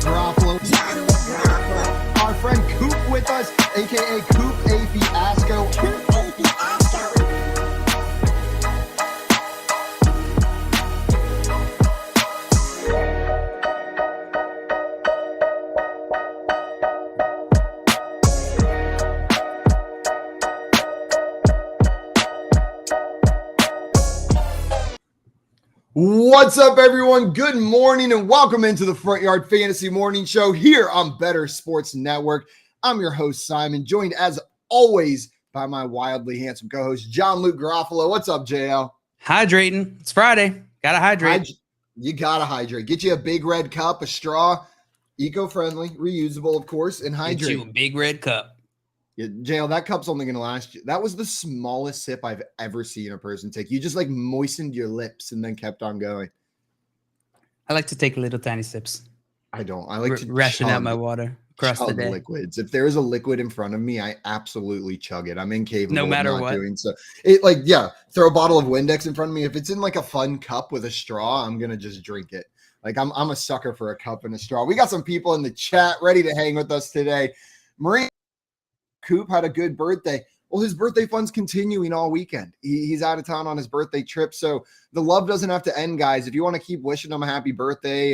Garofalo. Our friend Coop with us, a.k.a. Coop A. Fiasco. What's up, everyone? Good morning and welcome into the Front Yard Fantasy Morning Show here on Better Sports Network. I'm your host, Simon, joined as always by my wildly handsome co-host, John Luke Garofalo. What's up, JL? Hydrating. It's Friday. Gotta hydrate. You gotta hydrate. Get you a big red cup, a straw, eco-friendly, reusable, of course, and hydrate. Get you a big red cup. Yeah, JL, that cup's only going to last you. That was the smallest sip I've ever seen a person take. You just like moistened your lips and then kept on going. I like to take little tiny sips. I don't. I like to ration out my water across the day. Liquids. If there is a liquid in front of me, I absolutely chug it. I'm incapable no matter of not what. doing so. It like, yeah, throw a bottle of Windex in front of me. If it's in like a fun cup with a straw, I'm going to just drink it. Like I'm a sucker for a cup and a straw. We got some people in the chat ready to hang with us today. Marie Coop had a good birthday. Well, his birthday fun's continuing all weekend. He's out of town on his birthday trip. So the love doesn't have to end, guys. If you want to keep wishing him a happy birthday,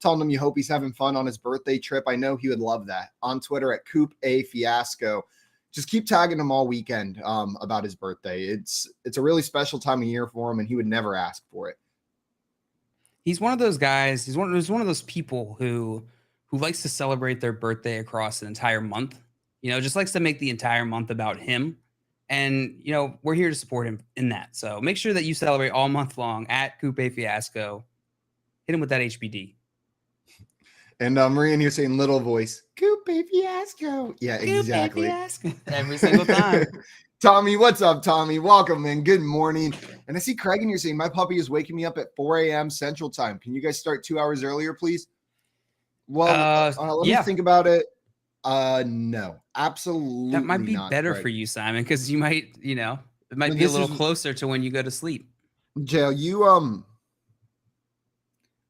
telling him you hope he's having fun on his birthday trip, I know he would love that. On Twitter at Coop A Fiasco. Just keep tagging him all weekend about his birthday. It's a really special time of year for him, and he would never ask for it. He's one of those guys. He's one of those people who likes to celebrate their birthday across an entire month. You know, just likes to make the entire month about him. And, you know, we're here to support him in that. So make sure that you celebrate all month long at Coop A Fiasco. Hit him with that HBD. And Marie, and you're saying little voice, Coop A Fiasco. Yeah, Coop exactly. A Fiasco. Every single time. Tommy, what's up, Tommy? Welcome, man. Good morning. And I see Craig and you're saying my puppy is waking me up at 4 a.m. Central Time. Can you guys start 2 hours earlier, please? Well, let me think about it. No, absolutely. That might be not, better Craig. for you, Simon, because you might, you know, it might be a little closer to when you go to sleep. Jail, you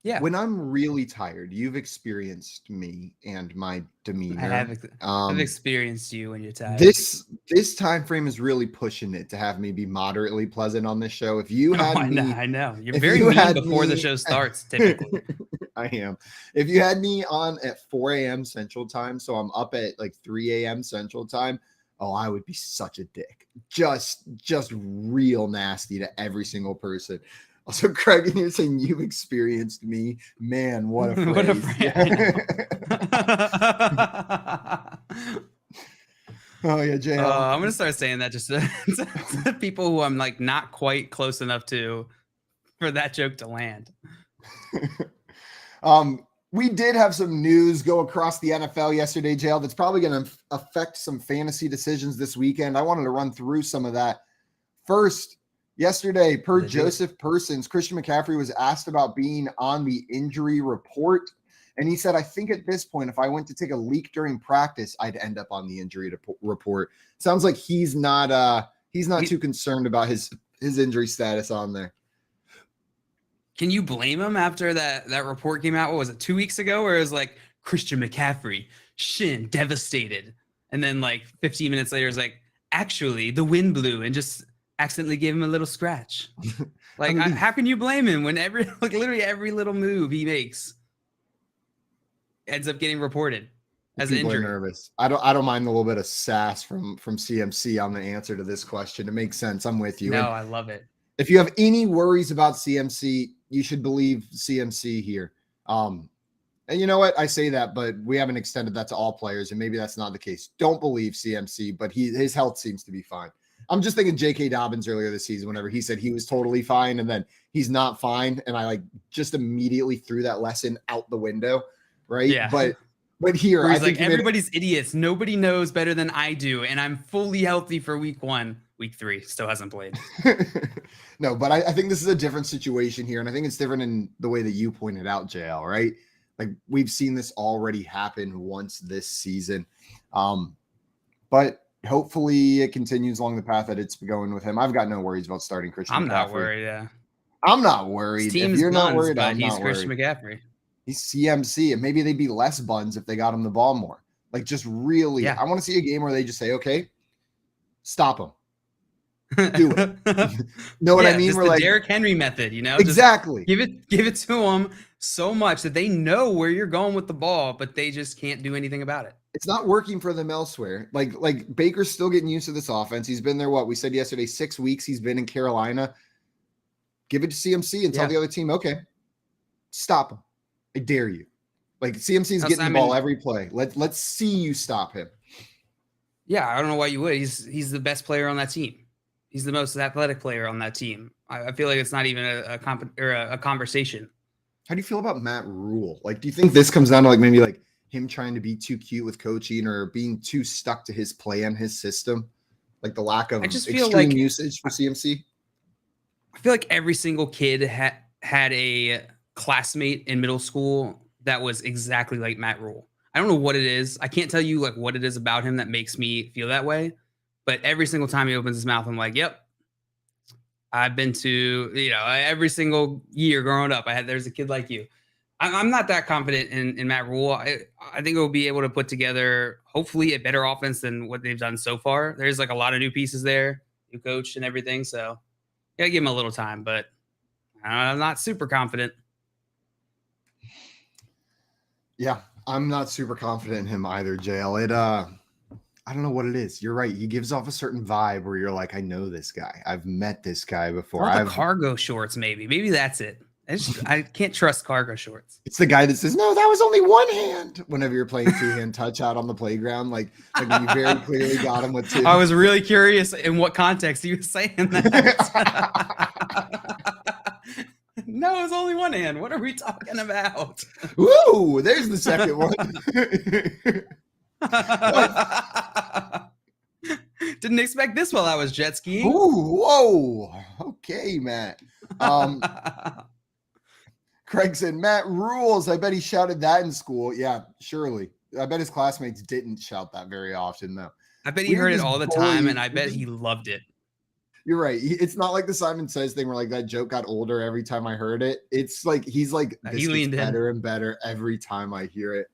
yeah. When I'm really tired, you've experienced me and my demeanor. I've experienced you when you're tired. This time frame is really pushing it to have me be moderately pleasant on this show. If you had I know. You're very mean before the show starts, typically. I am. If you had me on at 4 a.m. Central Time, so I'm up at like 3 a.m. Central Time, oh, I would be such a dick. Just real nasty to every single person. Also, Craig, and you're saying you've experienced me. Man, what a phrase. What a phrase. Oh, yeah, Jay. I'm going to start saying that just to people who I'm like not quite close enough to for that joke to land. We did have some news go across the NFL yesterday, Jail, that's probably going to affect some fantasy decisions this weekend. I wanted to run through some of that. First, yesterday, per Joseph Persons, Christian McCaffrey was asked about being on the injury report. And he said, I think at this point, if I went to take a leak during practice, I'd end up on the injury report. Sounds like he's not too concerned about his injury status on there. Can you blame him after that report came out? What was it, 2 weeks ago? Where it was like Christian McCaffrey, shin devastated. And then like 15 minutes later, it's like, actually, the wind blew and just accidentally gave him a little scratch. Like, how can you blame him when literally every little move he makes ends up getting reported as an injury? Nervous. I don't mind a little bit of sass from CMC on the answer to this question. It makes sense. I'm with you. No, I love it. If you have any worries about CMC, you should believe CMC here. And you know what? I say that, but we haven't extended that to all players, and maybe that's not the case. Don't believe CMC, but his health seems to be fine. I'm just thinking J.K. Dobbins earlier this season, whenever he said he was totally fine, and then he's not fine, and I just immediately threw that lesson out the window, right? Yeah. But here, I think everybody's idiots. Nobody knows better than I do, and I'm fully healthy for week 1. Week 3 still hasn't played. No, but I think this is a different situation here, and I think it's different in the way that you pointed out, JL, right? Like, we've seen this already happen once this season. But hopefully it continues along the path that it's going with him. I've got no worries about starting Christian McCaffrey. I'm not worried, yeah. I'm not worried. If you're not worried, I'm he's not Christian worried. McCaffrey. He's CMC, and maybe they'd be less buns if they got him the ball more. Like, just really, I want to see a game where they just say, okay, stop him. Do it. Know what I mean? We're like Derrick Henry method, Exactly. Just give it to them so much that they know where you're going with the ball, but they just can't do anything about it. It's not working for them elsewhere. Like Baker's still getting used to this offense. He's been there, what we said yesterday, 6 weeks. He's been in Carolina. Give it to CMC and tell the other team, okay, stop him. I dare you. Like, CMC's getting the ball every play. Let's see you stop him. Yeah, I don't know why you would. He's the best player on that team. He's the most athletic player on that team. I feel like it's not even a conversation. How do you feel about Matt Rule? Like, do you think this comes down to maybe him trying to be too cute with coaching or being too stuck to his plan, his system? Like the lack of extreme usage for CMC? I feel like every single kid had a classmate in middle school that was exactly like Matt Rule. I don't know what it is. I can't tell you what it is about him that makes me feel that way. But every single time he opens his mouth, I'm like, yep. I've been to, every single year growing up, there's a kid like you. I'm not that confident in Matt Rule. I think he'll be able to put together, hopefully, a better offense than what they've done so far. There's a lot of new pieces there, new coach and everything. So, yeah, give him a little time, but I'm not super confident. Yeah, I'm not super confident in him either, JL. I don't know what it is. You're right. He gives off a certain vibe where you're like, I know this guy. I've met this guy before. The cargo shorts, maybe. Maybe that's it. I can't trust cargo shorts. It's the guy that says, no, that was only one hand. Whenever you're playing two-hand touch out on the playground, like you very clearly got him with two. I was really curious in what context he was saying that. No, it was only one hand. What are we talking about? Woo! There's the second one. Didn't expect this while I was jet skiing. Ooh, whoa. Okay, Matt. Craig said, Matt rules. I bet he shouted that in school. Yeah, surely. I bet his classmates didn't shout that very often, though. I bet he heard it all the time, and I bet he loved it. You're right. It's not like the Simon Says thing where that joke got older every time I heard it. It's like he's like, this gets better and better every time I hear it.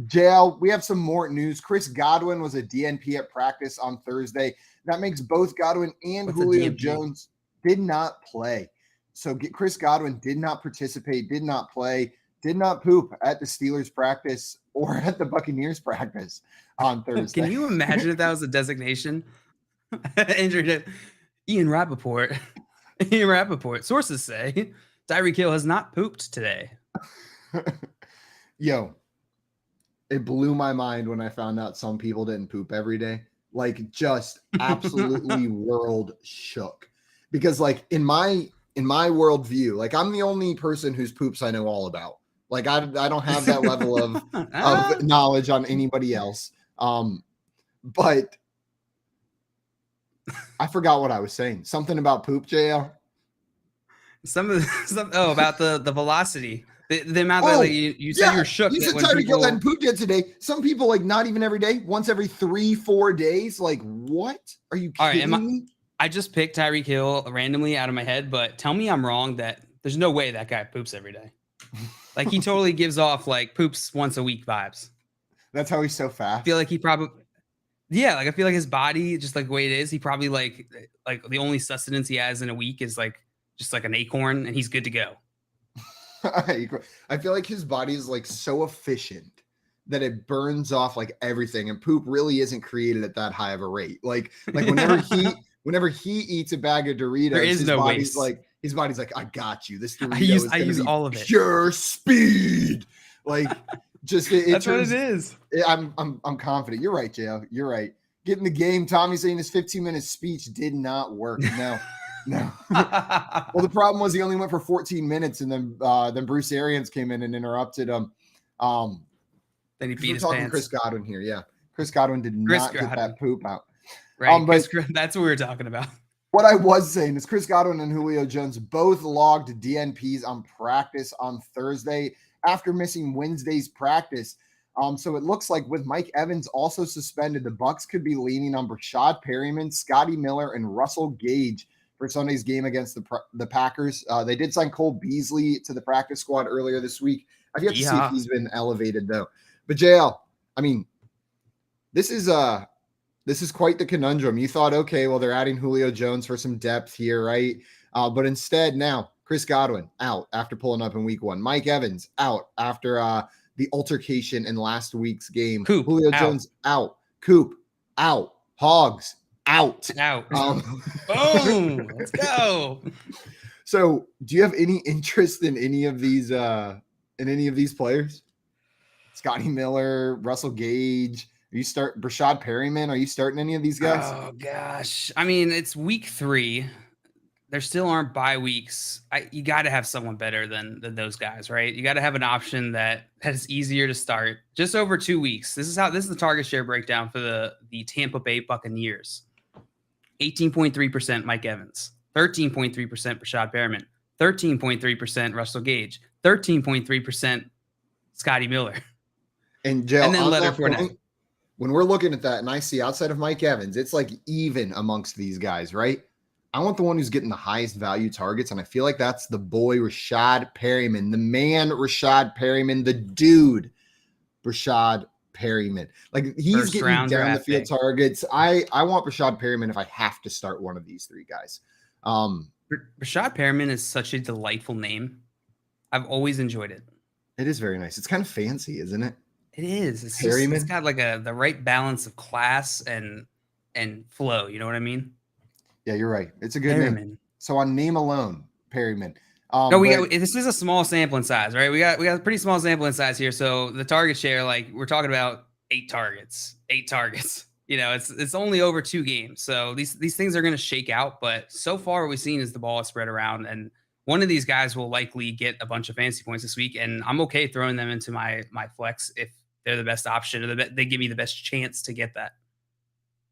JL, we have some more news. Chris Godwin was a DNP at practice on Thursday. That makes both Godwin and Julio Jones did not play. So Chris Godwin did not participate, did not play, did not poop at the Steelers practice or at the Buccaneers practice on Thursday. Can you imagine if that was a designation? Andrew, Ian Rappaport. Sources say Tyreek Hill has not pooped today. Yo, it blew my mind when I found out some people didn't poop every day. Like, just absolutely world shook. Because in my worldview, I'm the only person whose poops I know all about. Like, I don't have that level of knowledge on anybody else. But I forgot what I was saying. Something about poop, JL? About the velocity. The amount that you said you're shook. You said Tyreek Hill hadn't pooped yet today. Some people, not even every day, once every 3-4 days. Like, what? Are you kidding me? I just picked Tyreek Hill randomly out of my head, but tell me I'm wrong that there's no way that guy poops every day. He totally gives off poops once a week vibes. That's how he's so fast. I feel like he probably, I feel like his body, just the way it is, he probably like the only sustenance he has in a week is just an acorn, and he's good to go. I feel like his body is so efficient that it burns off everything, and poop really isn't created at that high of a rate. Whenever he eats a bag of Doritos, there is no waste. His body's like, I got you. This Dorito I use all of it. Pure speed. That's what it is. I'm confident. You're right, JL. You're right. Get in the game. Tommy saying his 15-minute speech did not work. No. Well, the problem was he only went for 14 minutes, and then Bruce Arians came in and interrupted him. Then he beat his talking pants. Chris Godwin here. Yeah, Chris Godwin did not get that poop out. Right, but that's what we were talking about. What I was saying is Chris Godwin and Julio Jones both logged DNPs on practice on Thursday after missing Wednesday's practice. So it looks like with Mike Evans also suspended, the Bucs could be leaning on Rashad Perryman, Scotty Miller, and Russell Gage for Sunday's game against the Packers. They did sign Cole Beasley to the practice squad earlier this week. I've yet to see if he's been elevated though. But JL, I mean, this is quite the conundrum. You thought, okay, well, they're adding Julio Jones for some depth here, right? But instead now Chris Godwin out after pulling up in week 1. Mike Evans out after the altercation in last week's game. Coop, Julio Jones out. Coop out. Hogs out. Boom. Let's go. So, do you have any interest in any of these players? Scotty Miller, Russell Gage. Rashad Perryman? Are you starting any of these guys? Oh gosh. I mean, it's week 3. There still aren't bye weeks. You got to have someone better than those guys, right? You got to have an option that is easier to start. Just over 2 weeks. This is the target share breakdown for the Tampa Bay Buccaneers. 18.3% Mike Evans, 13.3% Rashad Perryman, 13.3% Russell Gage, 13.3% Scotty Miller, and then Leonard Fournette. When we're looking at that, and I see outside of Mike Evans, it's like even amongst these guys, right? I want the one who's getting the highest value targets, and I feel like that's the boy Rashad Perryman, the man Rashad Perryman, the dude Rashad Perryman. Like he's getting down the field targets. I want Rashad Perryman if I have to start one of these 3 guys. Rashad Perryman is such a delightful name. I've always enjoyed it. It is very nice. It's kind of fancy, isn't it? It is. It's got like the right balance of class and flow. You know what I mean? Yeah, you're right. It's a good name. So on name alone, Perryman. This is a small sampling size, right? We got a pretty small sampling size here. So the target share, like we're talking about 8 targets. You know, it's only over 2 games. So these things are going to shake out. But so far what we've seen is the ball is spread around, and one of these guys will likely get a bunch of fantasy points this week. And I'm okay throwing them into my flex if they're the best option, or they give me the best chance to get that.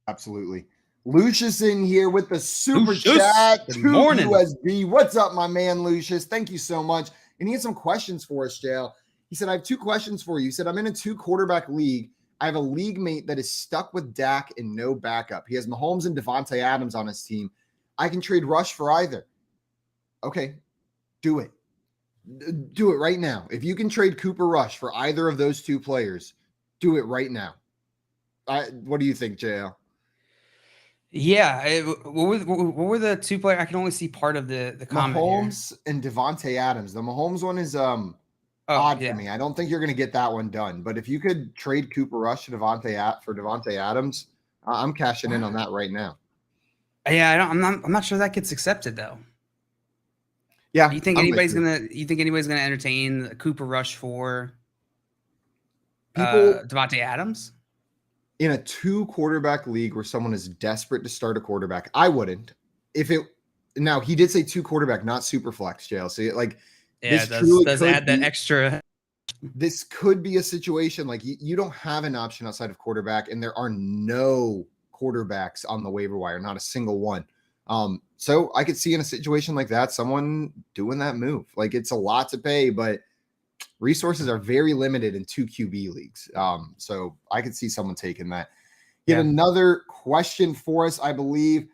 Absolutely. Lucius in here with the super chat. Good morning. USB. What's up, my man, Lucius? Thank you so much. And he had some questions for us, JL. He said, I have 2 questions for you. He said, I'm in a 2 quarterback league. I have a league mate that is stuck with Dak and no backup. He has Mahomes and Devontae Adams on his team. I can trade Rush for either. Okay, do it. Do it right now. If you can trade Cooper Rush for either of those 2 players, do it right now. What do you think, JL? Yeah, what were the 2 players? I can only see part of the comment Mahomes here. And Devontae Adams. The Mahomes one is odd for me. I don't think you're going to get that one done. But if you could trade Cooper Rush to Devontae Adams, I'm cashing in on that right now. Yeah, I'm not sure that gets accepted though. Yeah, you think anybody's gonna entertain Cooper Rush for Devontae Adams? In a 2 quarterback league where someone is desperate to start a quarterback, I wouldn't. Now he did say 2 quarterback, not super flex, JL. So it does add that extra. This could be a situation like you don't have an option outside of quarterback, and there are no quarterbacks on the waiver wire, not a single one. So I could see in a situation like that, someone doing that move. Like it's a lot to pay, but resources are very limited in 2 QB leagues. So I could see someone taking that. He had another question for us, I believe.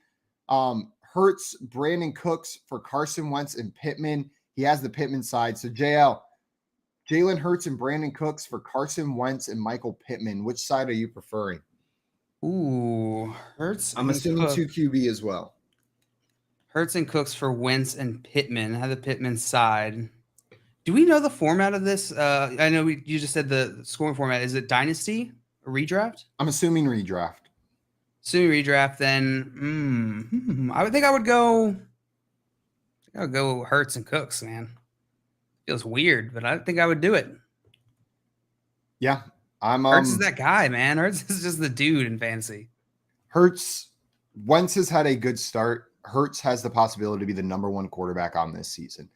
Hurts, Brandon Cooks for Carson Wentz and Pittman. He has the Pittman side. So JL, Jalen Hurts and Brandon Cooks for Carson Wentz and Michael Pittman. Which side are you preferring? Ooh, Hurts. I'm assuming Cook. 2 QB as well. Hurts and Cooks for Wentz and Pittman. I have the Pittman side. Do we know the format of this? I know you just said the scoring format. Is it Dynasty or Redraft? I'm assuming Redraft. Assuming Redraft, then I would think I would go Hurts and Cooks, man. Feels weird, but I think I would do it. Yeah. Hurts is that guy, man. Hurts is just the dude in fantasy. Wentz has had a good start. Hurts has the possibility to be the number 1 quarterback on this season.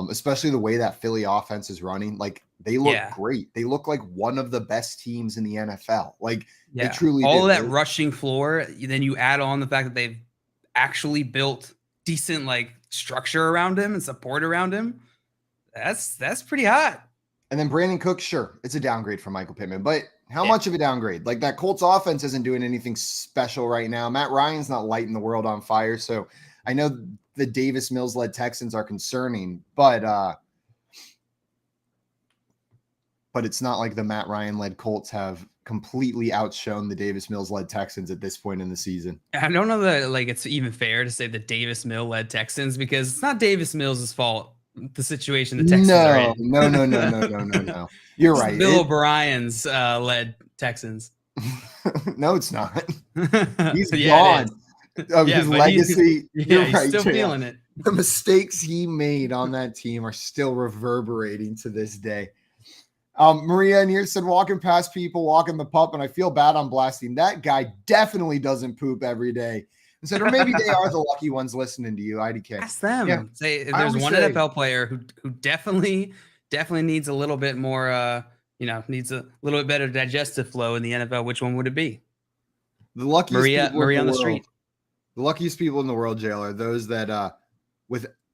Especially the way that Philly offense is running. Like they look great. They look like one of the best teams in the NFL. Like they truly all of that rushing floor. Then you add on the fact that they've actually built decent like structure around him and support around him. That's pretty hot. And then Brandon Cooks, sure, it's a downgrade from Michael Pittman, but how much of a downgrade? Like that Colts offense isn't doing anything special right now. Matt Ryan's not lighting the world on fire. So I know the Davis Mills-led Texans are concerning, but it's not like the Matt Ryan-led Colts have completely outshone the Davis Mills-led Texans at this point in the season. I don't know that like it's even fair to say the Davis Mill-led Texans because it's not Davis Mills' fault. The situation the Texans are in. No. You're right. Bill O'Brien's led Texans. No, it's not. He's Yeah, gone. Of his legacy. He's still feeling it. The mistakes he made on that team are still reverberating to this day. Maria in here said, walking past people, walking the pup, and I feel bad on blasting. That guy definitely doesn't poop every day. And said, or maybe they are the lucky ones listening to you, IDK. Ask them. Yeah. Say there's one NFL player who definitely needs a little bit more, needs a little bit better digestive flow in the NFL. Which one would it be? The luckiest Maria on the street. The luckiest people in the world, Jail, are those that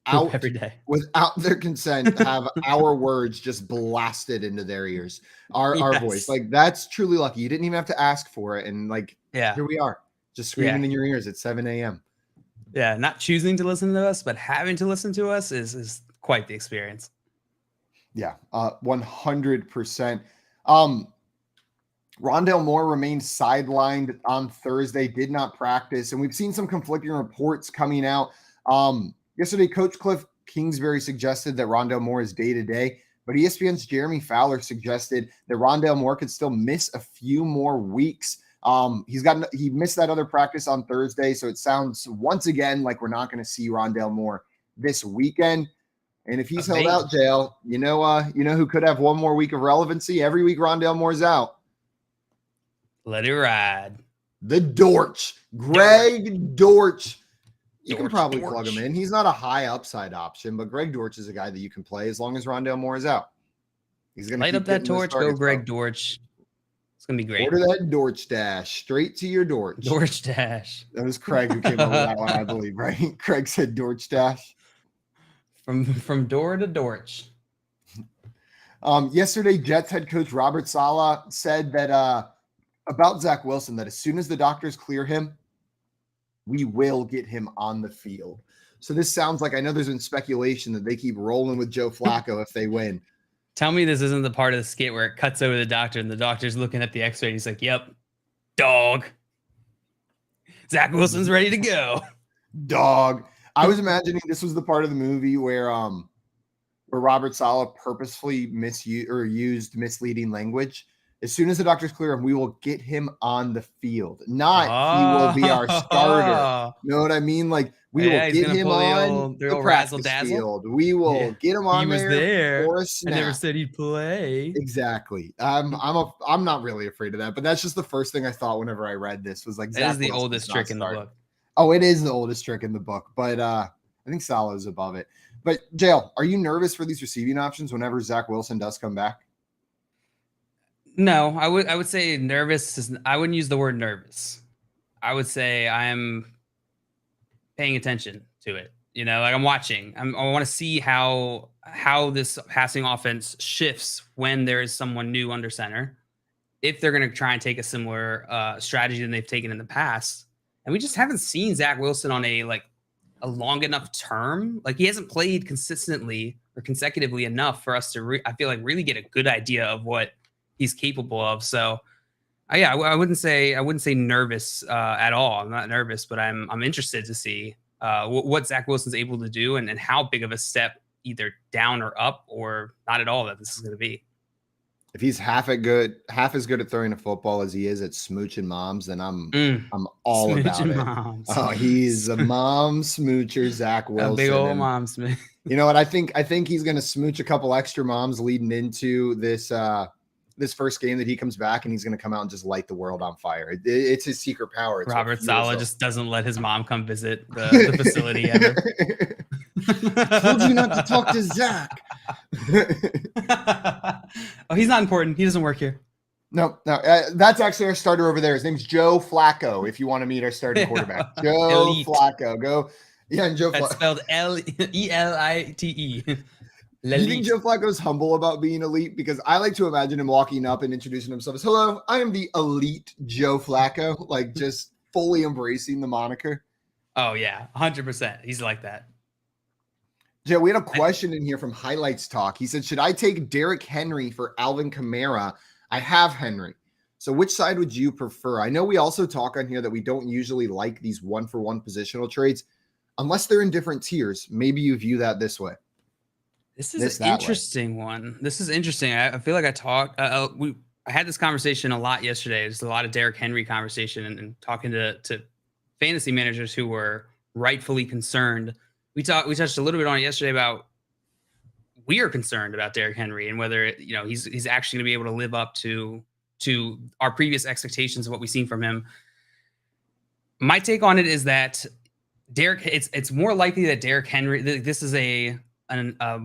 every day without their consent have our words just blasted into their ears. Our voice. Like, that's truly lucky. You didn't even have to ask for it. And here we are, just screaming in your ears at 7 a.m. Yeah, not choosing to listen to us, but having to listen to us is quite the experience. Yeah, 100%. Rondell Moore remained sidelined on Thursday, did not practice, and we've seen some conflicting reports coming out. Yesterday, Coach Cliff Kingsbury suggested that Rondell Moore is day-to-day, but ESPN's Jeremy Fowler suggested that Rondell Moore could still miss a few more weeks. He missed that other practice on Thursday, so it sounds once again like we're not going to see Rondell Moore this weekend. And if he's held out, Jail, you know who could have one more week of relevancy? Every week Rondell Moore's out. Let it ride. The Dortch. Greg Dortch. You can probably plug him in. He's not a high upside option, but Greg Dortch is a guy that you can play as long as Rondell Moore is out. He's going to light up that torch. Go Greg Dortch. It's going to be great. Order that Dortch dash straight to your Dortch. Dortch dash. That was Craig who came up with that one, I believe, right? Craig said Dortch dash. From door to Dortch. Yesterday, Jets head coach Robert Saleh said that about Zach Wilson, that as soon as the doctors clear him, we will get him on the field. So this sounds like, I know there's been speculation that they keep rolling with Joe Flacco if they win. Tell me this isn't the part of the skit where it cuts over the doctor and the doctor's looking at the x-ray. He's like, yep, dog. Zach Wilson's ready to go. Dog. I was imagining this was the part of the movie where Robert Saleh purposefully used misleading language. As soon as the doctors clear him, we will get him on the field. Not he will be our starter. You know what I mean? Like, we will get him on the practice field. We will get him on there for a snap. I never said he'd play. Exactly. I'm not really afraid of that, but that's just the first thing I thought whenever I read this was like, that is the oldest trick in the book. Oh, it is the oldest trick in the book, but I think Saleh is above it. But Jail, are you nervous for these receiving options whenever Zach Wilson does come back? No, I would say nervous. I wouldn't use the word nervous. I would say I'm paying attention to it. Like I'm watching. I want to see how this passing offense shifts when there is someone new under center. If they're going to try and take a similar strategy than they've taken in the past, and we just haven't seen Zach Wilson on a long enough term. Like, he hasn't played consistently or consecutively enough for us to I feel like really get a good idea of what he's capable of. So I wouldn't say nervous at all. I'm not nervous, but I'm interested to see what Zach Wilson's able to do and how big of a step either down or up or not at all that this is going to be. If he's half as good at throwing a football as he is at smooching moms, then I'm all about it. Moms. Oh, he's a mom smoocher, Zach Wilson. A big old mom smooch. You know what? I think he's going to smooch a couple extra moms leading into this first game that he comes back, and he's going to come out and just light the world on fire. It's his secret power. It's Robert Saleh just doesn't let his mom come visit the facility ever. I told you not to talk to Zach. Oh, he's not important. He doesn't work here. No. That's actually our starter over there. His name's Joe Flacco. If you want to meet our starting quarterback, Joe Elite. Flacco. Go. Yeah, and Joe. That's spelled Elite. Do you think Joe Flacco's humble about being elite? Because I like to imagine him walking up and introducing himself as, hello, I am the elite Joe Flacco, like just fully embracing the moniker. Oh yeah, 100%. He's like that. Joe, we had a question in here from Highlights Talk. He said, should I take Derrick Henry for Alvin Kamara? I have Henry. So which side would you prefer? I know we also talk on here that we don't usually like these one-for-one positional trades unless they're in different tiers. Maybe you view that this way. This is an interesting one. This is interesting. I feel like I had this conversation a lot yesterday. There's a lot of Derrick Henry conversation and talking to fantasy managers who were rightfully concerned. We touched a little bit on it yesterday about we are concerned about Derrick Henry and whether he's actually going to be able to live up to our previous expectations of what we've seen from him. My take on it is that it's more likely that Derrick Henry, this is an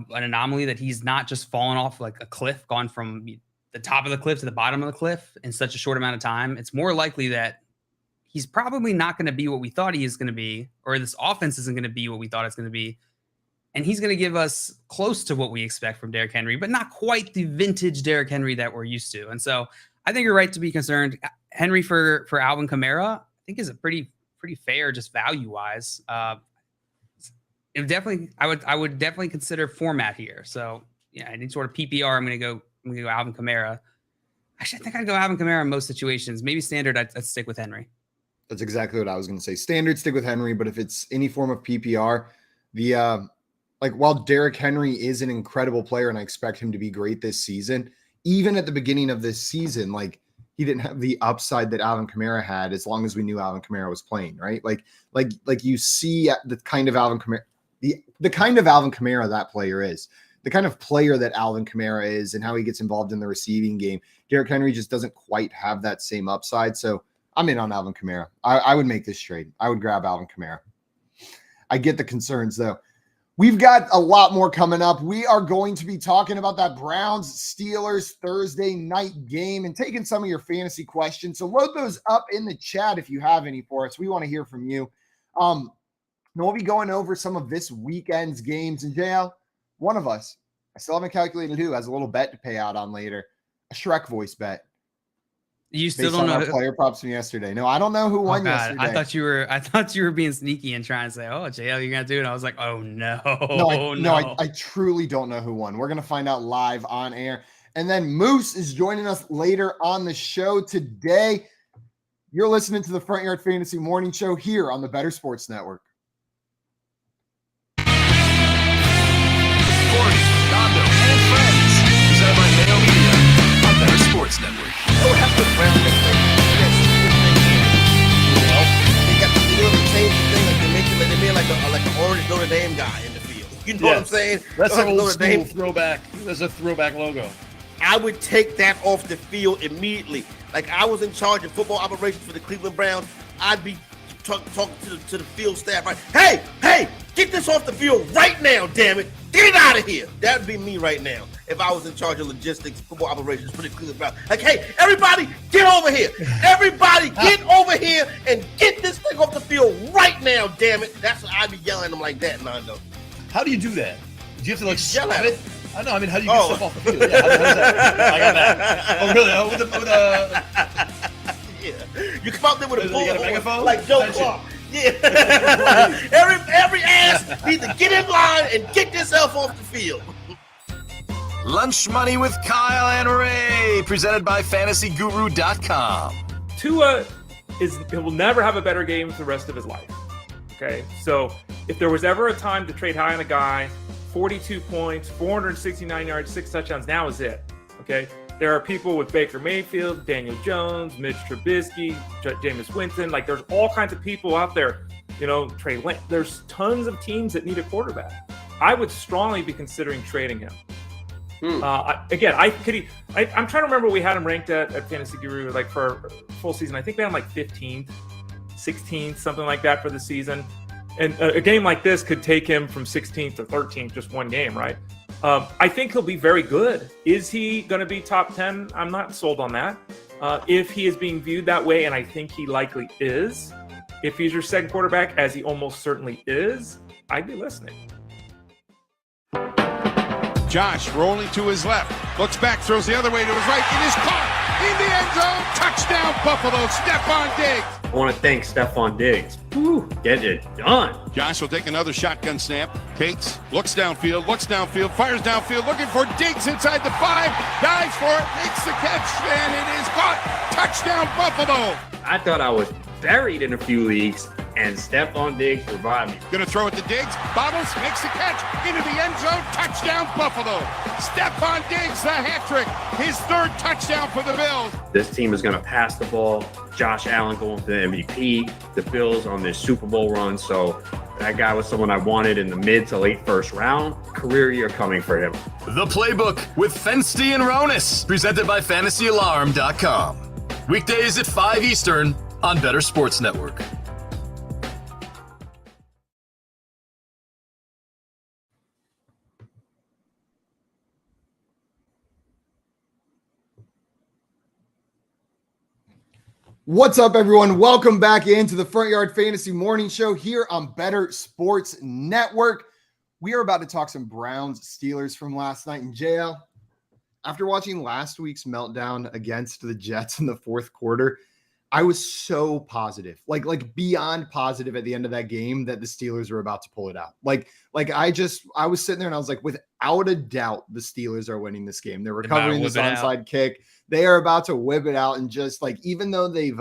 anomaly, that he's not just fallen off like a cliff, gone from the top of the cliff to the bottom of the cliff in such a short amount of time. It's more likely that he's probably not going to be what we thought he is going to be, or this offense isn't going to be what we thought it's going to be. And he's going to give us close to what we expect from Derrick Henry, but not quite the vintage Derrick Henry that we're used to. And so I think you're right to be concerned. Henry for Alvin Kamara, I think is a pretty fair, just value wise. I would definitely consider format here. So yeah, any sort of PPR, I'm going to go Alvin Kamara. Actually, I think I'd go Alvin Kamara in most situations. Maybe standard, I'd stick with Henry. That's exactly what I was going to say. Standard, stick with Henry, but if it's any form of PPR, while Derrick Henry is an incredible player and I expect him to be great this season, even at the beginning of this season, he didn't have the upside that Alvin Kamara had as long as we knew Alvin Kamara was playing, right? Like you see the kind of Alvin Kamara, the kind of Alvin Kamara that player is, the kind of player that Alvin Kamara is and how he gets involved in the receiving game. Derrick Henry just doesn't quite have that same upside. So I'm in on Alvin Kamara. I would make this trade. I would grab Alvin Kamara. I get the concerns, though. We've got a lot more coming up. We are going to be talking about that Browns-Steelers Thursday night game and taking some of your fantasy questions. So load those up in the chat if you have any for us. We want to hear from you. We'll be going over some of this weekend's games. And JL, one of us, I still haven't calculated who, has a little bet to pay out on later. A Shrek voice bet. You still don't know player props from yesterday. No, I don't know who won yesterday. I thought you were being sneaky and trying to say, "Oh, JL, you're gonna do it." And I was like, "Oh no, no, I truly don't know who won. We're gonna find out live on air." And then Moose is joining us later on the show today. You're listening to the Front Yard Fantasy Morning Show here on the Better Sports Network. Sports, Dondo, and friends, presented by Mayo Media on Better Sports Network. Don't have to Brown they got to do the same thing like they made like an orange Notre Dame guy in the field. You know what I'm saying? That's an old school throwback. That's a throwback logo. I would take that off the field immediately. Like I was in charge of football operations for the Cleveland Browns. I'd be talking to the field staff, right? Hey, get this off the field right now, damn it. Get it out of here. That would be me right now if I was in charge of logistics, football operations for the Cleveland Browns. Like, hey, everybody, get over here. Everybody, get over here and get this thing off the field right now, damn it. That's what I'd be yelling at them like that, Nando. How do you do that? Do you have to yell at it? I know. I mean, how do you get stuff off the field? Yeah, how does that? I got that. Oh, really? Oh, yeah. You come out there with a megaphone like Joe Clark. Yeah. every ass needs to get in line and get yourself off the field. Lunch Money with Kyle and Ray, presented by FantasyGuru.com. Tua will never have a better game for the rest of his life. Okay, so if there was ever a time to trade high on a guy, 42 points, 469 yards, 6 touchdowns, now is it. Okay, there are people with Baker Mayfield, Daniel Jones, Mitch Trubisky, Jameis Winston. Like there's all kinds of people out there. Trey Lance. There's tons of teams that need a quarterback. I would strongly be considering trading him. I'm trying to remember we had him ranked at Fantasy Guru like for full season. I think we had him like 15th, 16th, something like that for the season. And a game like this could take him from 16th to 13th, just one game, right? I think he'll be very good. Is he going to be top 10? I'm not sold on that. If he is being viewed that way, and I think he likely is, if he's your second quarterback, as he almost certainly is, I'd be listening. Josh rolling to his left, looks back, throws the other way to his right. It is caught. in the end zone. Touchdown, Buffalo. Stephon Diggs. I want to thank Stephon Diggs. Woo, get it done. Josh will take another shotgun snap. Takes, looks downfield, fires downfield, looking for Diggs inside the 5, dives for it, makes the catch, and it is caught. Touchdown, Buffalo. I thought I was buried in a few leagues, and Stephon Diggs revived me. Gonna throw it to Diggs, bobbles, makes the catch, into the end zone, touchdown, Buffalo. Stephon Diggs, the hat trick, his 3rd touchdown for the Bills. This team is going to pass the ball. Josh Allen going for the MVP. The Bills on this Super Bowl run. So that guy was someone I wanted in the mid to late first round. Career year coming for him. The Playbook with Fensty and Ronis, presented by FantasyAlarm.com. Weekdays at 5 Eastern on Better Sports Network. What's up, everyone? Welcome back into the Front Yard Fantasy Morning Show here on Better Sports Network. We are about to talk some Browns Steelers from last night. And JL, after watching last week's meltdown against the Jets in the 4th quarter, I was so positive, like beyond positive at the end of that game that the Steelers were about to pull it out. I was sitting there and I was like, without a doubt, the Steelers are winning this game. They're recovering this onside kick. They are about to whip it out. And just like, even though they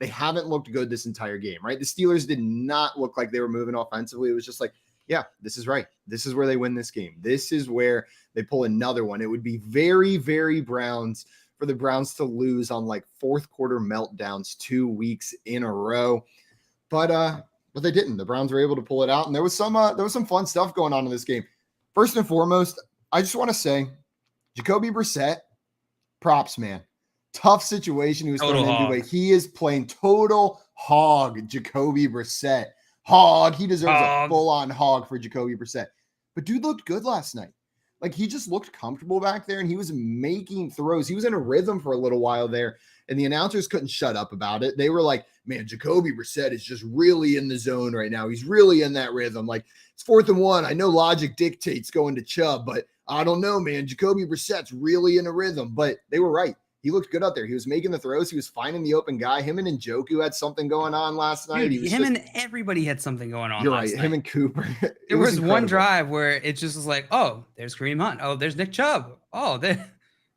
haven't looked good this entire game, right? The Steelers did not look like they were moving offensively. It was just like, yeah, this is right. This is where they win this game. This is where they pull another one. It would be very, very Browns for the Browns to lose on like 4th quarter meltdowns 2 weeks in a row. But they didn't. The Browns were able to pull it out. And there was some fun stuff going on in this game. First and foremost, I just want to say, Jacoby Brissett, props, man. Tough situation he was thrown into. He is playing total hog, Jacoby Brissett. Hog. He deserves a full-on hog for Jacoby Brissett. But dude looked good last night. Like, he just looked comfortable back there, and he was making throws. He was in a rhythm for a little while there, and the announcers couldn't shut up about it. They were like, man, Jacoby Brissett is just really in the zone right now. He's really in that rhythm. Like, it's 4th and 1. I know logic dictates going to Chubb, but I don't know, man. Jacoby Brissett's really in a rhythm. But they were right. He looked good out there. He was making the throws. He was finding the open guy. Him and Njoku had something going on last night. Dude, and everybody had something going on. You're right. Him and Cooper. There was one drive where it just was like, oh, there's Kareem Hunt. Oh, there's Nick Chubb. Oh,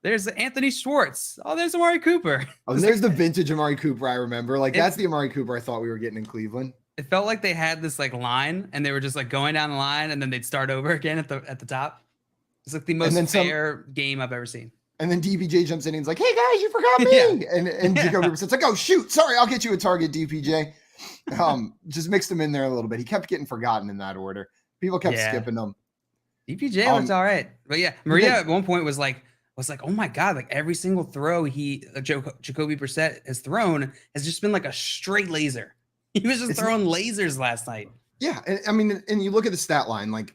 there's Anthony Schwartz. Oh, there's Amari Cooper. Oh, and there's the vintage Amari Cooper I remember. Like, that's the Amari Cooper I thought we were getting in Cleveland. It felt like they had this like line, and they were just like going down the line, and then they'd start over again at the top. It's like the most fair game I've ever seen. And then DPJ jumps in and he's like, hey, guys, you forgot me. Yeah. And Jacoby Brissett's like, oh, shoot. Sorry, I'll get you a target, DPJ. Just mixed him in there a little bit. He kept getting forgotten in that order. People kept skipping them. DPJ looks all right. But yeah, Maria at one point was like, oh my God, like every single throw Jacoby Brissett has thrown has just been like a straight laser. He was just throwing lasers last night. Yeah. And I mean, and you look at the stat line, like,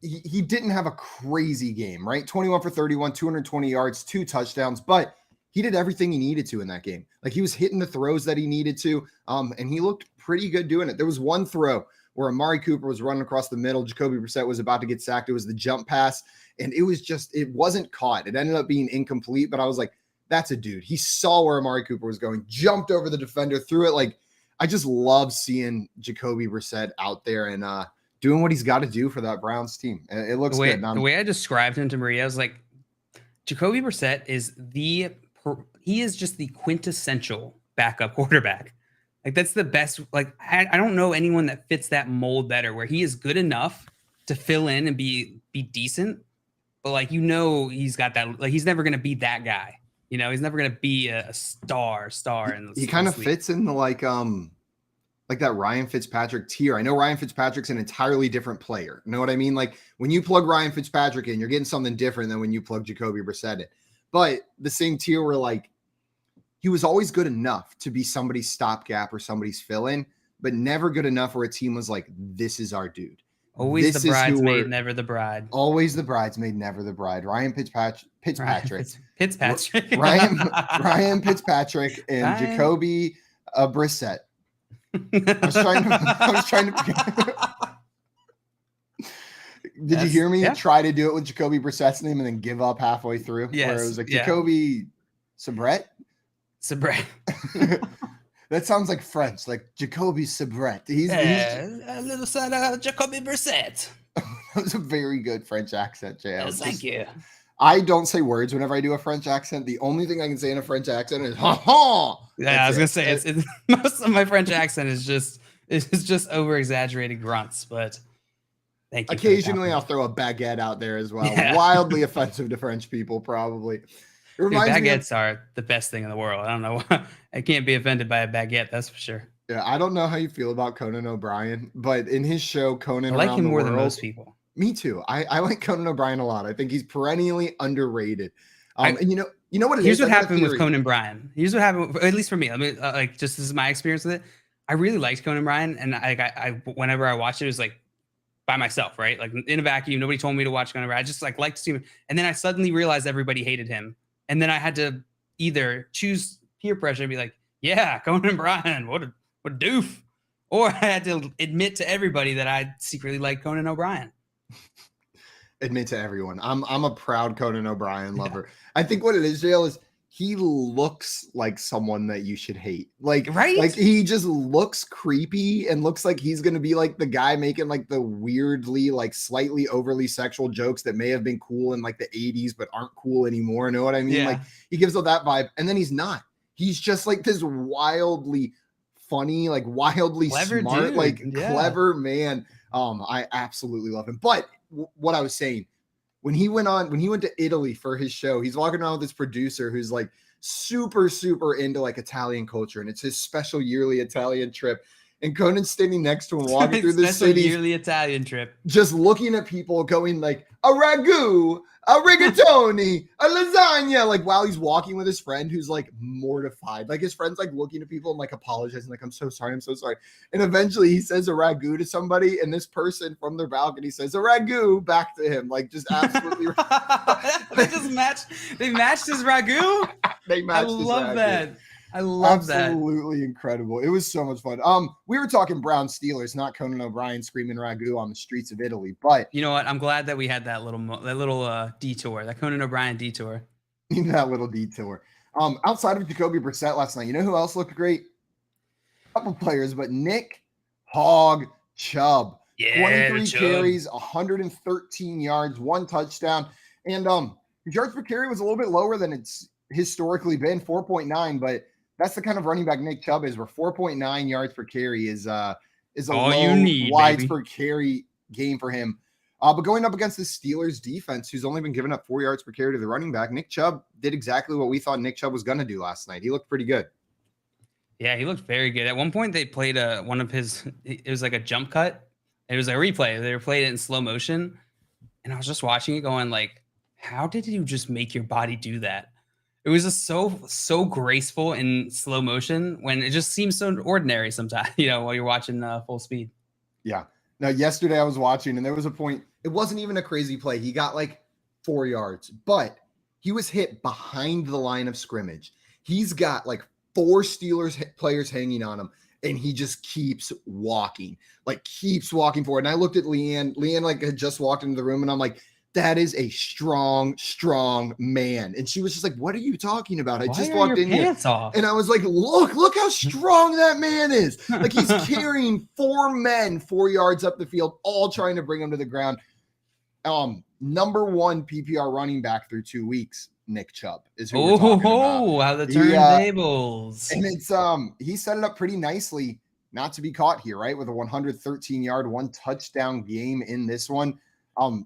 he didn't have a crazy game, right? 21 for 31, 220 yards, 2 touchdowns, but he did everything he needed to in that game. Like, he was hitting the throws that he needed to, and he looked pretty good doing it. There was one throw where Amari Cooper was running across the middle. Jacoby Brissett was about to get sacked. It was the jump pass, and it wasn't caught. It ended up being incomplete, but I was like, that's a dude. He saw where Amari Cooper was going, jumped over the defender, threw it. Like, I just love seeing Jacoby Brissett out there and doing what he's got to do for that Browns team. It looks good. The way I described him to Maria, I was like, Jacoby Brissett is he is just the quintessential backup quarterback. Like, that's the best. Like, I don't know anyone that fits that mold better, where he is good enough to fill in and be decent, but like, he's got that. Like, he's never going to be that guy. He's never going to be a star. He kind of fits in the like that Ryan Fitzpatrick tier. I know Ryan Fitzpatrick's an entirely different player. You know what I mean? Like, when you plug Ryan Fitzpatrick in, you're getting something different than when you plug Jacoby Brissett in. But the same tier where, like, he was always good enough to be somebody's stopgap or somebody's fill-in, but never good enough where a team was like, this is our dude. Always the bridesmaid, never the bride. Always the bridesmaid, never the bride. Ryan Fitzpatrick. Ryan Fitzpatrick and Jacoby Brissett. I was trying to. Did you hear me try to do it with Jacoby Brissett's name and then give up halfway through? Yes. Where it was like Jacoby Sabret. Sabret. That sounds like French, like Jacoby Sabret. He's a little son of Jacoby Brissett. That was a very good French accent, JL. Yes, thank you. I don't say words whenever I do a French accent. The only thing I can say in a French accent is ha ha. Yeah, I was gonna say it's most of my French accent is just over exaggerated grunts, but thank you. Occasionally I'll throw a baguette out there as well. Yeah. Wildly offensive to French people, probably. It reminds me baguettes are the best thing in the world. I don't know why. I can't be offended by a baguette, that's for sure. Yeah, I don't know how you feel about Conan O'Brien, but in his show, Conan I like Around him the more World, than most people. Me too. I like Conan O'Brien a lot. I think he's perennially underrated. And you know what it here's is? What happened with Conan Bryan. Here's what happened, at least for me. I mean, like, just this is my experience with it. I really liked Conan Bryan, and I whenever I watched it, it was like by myself, right? Like in a vacuum. Nobody told me to watch Conan Bryan. I just like liked to see him, and then I suddenly realized everybody hated him, and then I had to either choose peer pressure and be like, yeah, Conan Bryan, what a doof, or I had to admit to everybody that I secretly like Conan O'Brien. Admit to everyone. I'm a proud Conan O'Brien lover. Yeah. I think what it is, JL, is he looks like someone that you should hate. Like, right? Like he just looks creepy and looks like he's gonna be like the guy making like the weirdly, like slightly overly sexual jokes that may have been cool in like the 80s but aren't cool anymore. You know what I mean? Yeah. Like he gives off that vibe, and then he's not. He's just like this wildly funny, like wildly clever smart, dude. Like clever man. I absolutely love him. But what I was saying, when he went to Italy for his show, he's walking around with this producer who's like super into like Italian culture, and it's his special yearly Italian trip. And Conan's standing next to him, walking through the city, yearly Italian trip, just looking at people, going like a ragu, a rigatoni, a lasagna, like while he's walking with his friend who's like mortified. Like his friend's like looking at people and like apologizing, like I'm so sorry. And eventually he says a ragu to somebody, and this person from their balcony says a ragu back to him, like just absolutely. They matched his ragu. They matched. I love that. I love that. Absolutely incredible. It was so much fun. We were talking Brown Steelers, not Conan O'Brien screaming ragu on the streets of Italy. But you know what? I'm glad that we had that little detour, that Conan O'Brien detour. That little detour. Outside of Jacoby Brissett last night, you know who else looked great? A couple players, but Nick Hog Chubb. Yeah, 23 carries, 113 yards, 1 touchdown. And his yards per carry was a little bit lower than it's historically been, 4.9, but that's the kind of running back Nick Chubb is, where 4.9 yards per carry is a all low you need, wides baby. per carry game for him. But going up against the Steelers defense, who's only been giving up 4 yards per carry to the running back, Nick Chubb did exactly what we thought Nick Chubb was going to do last night. He looked pretty good. Yeah, he looked very good. At one point, they played one of his. It was like a jump cut. It was a replay. They played it in slow motion, and I was just watching it, going like, "How did you just make your body do that?" It was just so graceful in slow motion when it just seems so ordinary sometimes, while you're watching full speed. Yeah. Now, yesterday I was watching, and there was a point, it wasn't even a crazy play. He got like 4 yards, but he was hit behind the line of scrimmage. He's got like 4 Steelers players hanging on him, and he just keeps walking forward. And I looked at Leanne. Leanne like had just walked into the room, and I'm like, that is a strong man. And she was just like, what are you talking about? I just walked in here. Off? And I was like, look how strong that man is. Like he's carrying 4 men 4 yards up the field, all trying to bring him to the ground. Number 1 PPR running back through 2 weeks, Nick Chubb is who we're talking about. How the turntables. And it's he set it up pretty nicely not to be caught here, right? With a 113-yard, 1 touchdown game in this one.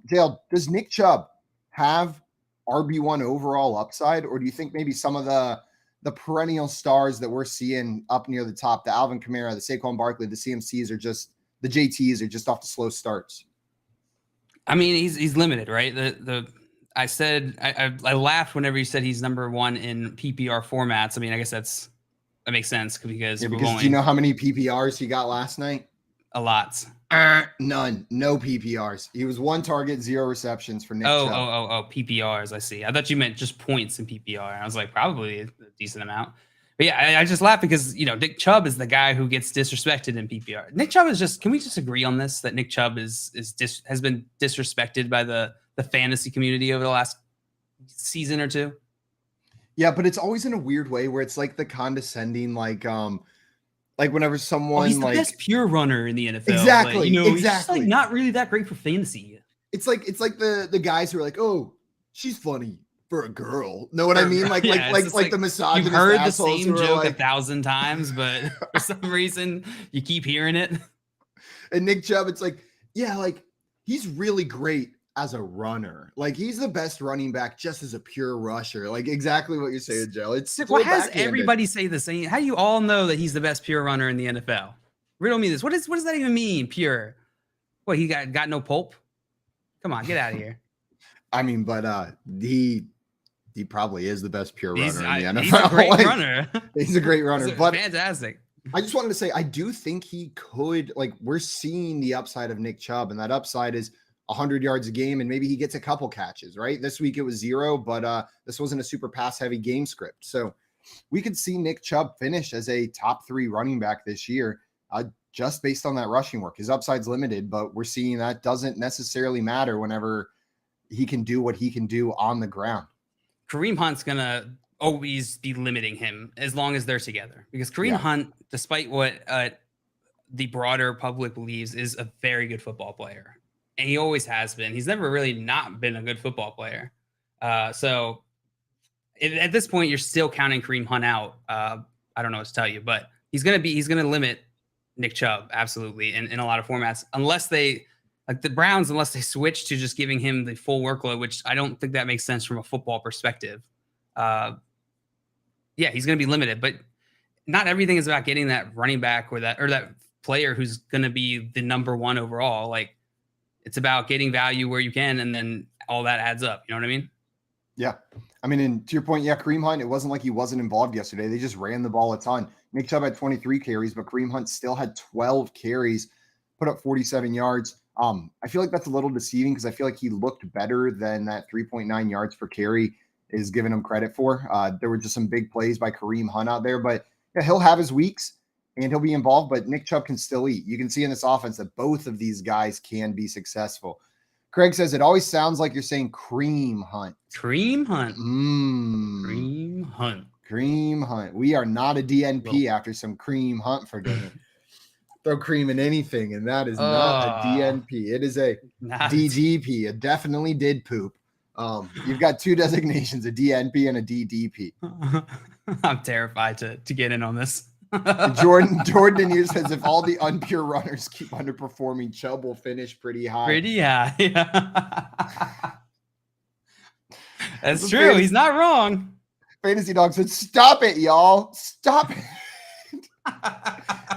Dale, does Nick Chubb have RB1 overall upside, or do you think maybe some of the perennial stars that we're seeing up near the top, the Alvin Kamara, the Saquon Barkley, the CMCs are just, the JTs are just off to slow starts? I mean, he's limited, right? I said I laughed whenever you said he's number 1 in PPR formats. I mean, I guess that makes sense because do you know how many PPRs he got last night? A lot. None. No PPRs. He was 1 target, 0 receptions for Nick Chubb. Oh, PPRs. I see. I thought you meant just points in PPR. I was like, probably a decent amount. But yeah, I just laugh because, Nick Chubb is the guy who gets disrespected in PPR. Nick Chubb is just, can we just agree on this, that Nick Chubb has been disrespected by the fantasy community over the last season or two? Yeah, but it's always in a weird way where it's like the condescending, like whenever someone he's the like best pure runner in the NFL. Exactly, He's just exactly. like not really that great for fantasy. it's like the guys who are like, oh, she's funny for a girl. Know what I mean? Like the misogynist. You've heard the assholes same who are joke like, 1,000 times, but for some reason you keep hearing it. And Nick Chubb, it's like, yeah, like he's really great as a runner. Like he's the best running back just as a pure rusher. Like exactly what you're saying, Joe. It's Why has everybody say the same? How do you all know that he's the best pure runner in the NFL? Riddle me this. What does that even mean? Pure? What, he got no pulp? Come on, get out of here. I mean, but he probably is the best pure runner in the NFL. He's a great runner. He's a great runner. But fantastic. I just wanted to say, I do think he could, like, we're seeing the upside of Nick Chubb, and that upside is 100 yards a game, and maybe he gets a couple catches, right? This week it was 0, but this wasn't a super pass-heavy game script. So we could see Nick Chubb finish as a top 3 running back this year, just based on that rushing work. His upside's limited, but we're seeing that doesn't necessarily matter whenever he can do what he can do on the ground. Kareem Hunt's going to always be limiting him as long as they're together, because Kareem Hunt, despite what the broader public believes, is a very good football player. And he always has been. He's never really not been a good football player. So at this point, you're still counting Kareem Hunt out. I don't know what to tell you, but he's going to limit Nick Chubb absolutely in a lot of formats, unless they, like the Browns, unless they switch to just giving him the full workload, which I don't think that makes sense from a football perspective. He's going to be limited, but not everything is about getting that running back or that player who's going to be the number 1 overall. Like, it's about getting value where you can, and then all that adds up. You know what I mean? Yeah. I mean, and to your point, Kareem Hunt, it wasn't like he wasn't involved yesterday. They just ran the ball a ton. Nick Chubb had 23 carries, but Kareem Hunt still had 12 carries, put up 47 yards. I feel like that's a little deceiving because I feel like he looked better than that 3.9 yards per carry is giving him credit for. There were just some big plays by Kareem Hunt out there, but he'll have his weeks and he'll be involved, but Nick Chubb can still eat. You can see in this offense that both of these guys can be successful. Craig says, it always sounds like you're saying Kareem Hunt. Kareem Hunt. Kareem Hunt. Kareem Hunt. We are not a DNP after some Kareem Hunt for dinner. Throw cream in anything, and that is not a DNP. It is a DDP. It definitely did poop. You've got 2 designations, a DNP and a DDP. I'm terrified to get in on this. Jordan in here says, if all the unpure runners keep underperforming, Chubb will finish pretty high. Pretty high. Yeah. That's true. He's not wrong. Fantasy Dog said, stop it, y'all. Stop it.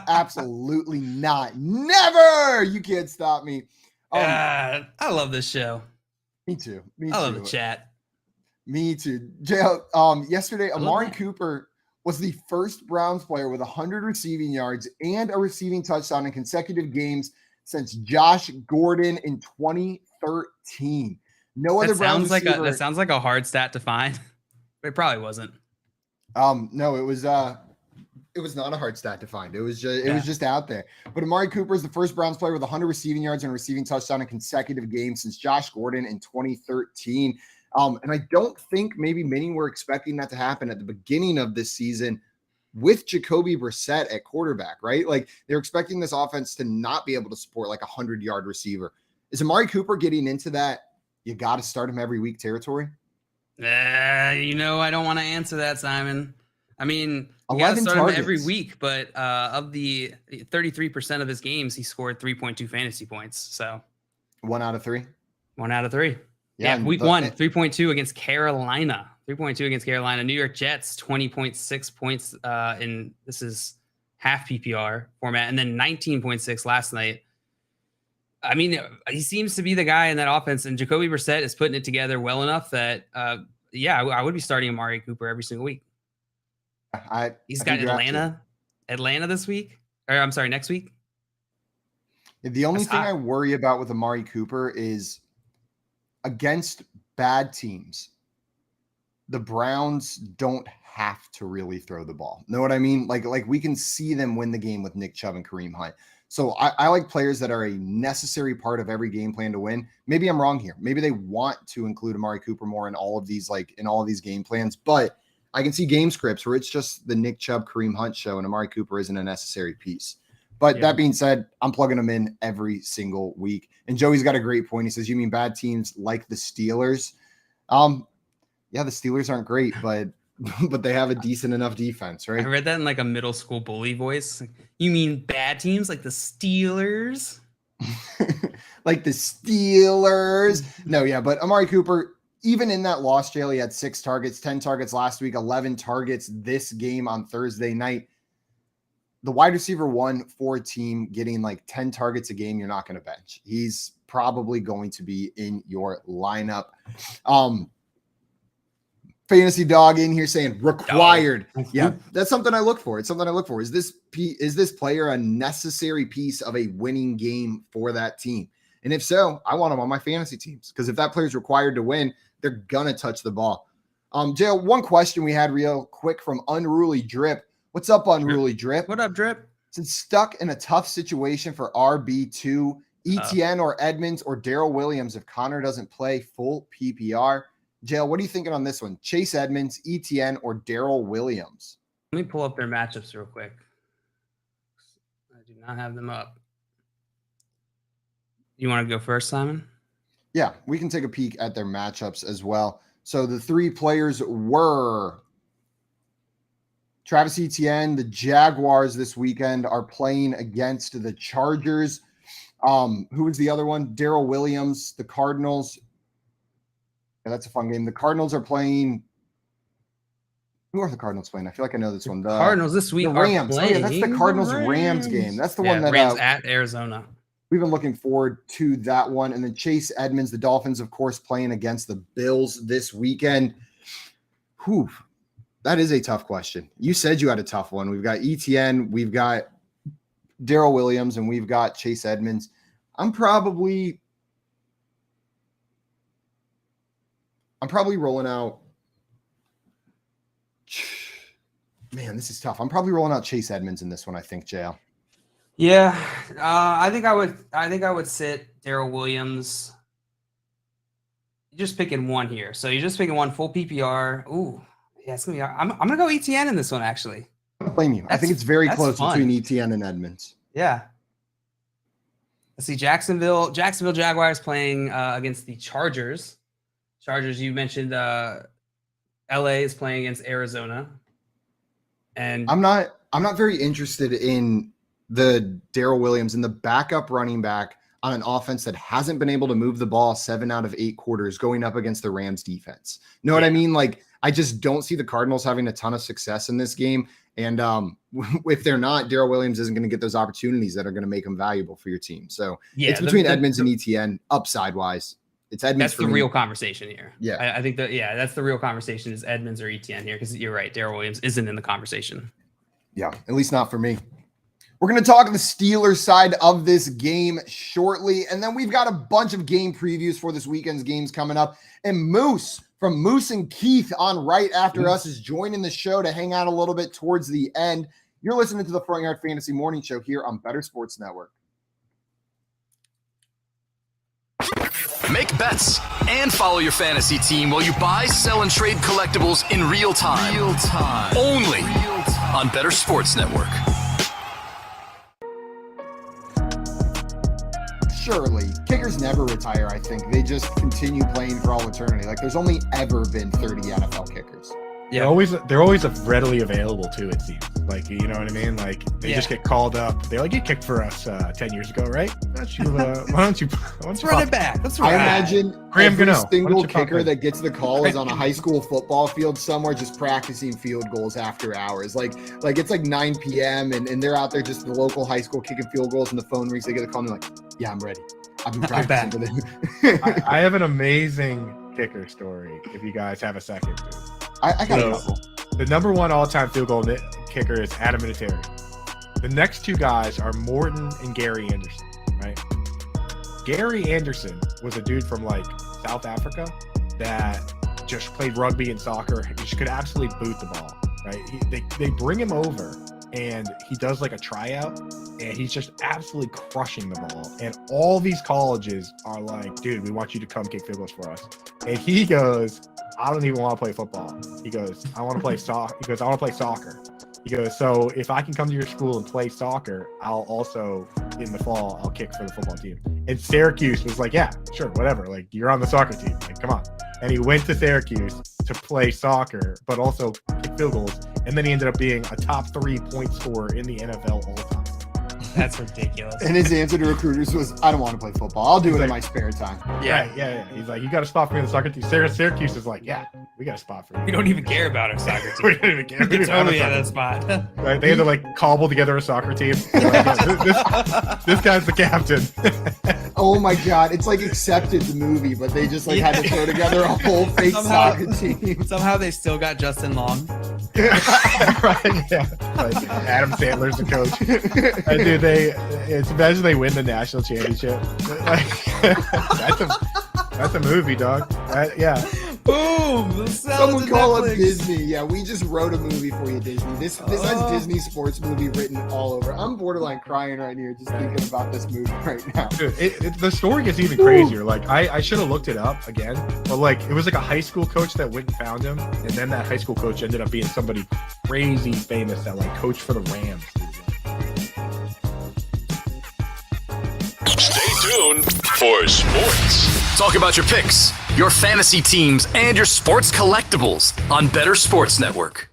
Absolutely not. Never. You can't stop me. I love this show. Me too. I love the chat. Me too. Yesterday, Amari Cooper was the first Browns player with 100 receiving yards and a receiving touchdown in consecutive games since Josh Gordon in 2013. No other Browns receiver. That sounds like a hard stat to find. But it probably wasn't. No, it was not a hard stat to find. It was just out there. But Amari Cooper is the first Browns player with 100 receiving yards and a receiving touchdown in consecutive games since Josh Gordon in 2013. And I don't think maybe many were expecting that to happen at the beginning of this season with Jacoby Brissett at quarterback, right? Like they're expecting this offense to not be able to support like 100-yard receiver. Is Amari Cooper getting into that? You got to start him every week territory. I don't want to answer that, Simon. I mean, you got to start him every week, but of the 33% of his games, he scored 3.2 fantasy points. So 1 out of 3. 1 out of 3. Yeah, week 1, 3.2 against Carolina. 3.2 against Carolina. New York Jets, 20.6 points in this is half PPR format, and then 19.6 last night. I mean, he seems to be the guy in that offense, and Jacoby Brissett is putting it together well enough that, I would be starting Amari Cooper every single week. He's got Atlanta this week. Or I'm sorry, next week. The only thing I worry about with Amari Cooper is against bad teams, the Browns don't have to really throw the ball. Know what I mean? Like we can see them win the game with Nick Chubb and Kareem Hunt. So I like players that are a necessary part of every game plan to win. Maybe I'm wrong here. Maybe they want to include Amari Cooper more in all of these game plans, but I can see game scripts where it's just the Nick Chubb, Kareem Hunt show, and Amari Cooper isn't a necessary piece. But that being said, I'm plugging them in every single week. And Joey's got a great point. He says, you mean bad teams like the Steelers? Yeah, the Steelers aren't great, but they have a decent enough defense, right? I read that in like a middle school bully voice. Like, you mean bad teams like the Steelers? Like the Steelers. No, yeah, but Amari Cooper, even in that loss, Jay, he had 6 targets, 10 targets last week, 11 targets this game on Thursday night. The wide receiver 1 for a team getting like 10 targets a game, you're not going to bench. He's probably going to be in your lineup. Fantasy Dog in here saying required. Yeah, that's something I look for. It's something I look for. Is this player a necessary piece of a winning game for that team? And if so, I want him on my fantasy teams, because if that player is required to win, they're gonna touch the ball. Jay, one question we had real quick from Unruly Drip. What's up, Unruly Drip? What up, Drip? Since stuck in a tough situation for RB2, ETN or Edmonds or Darrell Williams if Connor doesn't play full PPR. Jail, what are you thinking on this one? Chase Edmonds, ETN, or Darrell Williams? Let me pull up their matchups real quick. I do not have them up. You want to go first, Simon? Yeah, we can take a peek at their matchups as well. So the 3 players were Travis Etienne. The Jaguars this weekend are playing against the Chargers. Who was the other one? Darrell Williams. The Cardinals. Yeah, that's a fun game. The Cardinals are playing. Who are the Cardinals playing? I feel like I know this one. The Cardinals this week. The Rams. Are oh, yeah, that's the Cardinals-Rams game. That's the one that Rams at Arizona. We've been looking forward to that one. And then Chase Edmonds, the Dolphins, of course, playing against the Bills this weekend. Whew, that is a tough question. You said you had a tough one. We've got ETN, we've got Darrell Williams, and we've got Chase Edmonds. I'm probably rolling out. Man, this is tough. I'm probably rolling out Chase Edmonds in this one, I think, JL. Yeah, I think I would sit Darrell Williams. You're just picking one here, so you're just picking one full PPR. Ooh, yeah, it's gonna be. I'm gonna go ETN in this one actually. I don't blame you. I think it's very close between ETN and Edmonds. Yeah. Let's see, Jacksonville Jaguars playing against the Chargers. Chargers, you mentioned LA is playing against Arizona. And I'm not very interested in the Darrell Williams and the backup running back on an offense that hasn't been able to move the ball 7 out of 8 quarters going up against the Rams defense. Know what I mean? Like, I just don't see the Cardinals having a ton of success in this game. And if they're not, Darrell Williams isn't going to get those opportunities that are going to make him valuable for your team. So it's between Edmonds and ETN upside wise. It's Edmonds. That's the real conversation here. Yeah. I think that's the real conversation is Edmonds or ETN here, because you're right. Darrell Williams isn't in the conversation. Yeah, at least not for me. We're going to talk the Steelers side of this game shortly. And then we've got a bunch of game previews for this weekend's games coming up. And Moose from Moose and Keith on right after us is joining the show to hang out a little bit towards the end. You're listening to the Front Yard Fantasy Morning Show here on Better Sports Network. Make bets and follow your fantasy team while you buy, sell, and trade collectibles in real time. Only on Better Sports Network. Surely. Kickers never retire, I think. They just continue playing for all eternity. Like, there's only ever been 30 NFL kickers. Yeah, they're always readily available too, it seems. Like, you know what I mean? Like, they just get called up. They're like, you kicked for us 10 years ago, right? Why don't you run it back? Let's run I imagine Graham every Gano. single kicker that gets the call is on a high school football field somewhere just practicing field goals after hours. Like it's like 9 p.m. and they're out there just at the local high school kicking field goals, and the phone rings. They get the call and they're like, yeah, I'm ready. I've been practicing for this. I have an amazing kicker story if you guys have a second. I got a couple. The number 1 all-time field goal kicker is Adam Vinatieri. The next 2 guys are Morton and Gary Anderson, right? Gary Anderson was a dude from like South Africa that just played rugby and soccer. He just could absolutely boot the ball, right? They bring him over and he does like a tryout and he's just absolutely crushing the ball. And all these colleges are like, dude, we want you to come kick field goals for us. And he goes, I don't even want to play football. He goes, I want to play soccer. He goes, I want to play soccer. He goes, so if I can come to your school and play soccer, I'll also, in the fall, I'll kick for the football team. And Syracuse was like, yeah, sure, whatever. Like, you're on the soccer team. Like, come on. And he went to Syracuse to play soccer, but also kick field goals. And then he ended up being a top 3 point scorer in the NFL all time. That's ridiculous. And his answer to recruiters was, I don't want to play football. I'll do it in my spare time. Yeah. He's like, you got a spot for me in the soccer team. Syracuse is like, yeah, we got a spot for you. We don't even care about our soccer team. We don't even care. We can totally have that spot. Right? They had to like cobble together a soccer team. Like, yeah, this guy's the captain. Oh my God. It's like Accepted, the movie, but they just like had to throw together a whole fake soccer team. Somehow they still got Justin Long. Right, yeah. Like, Adam Sandler's the coach. And dude, it's imagine they win the national championship. That's a movie, dog. Yeah. Boom! Someone call up Disney. Yeah, we just wrote a movie for you, Disney. This has Disney sports movie written all over. I'm borderline crying right here just thinking about this movie right now. Dude, the story gets even crazier. Like I should have looked it up again, but like it was like a high school coach that went and found him, and then that high school coach ended up being somebody crazy famous that like coached for the Rams. Stay tuned for sports. Talk about your picks, your fantasy teams, and your sports collectibles on Better Sports Network.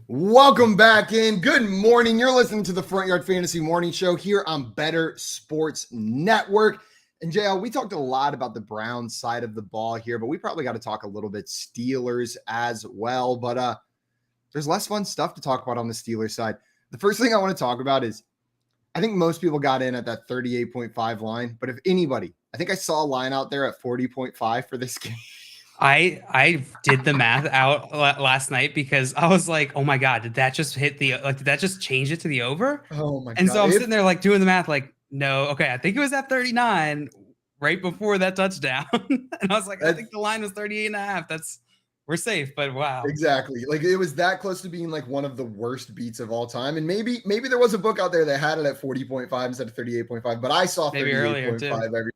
Welcome back in. Good morning. You're listening to the Front Yard Fantasy Morning Show here on Better Sports Network. And JL, we talked a lot about the Browns side of the ball here, but we probably got to talk a little bit Steelers as well. But there's less fun stuff to talk about on the Steelers side. The first thing I want to talk about is I think most people got in at that 38.5 line. But if anybody, I think I saw a line out there at 40.5 for this game. I did the math out last night because I was like, oh my God, did that just hit did that just change it to the over? Oh my God. And so I'm sitting there like doing the math, like, no, okay, I think it was at 39 right before that touchdown. And I was like, I think the line was 38.5. We're safe, but wow. Exactly. Like it was that close to being like one of the worst beats of all time. And maybe there was a book out there that had it at 40.5 instead of 38.5, but I saw 38.5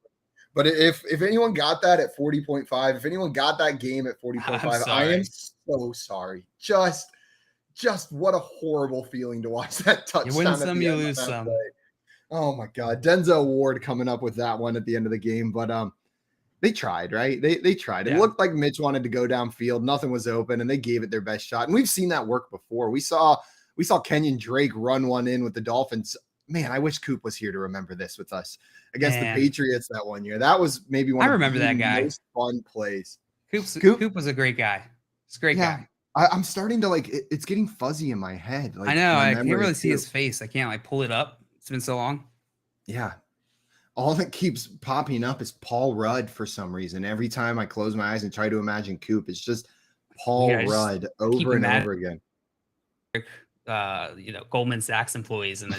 But if anyone got that at 40.5, if anyone got that game at 40.5, I am so sorry. Just what a horrible feeling to watch that touchdown. You win some, you lose some. Play. Oh my God. Denzel Ward coming up with that one at the end of the game. But they tried, right? They tried. It looked like Mitch wanted to go downfield. Nothing was open, and they gave it their best shot. And we've seen that work before. We saw Kenyon Drake run one in with the Dolphins. Man, I wish Coop was here to remember this with us against the Patriots that one year. That was maybe one of the most fun plays. Coop was a great guy. He's a great guy. I'm starting to it's getting fuzzy in my head. Like, I know. I can't really see his face. I can't like pull it up. It's been so long. Yeah. All that keeps popping up is Paul Rudd for some reason. Every time I close my eyes and try to imagine Coop, it's just Paul Rudd over and over again. Goldman Sachs employees, and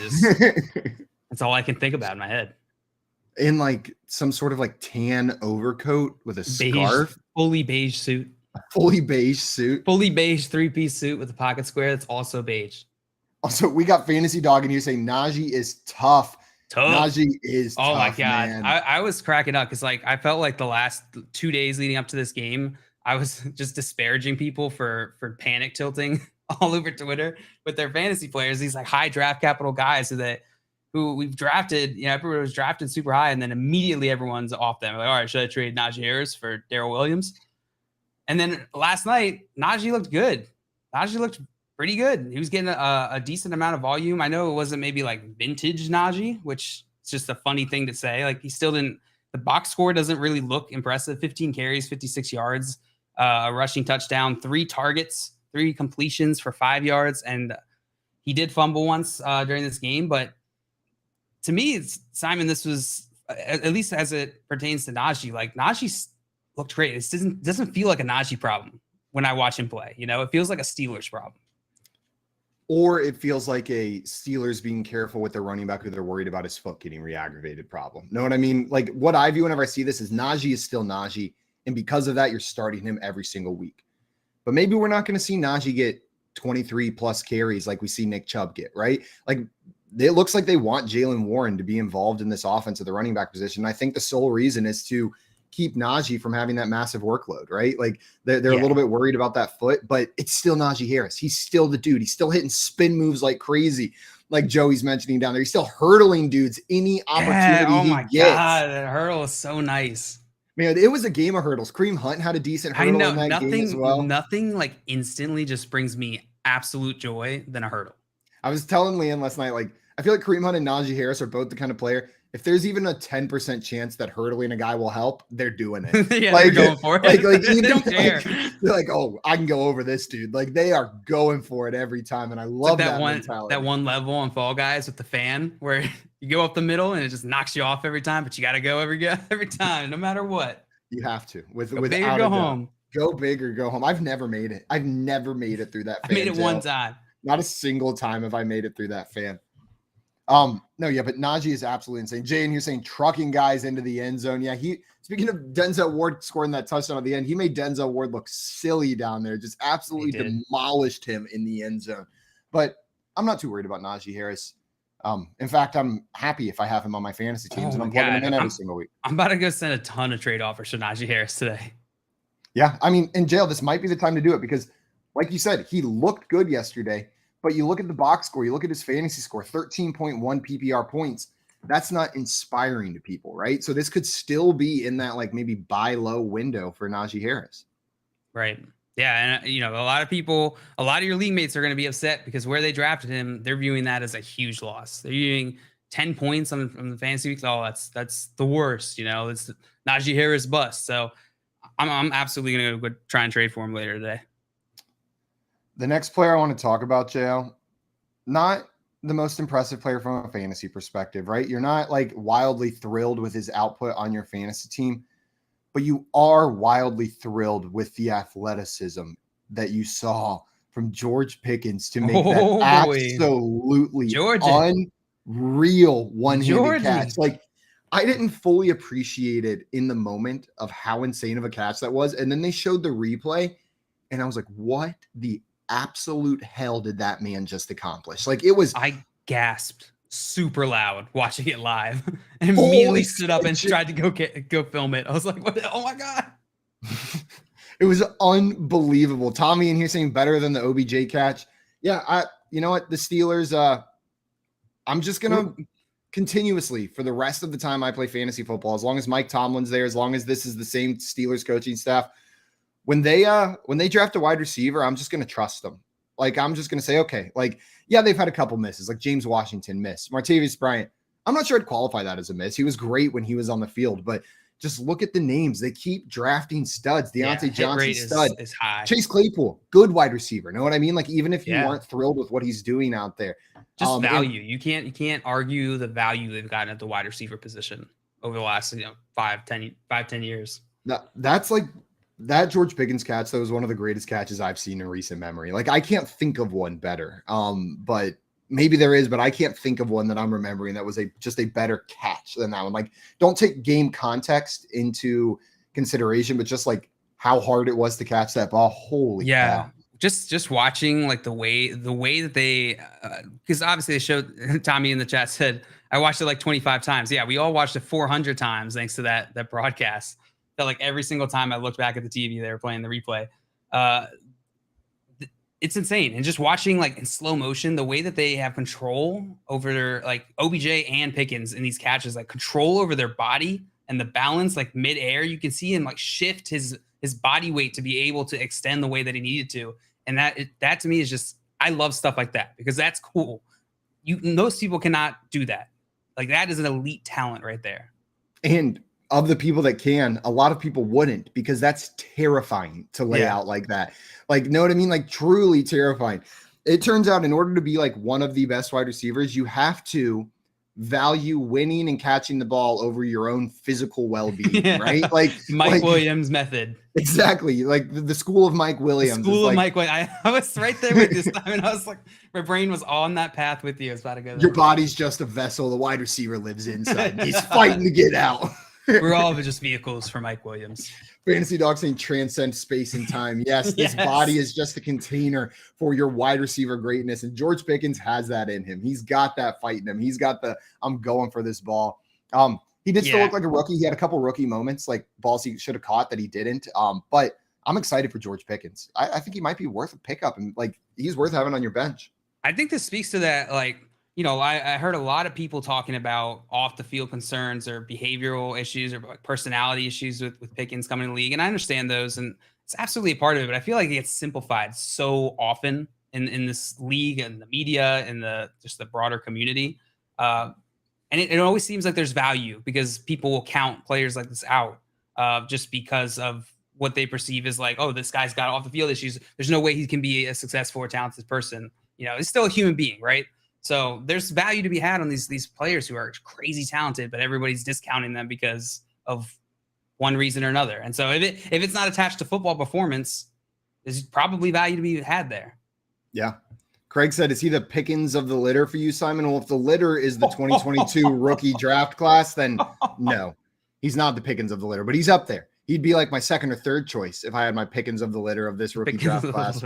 that's all I can think about in my head. In like some sort of like tan overcoat with a scarf, fully beige suit, fully beige 3-piece suit with a pocket square that's also beige. Also, we got Fantasy Dog and you say Naji is tough. Naji is tough. Oh my God. Man. I was cracking up because like I felt like the last 2 days leading up to this game, I was just disparaging people for panic tilting all over Twitter with their fantasy players, these like high draft capital guys who we've drafted, everyone was drafted super high, and then immediately everyone's off them. Like, all right, should I trade Naji Harris for Darrell Williams? And then last night, Naji looked good. Naji looked pretty good. He was getting a decent amount of volume. I know it wasn't maybe like vintage Naji, which is just a funny thing to say. Like he still didn't, the box score doesn't really look impressive. 15 carries, 56 yards, a rushing touchdown, 3 targets, 3 completions for 5 yards. And he did fumble once during this game. But to me, Simon, this was, at least as it pertains to Naji, like Naji looked great. This doesn't feel like a Naji problem when I watch him play. It feels like a Steelers problem. Or it feels like a Steelers being careful with their running back who they're worried about his foot getting re-aggravated problem. Know what I mean? Like what I view whenever I see this is Naji is still Naji. And because of that, you're starting him every single week. But maybe we're not going to see Najee get 23 plus carries like we see Nick Chubb get, right? Like it looks like they want Jalen Warren to be involved in this offense at the running back position. I think the sole reason is to keep Najee from having that massive workload, right? Like they're a little bit worried about that foot, but it's still Najee Harris. He's still the dude. He's still hitting spin moves like crazy. Like Joey's mentioning down there, he's still hurtling dudes any opportunity he gets. God, that hurdle is so nice. Man, it was a game of hurdles. Kareem Hunt had a decent hurdle in that game as well. Nothing like instantly just brings me absolute joy than a hurdle. I was telling Leanne last night, like, I feel like Kareem Hunt and Naji Harris are both the kind of player, if there's even a 10% chance that hurdling a guy will help, they're doing it. Yeah, like, they're going for it. Like, They don't care. They're like, oh, I can go over this dude. Like, they are going for it every time, and I love like that mentality. That one level on Fall Guys with the fan where you go up the middle and it just knocks you off every time, but you got to go every time, no matter what. You have to. Go big or go home. Go big or go home. I've never made it. I've never made it through that fan. I made it one time. Not a single time have I made it through that fan. No, but Najee is absolutely insane. Jay, and you're saying trucking guys into the end zone. Yeah, speaking of Denzel Ward scoring that touchdown at the end, he made Denzel Ward look silly down there. Just absolutely demolished him in the end zone. But I'm not too worried about Najee Harris. In fact, I'm happy if I have him on my fantasy teams, and I'm plugging him in every single week. I'm about to go send a ton of trade offers for Najee Harris today. Yeah, I mean, in jail, this might be the time to do it because, like you said, he looked good yesterday. But you look at the box score, you look at his fantasy score, 13.1 PPR points. That's not inspiring to people, right? So this could still be in that like maybe buy low window for Najee Harris. Right. Yeah. And, a lot of your league mates are going to be upset because where they drafted him, they're viewing that as a huge loss. They're viewing 10 points from the fantasy week. Oh, that's the worst. It's Najee Harris bust. So I'm absolutely going to go try and trade for him later today. The next player I want to talk about, JL, not the most impressive player from a fantasy perspective, right? You're not like wildly thrilled with his output on your fantasy team, but you are wildly thrilled with the athleticism that you saw from George Pickens to make that absolutely unreal one-handed catch. Like, I didn't fully appreciate it in the moment of how insane of a catch that was. And then they showed the replay, and I was like, what the absolute hell did that man just accomplish? Like, it was. I gasped super loud watching it live and immediately stood up and tried to go film it. I was like, what? Oh my God. It was unbelievable. Tommy in here saying better than the OBJ catch. Yeah, you know what? The Steelers, I'm just going to continuously for the rest of the time I play fantasy football, as long as Mike Tomlin's there, as long as this is the same Steelers coaching staff, when they draft a wide receiver, I'm just going to trust them. Like, I'm just going to say, okay, like, yeah, they've had a couple misses, like James Washington missed. Martavis Bryant, I'm not sure I'd qualify that as a miss. He was great when he was on the field, but just look at the names. They keep drafting studs. Deontay Johnson stud. Is high. Chase Claypool, good wide receiver. Know what I mean? Like, even if you weren't thrilled with what he's doing out there. Just value. You can't argue the value they've gotten at the wide receiver position over the last 5-10 years. That's like that George Pickens catch. That was one of the greatest catches I've seen in recent memory. Like, I can't think of one better. But maybe there is, but I can't think of one that I'm remembering that was just a better catch than that one. Like, don't take game context into consideration, but just like how hard it was to catch that ball. Holy cow. Just watching like the way that they, because obviously they showed, Tommy in the chat said, I watched it like 25 times. Yeah, we all watched it 400 times thanks to that broadcast. That like every single time I looked back at the TV, they were playing the replay. It's insane. And just watching like in slow motion, the way that they have control over their like OBJ and Pickens in these catches, like control over their body and the balance, like midair, you can see him like shift his body weight to be able to extend the way that he needed to. And that to me is just, I love stuff like that because that's cool. Most people cannot do that. Like, that is an elite talent right there. And of the people that can, a lot of people wouldn't, because that's terrifying to lay out like that. Like, know what I mean? Like, truly terrifying. It turns out in order to be like one of the best wide receivers, you have to value winning and catching the ball over your own physical well-being, right? Like Mike Williams method. Exactly. Like the school of Mike Williams. Mike Williams. I was right there with you, Simon. I was like, my brain was on that path with you. I was about to go there. Your body's just a vessel. The wide receiver lives inside. He's fighting to get out. We're all just vehicles for Mike Williams. Fantasy Dog saying transcend space and time. Yes, this body is just a container for your wide receiver greatness. And George Pickens has that in him. He's got that fight in him. He's got the I'm going for this ball. He did still look like a rookie. He had a couple rookie moments, like balls he should have caught that he didn't. But I'm excited for George Pickens. I think he might be worth a pickup, and like he's worth having on your bench. I think this speaks to that, like, you know, I heard a lot of people talking about off the field concerns or behavioral issues or like personality issues with Pickens coming to the league. And I understand those, and it's absolutely a part of it, but I feel like it gets simplified so often in this league and the media and just the broader community. And it always seems like there's value because people will count players like this out just because of what they perceive as like, oh, this guy's got off the field issues. There's no way he can be a successful or talented person. You know, he's still a human being, right? So there's value to be had on these players who are crazy talented, but everybody's discounting them because of one reason or another. And so if it's not attached to football performance, there's probably value to be had there. Yeah. Craig said, is he the Pickens of the litter for you, Simon? Well, if the litter is the 2022 rookie draft class, then no, he's not the Pickens of the litter, but he's up there. He'd be like my second or third choice if I had my Pickens of the litter of this rookie draft class.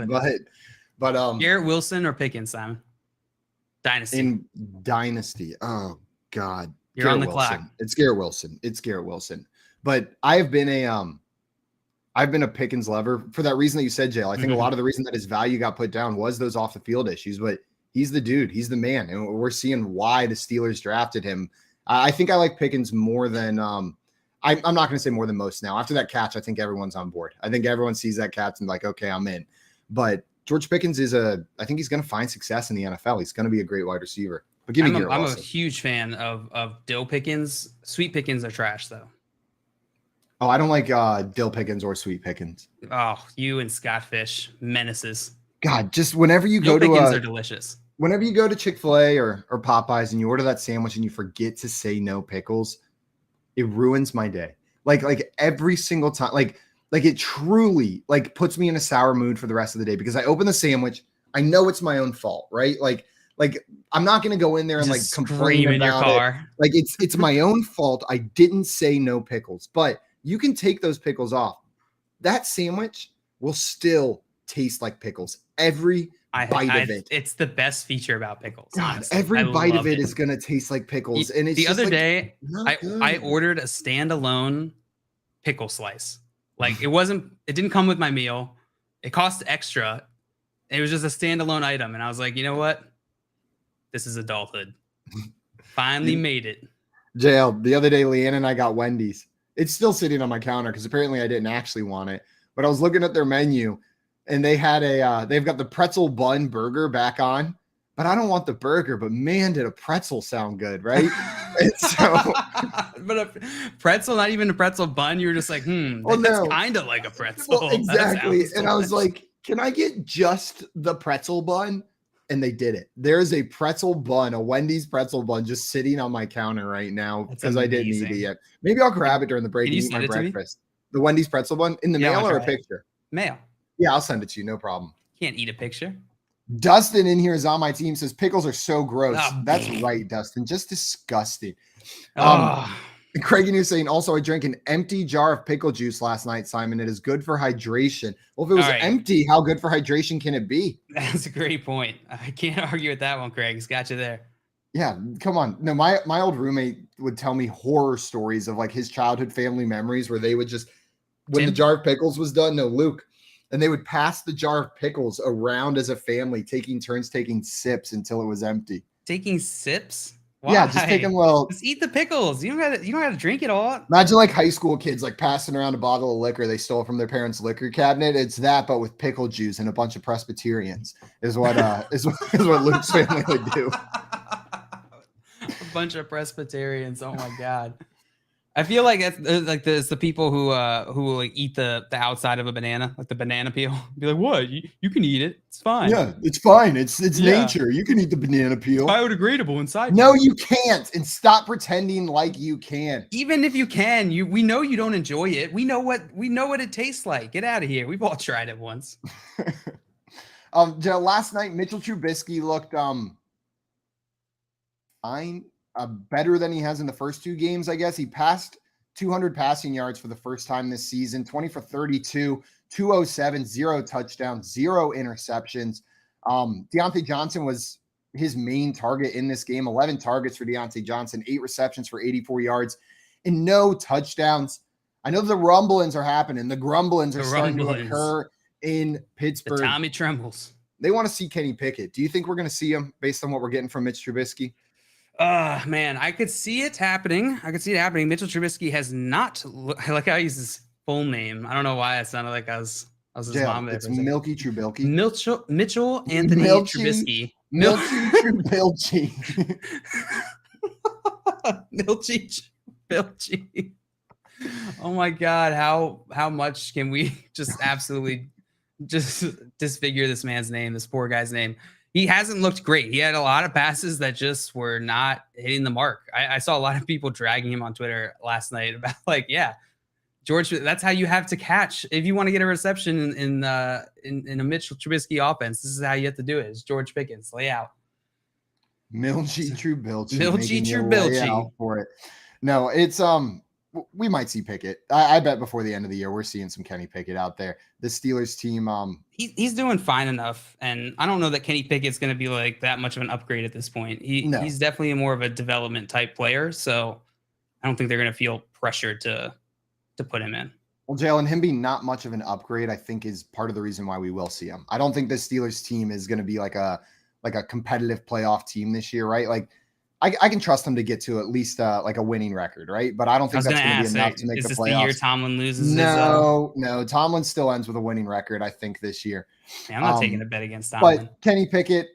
But Garrett Wilson or Pickens, Simon? Dynasty. In Dynasty. Oh God. You're Garrett on the Wilson. clock. It's Garrett Wilson. It's Garrett Wilson. But I've been a Pickens lover for that reason that you said, Jay. I think a lot of the reason that his value got put down was those off the field issues, but he's the dude. He's the man. And we're seeing why the Steelers drafted him. I think I like Pickens more than I'm not going to say more than most now. After that catch, I think everyone's on board. I think everyone sees that catch and like, okay, I'm in. But George Pickens I think he's going to find success in the NFL. He's going to be a great wide receiver. But give me Garrett Wilson. I'm a huge fan of Dill Pickens. Sweet Pickens are trash, though. Oh, I don't like Dill Pickens or Sweet Pickens. Oh, you and Scott Fish, menaces. God, just whenever you go Dill to Pickens are delicious. Whenever you go to Chick-fil-A or Popeyes and you order that sandwich and you forget to say no pickles, it ruins my day. Like every single time, like it truly like puts me in a sour mood for the rest of the day because I open the sandwich. I know it's my own fault, right? Like I'm not going to go in there and Just like complain in your about car. it. Like it's my own fault. I didn't say no pickles, but you can take those pickles off. That sandwich will still taste like pickles. Every bite of it. It's the best feature about pickles. God, honestly. every bite of it it is going to taste like pickles. And it's the other like, day, I good. ordered a standalone pickle slice. Like it didn't come with my meal. It cost extra. It was just a standalone item. And I was like, you know what? This is adulthood. Finally made it. JL, the other day, Leanne and I got Wendy's. It's still sitting on my counter because apparently I didn't actually want it. But I was looking at their menu and they had they've got the pretzel bun burger back on. But I don't want the burger, but man, did a pretzel sound good, right? And so, but a pretzel, not even a pretzel bun. You were just like, that's kind of like a pretzel. Well, exactly. And I was delicious. like, can I get just the pretzel bun? And they did it. There's a pretzel bun, a Wendy's pretzel bun, just sitting on my counter right now because I didn't eat it yet. Maybe I'll grab it during the break and eat my breakfast. The Wendy's pretzel bun in the mail or a picture? Mail. Yeah, I'll send it to you. No problem. Can't eat a picture. Dustin in here is on my team, says pickles are so gross. Oh, That's right, Dustin. Just disgusting. Oh. Craig and you're saying also I drank an empty jar of pickle juice last night, Simon. It is good for hydration. Well, if it was empty, how good for hydration can it be? That's a great point. I can't argue with that one, Craig. It's got you there. Yeah, come on. No, my old roommate would tell me horror stories of like his childhood family memories where they would just when the jar of pickles was done, Luke, and they would pass the jar of pickles around as a family, taking turns taking sips until it was empty. Taking sips? Why? Yeah, just taking just eat the pickles. You don't got to drink it all. Imagine like high school kids like passing around a bottle of liquor they stole from their parents' liquor cabinet. It's that, but with pickle juice and a bunch of Presbyterians is what is what Luke's family would do. A bunch of Presbyterians. Oh my God. I feel like it's the people who will like eat the outside of a banana, like the banana peel. Be like, what? You can eat it. It's fine. Yeah, it's fine. It's nature. You can eat the banana peel. Biodegradable inside. No, you can't. And stop pretending like you can. Even if you can, we know you don't enjoy it. We know what it tastes like. Get out of here. We've all tried it once. Last night Mitchell Trubisky looked fine. Better than he has in the first two games, I guess. He passed 200 passing yards for the first time this season, 20 for 32, 207, 0 touchdowns, 0 interceptions. Deontay Johnson was his main target in this game, 11 targets for Deontay Johnson, 8 receptions for 84 yards, and no touchdowns. I know the rumblings are happening. The grumblings are starting to occur in Pittsburgh. The Tommy trembles. They want to see Kenny Pickett. Do you think we're going to see him based on what we're getting from Mitch Trubisky? Man, I could see it happening. Mitchell Trubisky has not, I like how I use his full name. I don't know why it sounded like I was his mom. It's Milky Trubilky. Mitchell Anthony Trubisky. Milky Trubilky. Milky Trubilky. Oh my God. How much can we just absolutely just disfigure this man's name, this poor guy's name? He hasn't looked great. He had a lot of passes that just were not hitting the mark. I saw a lot of people dragging him on Twitter last night about George, that's how you have to catch. If you want to get a reception in a Mitchell Trubisky offense, this is how you have to do it. It's George Pickens. Lay out. Milky Trubilky. Milky Trubilky. For it. No, it's we might see Pickett. I bet before the end of the year we're seeing some Kenny Pickett out there. The Steelers team, he's doing fine enough, and I don't know that Kenny Pickett's going to be like that much of an upgrade at this point. He's definitely more of a development type player, so I don't think they're going to feel pressured to put him in. Well, Jalen, him being not much of an upgrade, I think, is part of the reason why we will see him. I don't think the Steelers team is going to be like a competitive playoff team this year, right? Like, I can trust them to get to at least like a winning record, right? But I don't think that's going to be enough to make the playoffs. Is this the year Tomlin loses? No. Tomlin still ends with a winning record, I think, this year. Yeah, I'm not taking a bet against Tomlin. But Kenny Pickett,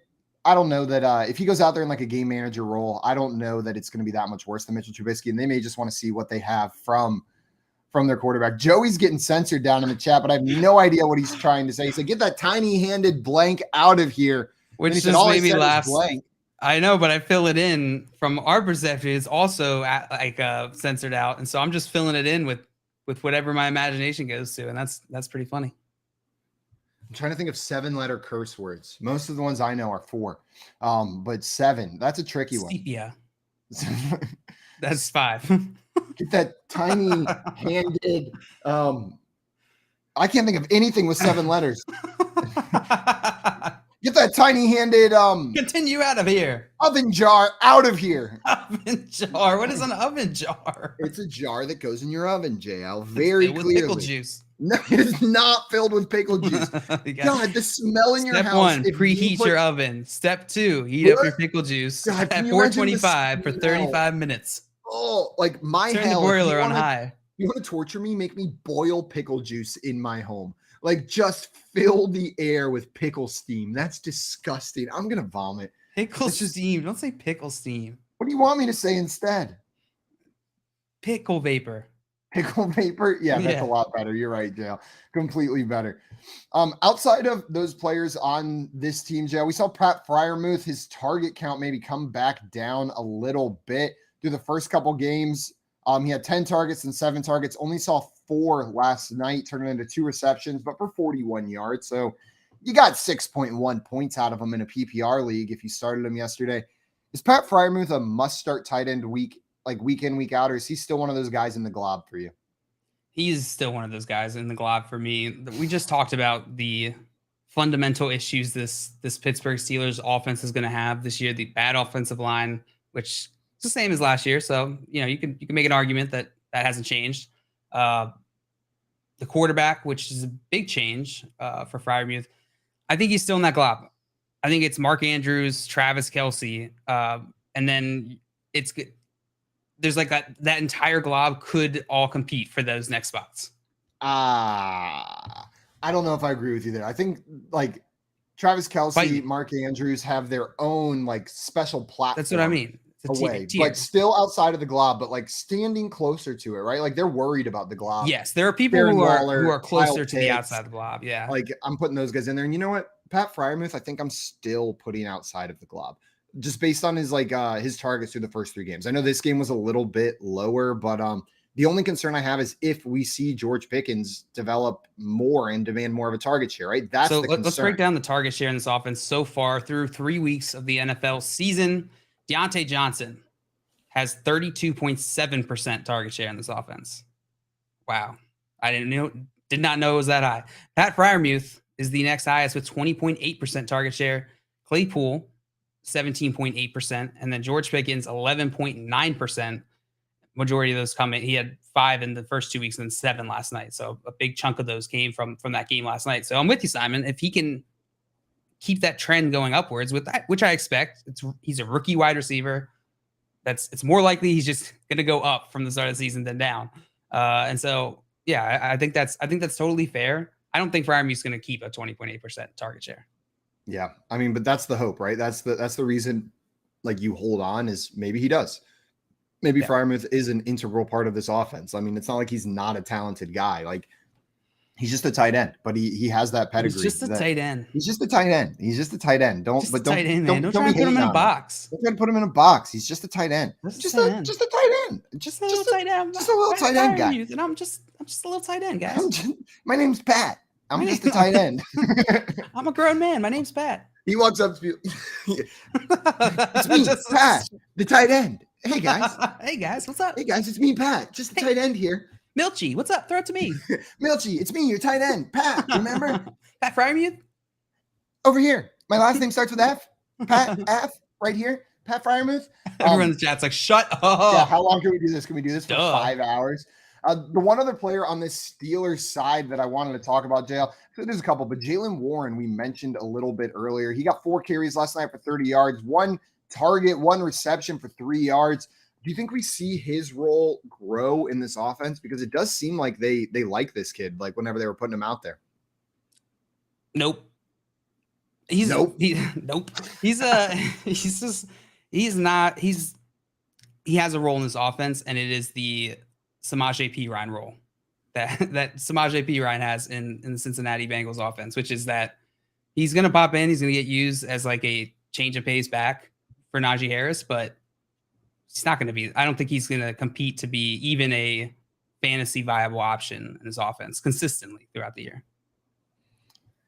I don't know that if he goes out there in like a game manager role, I don't know that it's going to be that much worse than Mitchell Trubisky, and they may just want to see what they have from their quarterback. Joey's getting censored down in the chat, but I have no idea what he's trying to say. He said, "Get that tiny-handed blank out of here," which just made me laugh. I know, but I fill it in from our perception. It's also censored out, and so I'm just filling it in with whatever my imagination goes to, and that's pretty funny. I'm trying to think of 7-letter curse words. Most of the ones I know are 4, but 7. That's a tricky one. Sepia. That's 5. Get that tiny-handed. I can't think of anything with 7 letters. Get that tiny-handed continue out of here. Oven jar out of here. Oven jar. What is an oven jar? It's a jar that goes in your oven, JL. Very clearly. With pickle juice. No, it is not filled with pickle juice. God, the smell in your house. Step 1, preheat your oven. Step 2, heat up your pickle juice at 425 for 35 minutes. Oh, like my Turn the boiler on high. You want to torture me? Make me boil pickle juice in my home. Like, just fill the air with pickle steam. That's disgusting. I'm going to vomit. Pickle steam. Don't say pickle steam. What do you want me to say instead? Pickle vapor. Pickle vapor? Yeah, that's a lot better. You're right, Jale. Completely better. Outside of those players on this team, Jale, we saw Pratt Fryermuth, his target count maybe come back down a little bit through the first couple games. He had 10 targets and 7 targets, only saw 4 last night, turning into 2 receptions, but for 41 yards. So you got 6.1 points out of him in a PPR league if you started him yesterday. Is Pratt Fryermuth a must-start tight end week in, week out, or is he still one of those guys in the glob for you? He's still one of those guys in the glob for me. We just talked about the fundamental issues this Pittsburgh Steelers offense is going to have this year, the bad offensive line, which it's the same as last year. So, you can make an argument that hasn't changed. The quarterback, which is a big change for Fryermuth. I think he's still in that glob. I think it's Mark Andrews, Travis Kelce. And then there's like that entire glob could all compete for those next spots. I don't know if I agree with you there. I think like Travis Kelce, Mark Andrews have their own like special platform. That's what I mean. Away, but still outside of the glob, but like standing closer to it, right? Like they're worried about the glob. Yes, there are people who are closer to the outside of the glob. Yeah, like I'm putting those guys in there, and you know what, Pat Fryermuth, I think I'm still putting outside of the glob, just based on his his targets through the first 3 games. I know this game was a little bit lower, but the only concern I have is if we see George Pickens develop more and demand more of a target share, right? That's the concern. Let's break down the target share in this offense so far through 3 weeks of the NFL season. Deontay Johnson, has 32.7% target share in this offense. Wow. Did not know it was that high. Pratt Fryermuth is the next highest with 20.8% target share. Claypool, 17.8%. And then George Pickens, 11.9%. Majority of those he had 5 in the first 2 weeks and 7 last night. So a big chunk of those came from that game last night. So I'm with you, Simon. If he can keep that trend going upwards with that, which I expect, he's a rookie wide receiver. It's more likely he's just going to go up from the start of the season than down. And so, yeah, I think that's totally fair. I don't think Fryermuth's going to keep a 20.8% target share. Yeah. I mean, but that's the hope, right? That's the reason, like, you hold on, is maybe he does. Maybe Fryermuth is an integral part of this offense. I mean, it's not like he's not a talented guy. Like, he's just a tight end, but he has that pedigree. He's just a tight end. He's just a tight end. He's just a tight end. Don't try to put him in a box. Don't try to put him in a box. He's just a tight end. Just a tight end. Just a little tight end. Just a little tight end guy. And I'm just a little tight end, guys. My name's Pat. I'm just a tight end. I'm a grown man. My name's Pat. He walks up to me. It's me, Pat, the tight end. Hey guys. Hey guys, what's up? Hey guys, it's me, Pat. Just a tight end here. Milchie, what's up? Throw it to me. Milchie, it's me, your tight end. Pat, remember? Pat Fryermuth? Over here. My last name starts with F. Pat F, right here. Pat Fryermuth. Everyone in the chat's like, shut up. Yeah, how long can we do this? Can we do this for 5 hours? The one other player on this Steelers side that I wanted to talk about, JL, so there's a couple, but Jalen Warren, we mentioned a little bit earlier. He got 4 carries last night for 30 yards, 1 target, 1 reception for 3 yards. Do you think we see his role grow in this offense? Because it does seem like they like this kid, like whenever they were putting him out there. Nope. He has a role in this offense, and it is the Samaje Perine role that Samaje Perine has in the Cincinnati Bengals offense, which is that he's going to pop in, he's going to get used as like a change of pace back for Naji Harris, but he's not going to be, I don't think he's going to compete to be even a fantasy viable option in his offense consistently throughout the year.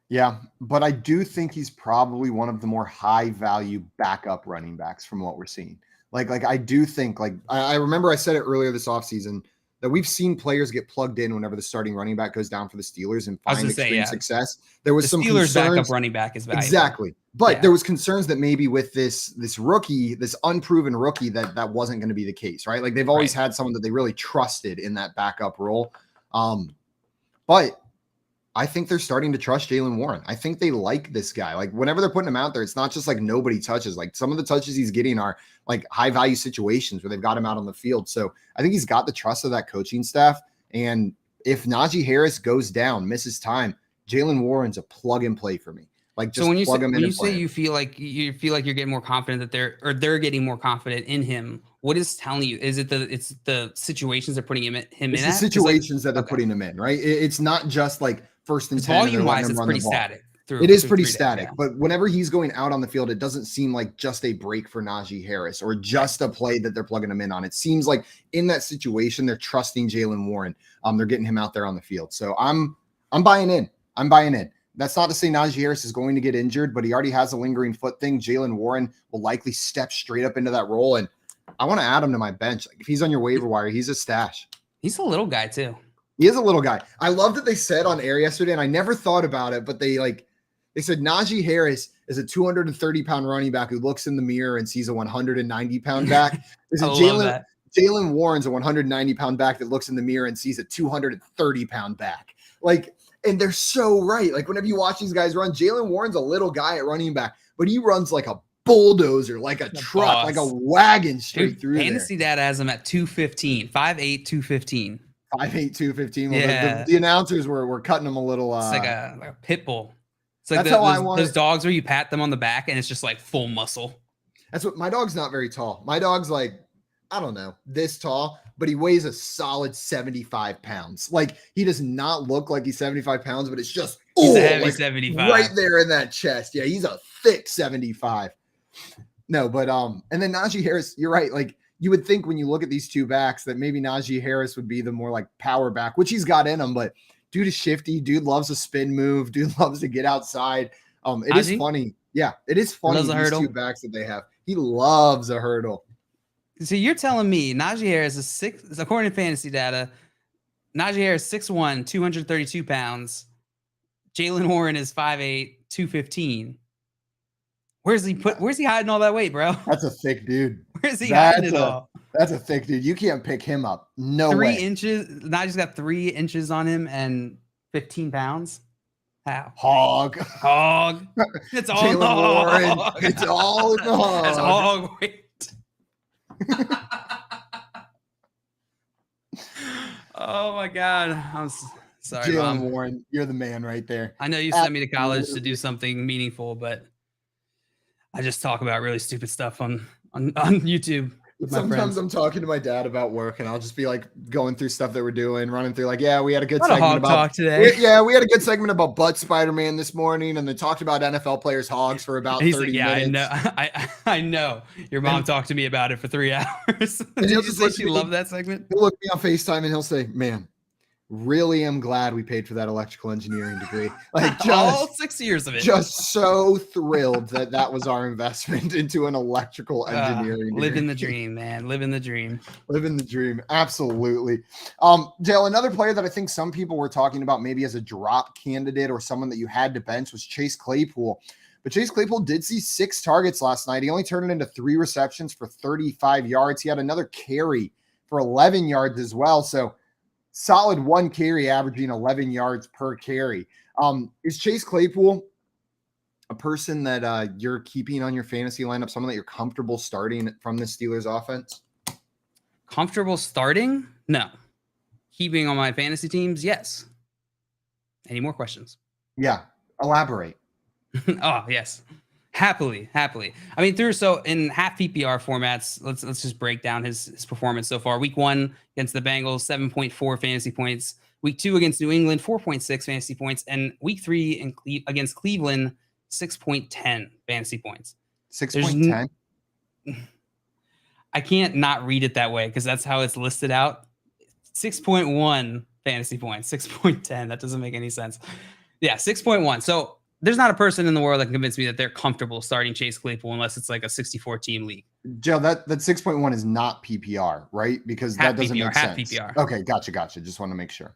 Yeah, but I do think he's probably one of the more high value backup running backs from what we're seeing. Like I do think, like, I remember I said it earlier this offseason that we've seen players get plugged in whenever the starting running back goes down for the Steelers and find extreme success. There was some Steelers concerns. Backup running back is valuable. Exactly. But there was concerns that maybe with this rookie, this unproven rookie, that wasn't going to be the case, right? Like, they've always had someone that they really trusted in that backup role. But I think they're starting to trust Jalen Warren. I think they like this guy. Like, whenever they're putting him out there, it's not just like nobody touches. Like, some of the touches he's getting are like high value situations where they've got him out on the field. So I think he's got the trust of that coaching staff. And if Naji Harris goes down, misses time, Jalen Warren's a plug and play for me. Like, just so when you plug say, him in. When you say you feel like you're getting more confident that they're getting more confident in him, what is telling you? Is it it's the situations they're putting him in? It's the situations that they're putting him in, right? It's not just like first and 10. Volume wise, it's pretty static. It is pretty static, but whenever he's going out on the field, it doesn't seem like just a break for Naji Harris or just a play that they're plugging him in on. It seems like in that situation, they're trusting Jalen Warren. They're getting him out there on the field. So I'm buying in. I'm buying in. That's not to say Naji Harris is going to get injured, but he already has a lingering foot thing. Jalen Warren will likely step straight up into that role, and I want to add him to my bench. Like, if he's on your waiver wire, he's a stash. He's a little guy too. He is a little guy. I love that they said on air yesterday, and I never thought about it, but they said Naji Harris is a 230-pound running back who looks in the mirror and sees a 190-pound back. They said Jalen Warren's a 190-pound back that looks in the mirror and sees a 230-pound back. Like, and they're so right. Like, whenever you watch these guys run, Jalen Warren's a little guy at running back, but he runs like a bulldozer, like a truck, like a wagon straight through there. Fantasy data has him at 215, 5'8", 215. 5'8", 215. Well, the announcers were cutting him a little. It's like a pit bull. It's like that's how I want those dogs where you pat them on the back and it's just like full muscle. That's what my dog's not very tall. My dog's like, I don't know, this tall, but he weighs a solid 75 pounds. Like, he does not look like he's 75 pounds, but it's just he's a heavy 75 right there in that chest. Yeah, he's a thick 75. No, but and then Naji Harris, you're right. Like, you would think when you look at these two backs that maybe Naji Harris would be the more like power back, which he's got in him, but dude is shifty. Dude loves a spin move. Dude loves to get outside. It is funny. Yeah, it is funny. These two backs that they have. He loves a hurdle. So you're telling me Naji Harris is according to fantasy data, Naji Harris 6'1", 232 pounds. Jalen Warren is 5'8", 215. Where's he hiding all that weight, bro? That's a thick dude. Where's he hiding it all? That's a thick dude. You can't pick him up. No 3 way. inches. Naji's got 3 inches on him and 15 pounds. How? Hog. It's all Jalen Warren. hog. It's all in the hog. That's hog weight. Oh my God. I'm sorry, Jalen Mom. Warren, you're the man right there. I know you sent me to college to do something meaningful, but I just talk about really stupid stuff on YouTube. With my Sometimes friends. I'm talking to my dad about work, and I'll just be like going through stuff that we're doing, running through like, yeah, we had a good What a segment hog about talk today. we had a good segment about Butt Spider-Man this morning, and they talked about NFL players' hogs for about 30 minutes. Yeah, I know. Your mom talked to me about it for 3 hours. Did you say she loved that segment? He'll look me on FaceTime and he'll say, man, really am glad we paid for that electrical engineering degree. Like all 6 years of it. Just so thrilled that was our investment into an electrical engineering degree. Living the dream, man. Living the dream. Living the dream. Absolutely. Dale, another player that I think some people were talking about maybe as a drop candidate or someone that you had to bench was Chase Claypool. But Chase Claypool did see 6 targets last night. He only turned it into 3 receptions for 35 yards. He had another carry for 11 yards as well. So solid 1 carry, averaging 11 yards per carry. Is Chase Claypool a person that you're keeping on your fantasy lineup, someone that you're comfortable starting from the Steelers offense? Comfortable starting? No. Keeping on my fantasy teams? Yes. Any more questions? Yeah. Elaborate. Oh, yes. Happily. I mean, so in half PPR formats, let's just break down his performance so far. Week 1 against the Bengals, 7.4 fantasy points. Week 2 against New England, 4.6 fantasy points. And week 3 against Cleveland, 6.10 fantasy points. 6.10? I can't not read it that way because that's how it's listed out. 6.1 fantasy points, 6.10. That doesn't make any sense. Yeah, 6.1. So there's not a person in the world that can convince me that they're comfortable starting Chase Claypool unless it's like a 64-team league. Joe, that 6.1 is not PPR, right? Because that doesn't make sense. PPR. Okay, gotcha. Just want to make sure.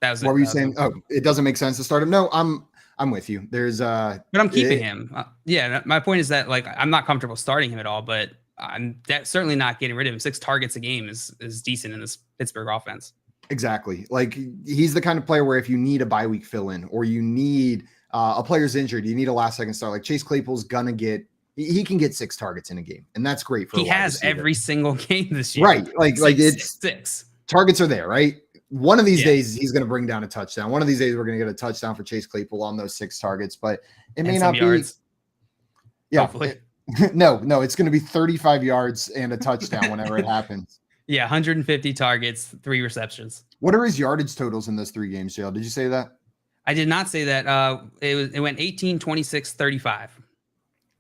What were you saying? Oh, it doesn't make sense to start him. No, I'm with you. There's but I'm keeping him. Yeah, my point is that like I'm not comfortable starting him at all, but I'm certainly not getting rid of him. 6 targets a game is decent in this Pittsburgh offense. Exactly. Like he's the kind of player where if you need a bye week fill in or you need a player's injured, you need a last second start. Like Chase Claypool's gonna get, he can get 6 targets in a game, and that's great for. He has every single game this year. Right. Like it's 6 targets are there, right? One of these days he's gonna bring down a touchdown. One of these days we're gonna get a touchdown for Chase Claypool on those 6 targets, but it may not be. Yards. Yeah. Hopefully. No, it's gonna be 35 yards and a touchdown whenever it happens. Yeah, 150 targets, 3 receptions. What are his yardage totals in those 3 games, Jill? Did you say that? I did not say that. It went 18, 26, 35.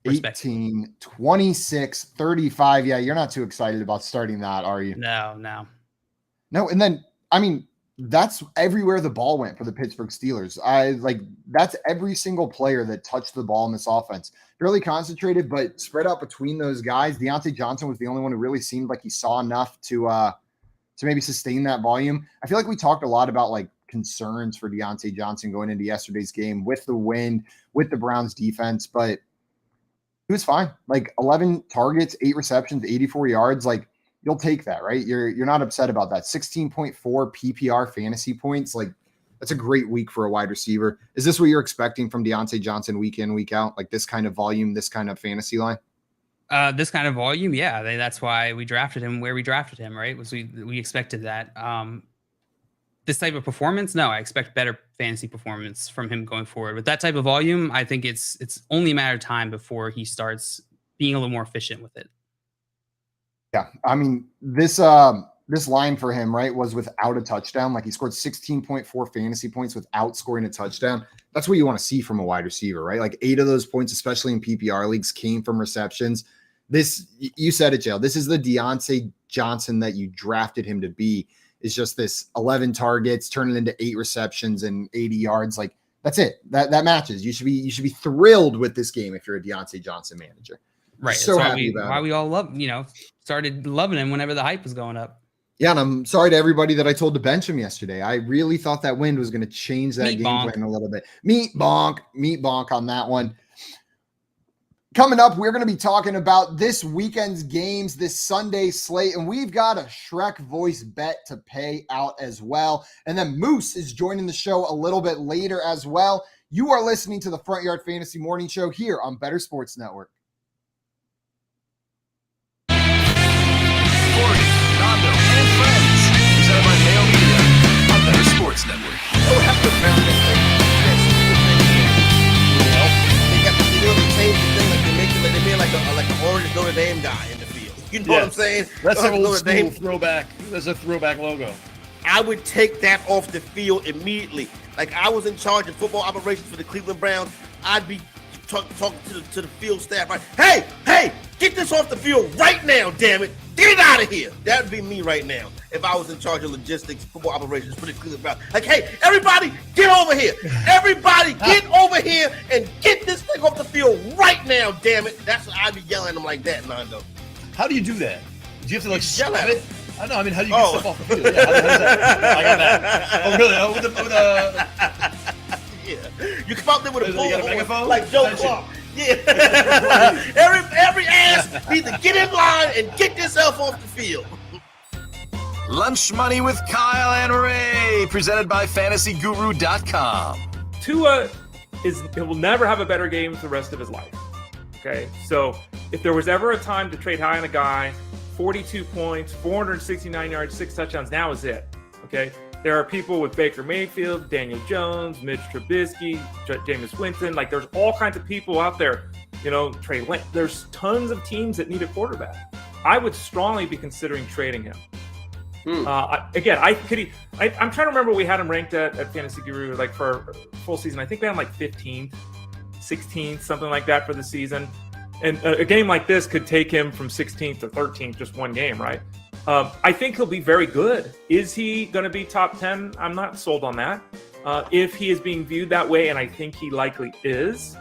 18, 26, 35. Yeah, you're not too excited about starting that, are you? No. And then, I mean, that's everywhere the ball went for the Pittsburgh Steelers. That's every single player that touched the ball in this offense. Fairly concentrated, but spread out between those guys. Deontay Johnson was the only one who really seemed like he saw enough to maybe sustain that volume. I feel like we talked a lot about like concerns for Deontay Johnson going into yesterday's game with the wind, with the Browns defense, but he was fine. Like 11 targets, 8 receptions, 84 yards. Like you'll take that, right? You're not upset about that. 16.4 PPR fantasy points. Like that's a great week for a wide receiver. Is this what you're expecting from Deontay Johnson week in, week out? Like this kind of volume, this kind of fantasy line? This kind of volume, yeah. That's why we drafted him where we drafted him, right? We expected that. This type of performance, no, I expect better fantasy performance from him going forward. With that type of volume, I think it's only a matter of time before he starts being a little more efficient with it. Yeah, I mean, this line for him, right, was without a touchdown. Like he scored 16.4 fantasy points without scoring a touchdown. That's what you want to see from a wide receiver, right? Like 8 of those points, especially in PPR leagues, came from receptions. This, you said it, Jill. This is the Deontay Johnson that you drafted him to be. Is just this 11 targets, turning into 8 receptions and 80 yards. Like that's it. That matches. You should be thrilled with this game if you're a Deontay Johnson manager. Right. So That's happy about why it. we all started loving him whenever the hype was going up. Yeah, and I'm sorry to everybody that I told to bench him yesterday. I really thought that wind was going to change that game plan a little bit. Meat bonk on that one. Coming up, we're going to be talking about this weekend's games, this Sunday slate, and we've got a Shrek voice bet to pay out as well. And then Moose is joining the show a little bit later as well. You are listening to the Front Yard Fantasy Morning Show here on Better Sports Network. Rondo and Friends, presented by Mayo Media on Better Sports Network. They made like an orange Notre Dame guy in the field. You know what I'm saying? That's an old Notre school Dame throwback. That's a throwback logo. I would take that off the field immediately. Like I was in charge of football operations for the Cleveland Browns. I'd be talking to the field staff. Right? Hey, get this off the field right now, damn it. Get out of here. That would be me right now if I was in charge of logistics, football operations for the Cleveland Browns. Like, hey, everybody, get over here. Everybody, get over here and get this thing off the field right now, damn it. That's what I'd be yelling at them like that, Nando. How do you do that? Do you have to like Yell at it? I know. I mean, how do you get stuff off the field? Yeah, how does that? I got that. Oh, really? Oh, Yeah. You come out there with a You got a megaphone? like Joe Clark. Yeah. every ass needs to get in line and get yourself off the field. Lunch Money with Kyle and Ray, presented by FantasyGuru.com. Tua will never have a better game for the rest of his life. Okay, so if there was ever a time to trade high on a guy, 42 points, 469 yards, 6 touchdowns, now is it. Okay, there are people with Baker Mayfield, Daniel Jones, Mitch Trubisky, Jameis Winston. Like there's all kinds of people out there. Trey Lance. There's tons of teams that need a quarterback. I would strongly be considering trading him. I'm trying to remember we had him ranked at Fantasy Guru like for full season. I think we had him like 15th, 16th, something like that for the season. And a game like this could take him from 16th to 13th, just one game, right? I think he'll be very good. Is he going to be top 10? I'm not sold on that. If he is being viewed that way, and I think he likely is,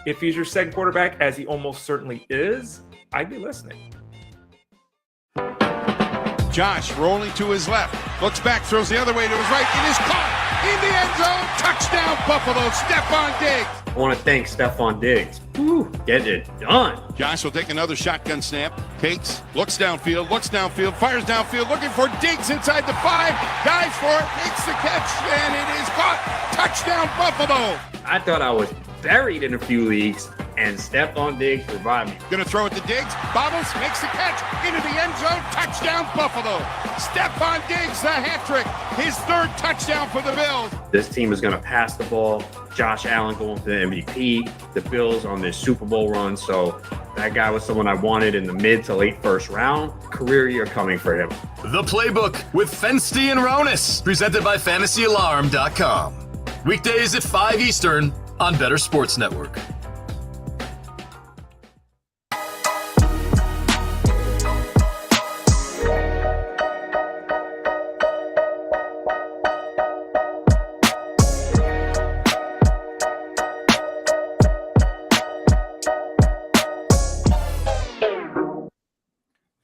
if he's your second quarterback, as he almost certainly is, I'd be listening. Josh rolling to his left, looks back, throws the other way to his right. It is caught in the end zone. Touchdown, Buffalo. Stephon Diggs. I want to thank Stephon Diggs. Woo, get it done. Josh will take another shotgun snap. Takes, looks downfield, fires downfield, looking for Diggs inside the 5. Dives for it, makes the catch, and it is caught. Touchdown, Buffalo. I thought I was buried in a few leagues, and Stephon Diggs revived me. Gonna throw it to Diggs. Bobbles, makes the catch into the end zone. Touchdown, Buffalo. Stephon Diggs, the hat trick. His 3rd touchdown for the Bills. This team is going to pass the ball. Josh Allen going for the MVP. The Bills on this Super Bowl run. So that guy was someone I wanted in the mid to late first round. Career year coming for him. The Playbook with Fensty and Ronis, presented by FantasyAlarm.com. Weekdays at 5 Eastern on Better Sports Network.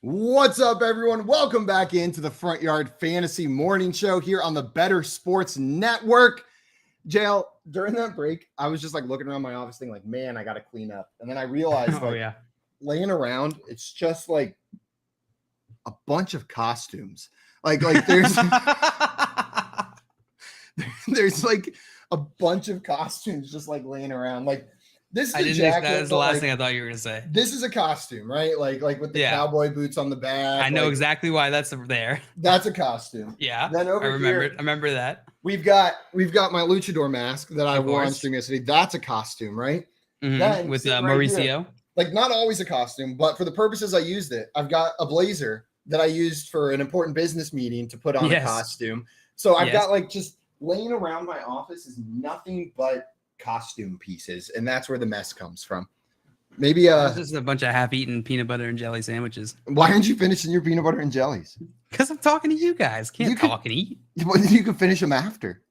What's up, everyone? Welcome back into the Front Yard Fantasy Morning Show here on the Better Sports Network. JL, during that break, I was just like looking around my office thinking like, man, I got to clean up. And then I realized laying around, it's just like a bunch of costumes. Like there's there's like a bunch of costumes just like laying around. Like this is a jacket. That was the last thing I thought you were going to say. This is a costume, right? Like with the cowboy boots on the back. I know exactly why that's there. That's a costume. Yeah. Then over here, I remember that. We've got my luchador mask that I wore on stream yesterday. That's a costume, right? Mm-hmm. With Mauricio. Here, like not always a costume, but for the purposes I used it, I've got a blazer that I used for an important business meeting to put on a costume. So I've got like just laying around my office is nothing but costume pieces, and that's where the mess comes from. Maybe this is a bunch of half-eaten peanut butter and jelly sandwiches. Why aren't you finishing your peanut butter and jellies? Because I'm talking to you guys. Can't talk and eat. Well, you can finish them after.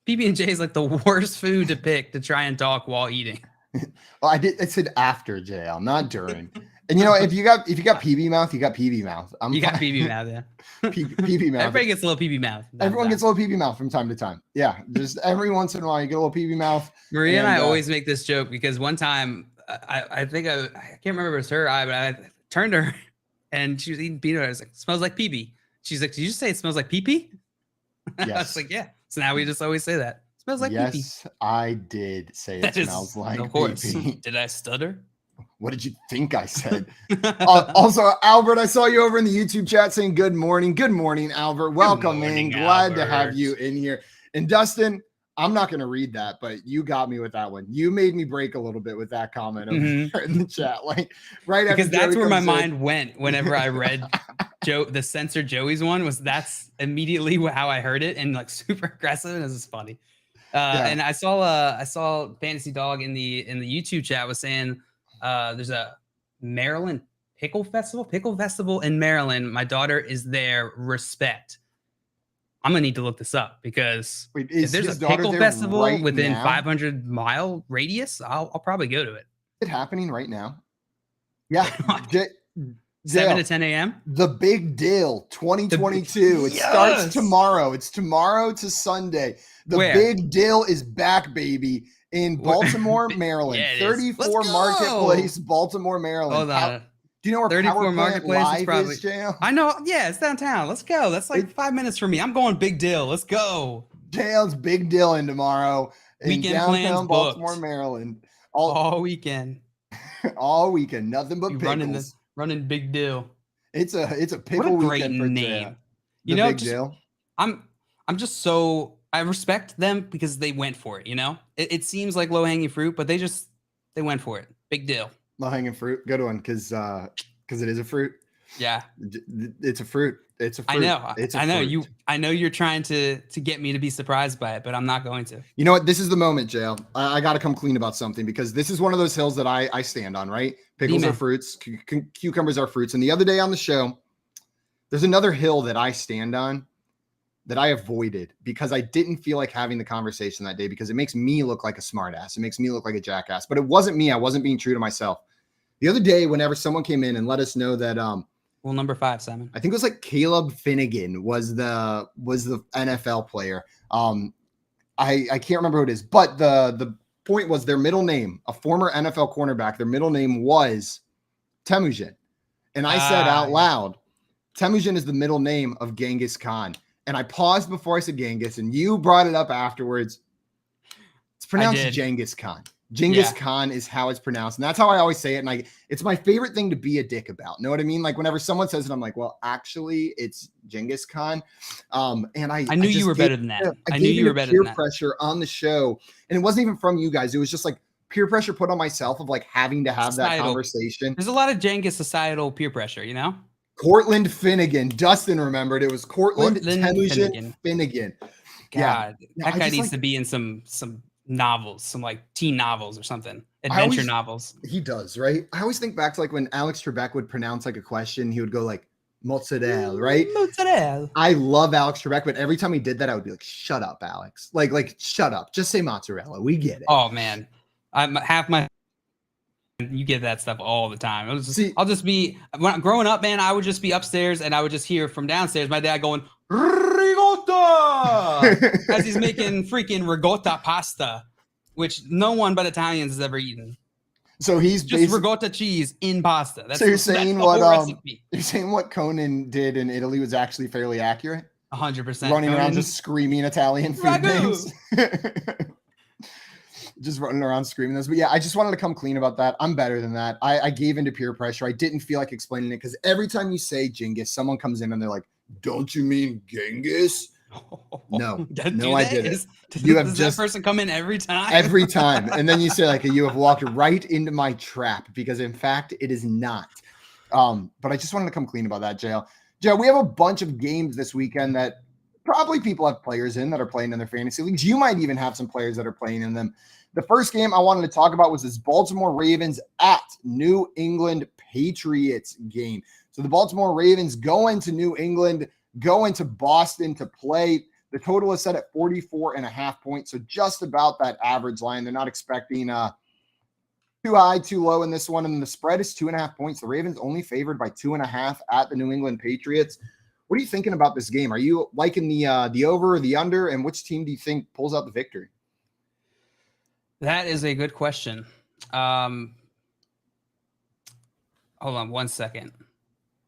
PB&J is like the worst food to pick to try and talk while eating. Well, I said after, JL, not during. And you know, if you got PB mouth, you got PB mouth. You got PB mouth, yeah. PB mouth. Everybody gets a little PB mouth. Everyone gets a little PB mouth from time to time. Yeah, just every once in a while you get a little PB mouth. Maria and I always make this joke because one time I think I can't remember if it was her or but I turned to her and she was eating peanut butter. I was like, smells like PB. She's like, did you just say it smells like pee-pee? Yes. I was like, yeah. So now we just always say that. It smells like pee-pee. Yes, I did say it smells like of course. pee-pee. Did I stutter? What did you think I said? Also, Albert, I saw you over in the YouTube chat saying good morning. Good morning, Albert. Welcome in. Glad to have you in here. And Dustin, I'm not going to read that, but you got me with that one. You made me break a little bit with that comment over there in the chat. Like right after because that's Joey where my comes in. mind went whenever I read the censored Joey's one that's immediately how I heard it and like super aggressive. And this is funny. And I saw Fantasy Dog in the YouTube chat was saying there's a Maryland pickle festival in Maryland. My daughter is there. Respect. I'm gonna need to look this up because if there's a pickle festival within 500-mile radius, I'll probably go to it. Is it happening right now? Yeah. 7 to 10 a.m. The Big Deal 2022. It starts tomorrow. It's tomorrow to Sunday. The Big Deal is back, baby, in Baltimore, Maryland. Yeah, 34 Marketplace, Baltimore, Maryland. Hold on. Do you know where 34 Marketplace is probably? JL? I know. Yeah, it's downtown. Let's go. That's like 5 minutes from me. I'm going Big Deal. Let's go. JL's Big Deal in tomorrow in Weekend downtown plans Baltimore, booked. Maryland. All weekend. All weekend. Nothing but pickles. Running Big Deal. It's a pickle what a great weekend for name. JL. You know, Big Deal. I'm just so I respect them because they went for it. You know, it seems like low hanging fruit, but they went for it. Big Deal. Low hanging fruit. Good one, because it is a fruit. Yeah, it's a fruit. It's a fruit. I know. It's a I know fruit. you. I know you're trying to get me to be surprised by it, but I'm not going to. You know what? This is the moment, JL. I got to come clean about something because this is one of those hills that I stand on. Right? Pickles are fruits. Cucumbers are fruits. And the other day on the show, there's another hill that I stand on that I avoided because I didn't feel like having the conversation that day because it makes me look like a smartass. It makes me look like a jackass. But it wasn't me. I wasn't being true to myself. The other day, whenever someone came in and let us know that well, number 5, Simon. I think it was like Caleb Finnegan was the NFL player. I can't remember who it is, but the point was their middle name, a former NFL cornerback, their middle name was Temujin. And I said out loud, Temujin is the middle name of Genghis Khan. And I paused before I said Genghis, and you brought it up afterwards. It's pronounced Genghis Khan. Genghis Khan is how it's pronounced. And that's how I always say it. And it's my favorite thing to be a dick about. Know what I mean? Like whenever someone says it, I'm like, well, actually it's Genghis Khan. And I knew you were better than that. I knew you were better than that. Peer pressure on the show. And it wasn't even from you guys. It was just like peer pressure put on myself of like having to have that conversation. There's a lot of Genghis societal peer pressure, you know? Cortland Finnegan. Dustin remembered it was Cortland Temujin Finnegan. God, that guy needs to be in some novels, some like teen novels or something, adventure novels. He does, right? I always think back to like when Alex Trebek would pronounce like a question, he would go like mozzarella, right? Mozzarella. I love Alex Trebek, but every time he did that, I would be like, "Shut up, Alex! Like, shut up! Just say mozzarella. We get it." Oh man, I'm half my. You get that stuff all the time. I'll just be when I'm growing up, man. I would just be upstairs and I would just hear from downstairs my dad going ricotta as he's making freaking ricotta pasta, which no one but Italians has ever eaten. So he's just ricotta cheese in pasta. So you're saying you're saying what Conan did in Italy was actually fairly accurate? 100%. Running around just screaming Italian food names. Just running around screaming those. But yeah, I just wanted to come clean about that. I'm better than that. I gave into peer pressure. I didn't feel like explaining it because every time you say Genghis, someone comes in and they're like, "Don't you mean Genghis?" No, I didn't. Does that person come in every time? Every time. And then you say like, you have walked right into my trap because in fact it is not. But I just wanted to come clean about that, JL. JL, we have a bunch of games this weekend that probably people have players in that are playing in their fantasy leagues. You might even have some players that are playing in them. The first game I wanted to talk about was this Baltimore Ravens at New England Patriots game. So the Baltimore Ravens go into New England, go into Boston to play. The total is set at 44.5 points. So just about that average line. They're not expecting Too high, too low in this one, and the spread is 2.5 points. The Ravens only favored by 2.5 at the New England Patriots. What are you thinking about this game? Are you liking the over or the under, and which team do you think pulls out the victory? That is a good question. Hold on 1 second.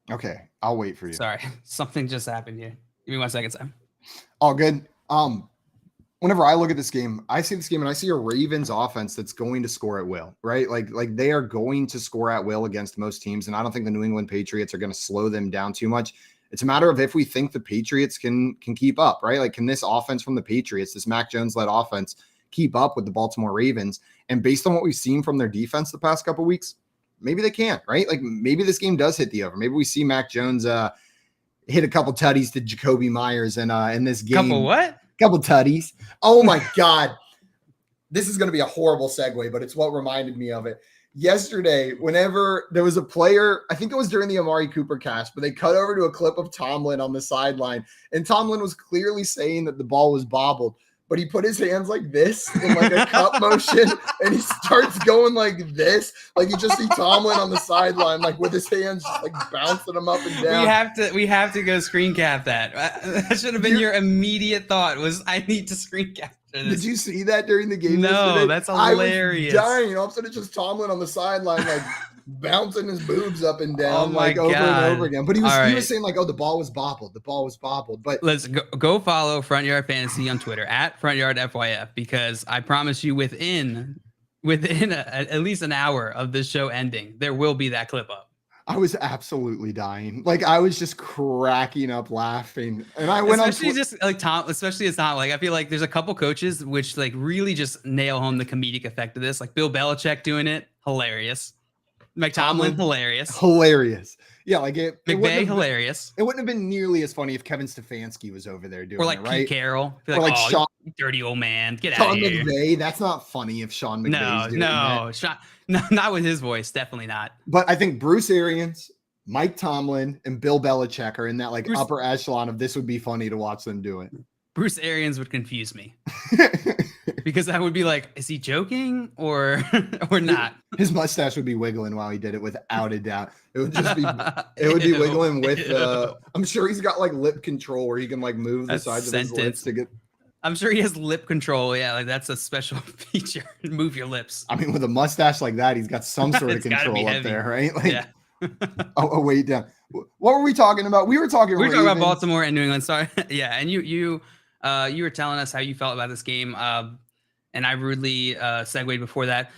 Okay, I'll wait for you. Sorry, something just happened here. Give me 1 second, Sam. All good. Whenever I look at this game, I see this game and I see a Ravens offense that's going to score at will, right? Like they are going to score at will against most teams, and I don't think the New England Patriots are going to slow them down too much. It's a matter of if we think the Patriots can keep up, right? Like, can this offense from the Patriots, this Mac Jones-led offense, keep up with the Baltimore Ravens? And based on what we've seen from their defense the past couple of weeks, maybe they can't, right? Like, maybe this game does hit the over. Maybe we see Mac Jones hit a couple tutties to Jacoby Myers in this game. Couple what? Couple tutties. Oh my God. This is going to be a horrible segue, but it's what reminded me of it. Yesterday, whenever there was a player, I think it was during the Amari Cooper cast, but they cut over to a clip of Tomlin on the sideline, and Tomlin was clearly saying that the ball was bobbled, but he put his hands like this in like a cup motion, and he starts going like this. Like, you just see Tomlin on the sideline, like with his hands just like bouncing them up and down. We have to go screen cap that. That should have been your immediate thought, was I need to screen cap this. Did you see that during the game? No, yesterday? that's hilarious. I was dying. All of a sudden, it's just Tomlin on the sideline, like bouncing his boobs up and down, Oh my like over God. and over again. But he was All saying like, "Oh, the ball was bobbled. The ball was bobbled." But let's go follow Front Yard Fantasy on Twitter at Front Yard FYF, because I promise you, within at least an hour of this show ending, there will be that clip up. I was absolutely dying. Like, I was just cracking up laughing, and I went especially on. Just like Tom, especially it's not like, I feel like there's a couple coaches which like really just nail home the comedic effect of this. Like Bill Belichick doing it, hilarious. Mike Tomlin, hilarious. Yeah, like McVay, hilarious. It wouldn't have been nearly as funny if Kevin Stefanski was over there doing Or like it, right? Pete Carroll. Or like oh, Sean, you dirty old man, get Sean out of here. McVay. That's not funny if Sean McVay's doing that. Sean, no, not with his voice, definitely not. But I think Bruce Arians, Mike Tomlin, and Bill Belichick are in that like upper echelon of this would be funny to watch them do it. Bruce Arians would confuse me because I would be like, is he joking or not? His mustache would be wiggling while he did it, without a doubt. It would just be wiggling with I'm sure he's got like lip control where he can like move the sides of his lips to get. I'm sure he has lip control. Yeah, like that's a special feature. Move your lips. I mean, with a mustache like that, he's got some sort of control up there, right? Like, yeah. oh, wait, down. What were we talking about? We were talking about Baltimore and New England. Sorry. Yeah, and you were telling us how you felt about this game, and I rudely segued before that.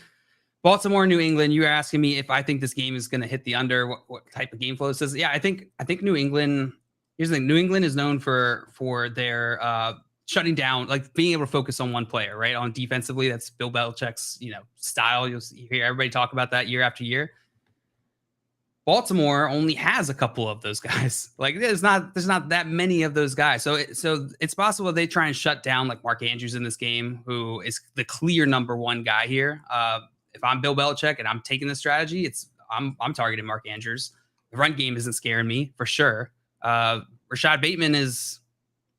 Baltimore, New England. You were asking me if I think this game is going to hit the under. What type of game flow this is? Yeah, I think New England. Here's the thing: New England is known for their shutting down, like being able to focus on one player, right? On defensively, that's Bill Belichick's style. You hear everybody talk about that year after year. Baltimore only has a couple of those guys. Like there's not that many of those guys. So it's possible they try and shut down like Mark Andrews in this game, who is the clear number one guy here. If I'm Bill Belichick and I'm taking this strategy, I'm targeting Mark Andrews. The run game isn't scaring me for sure. Rashad Bateman is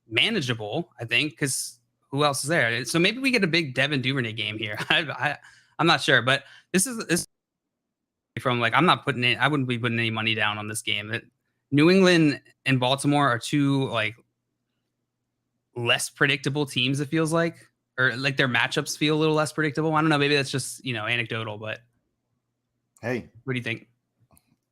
manageable, I think, because who else is there? So maybe we get a big Devin Duvernay game here. I'm not sure, but this from like I wouldn't be putting any money down on this game. New England and Baltimore are two like less predictable teams, it feels like, or like their matchups feel a little less predictable. I don't know, maybe that's just anecdotal, but hey, what do you think?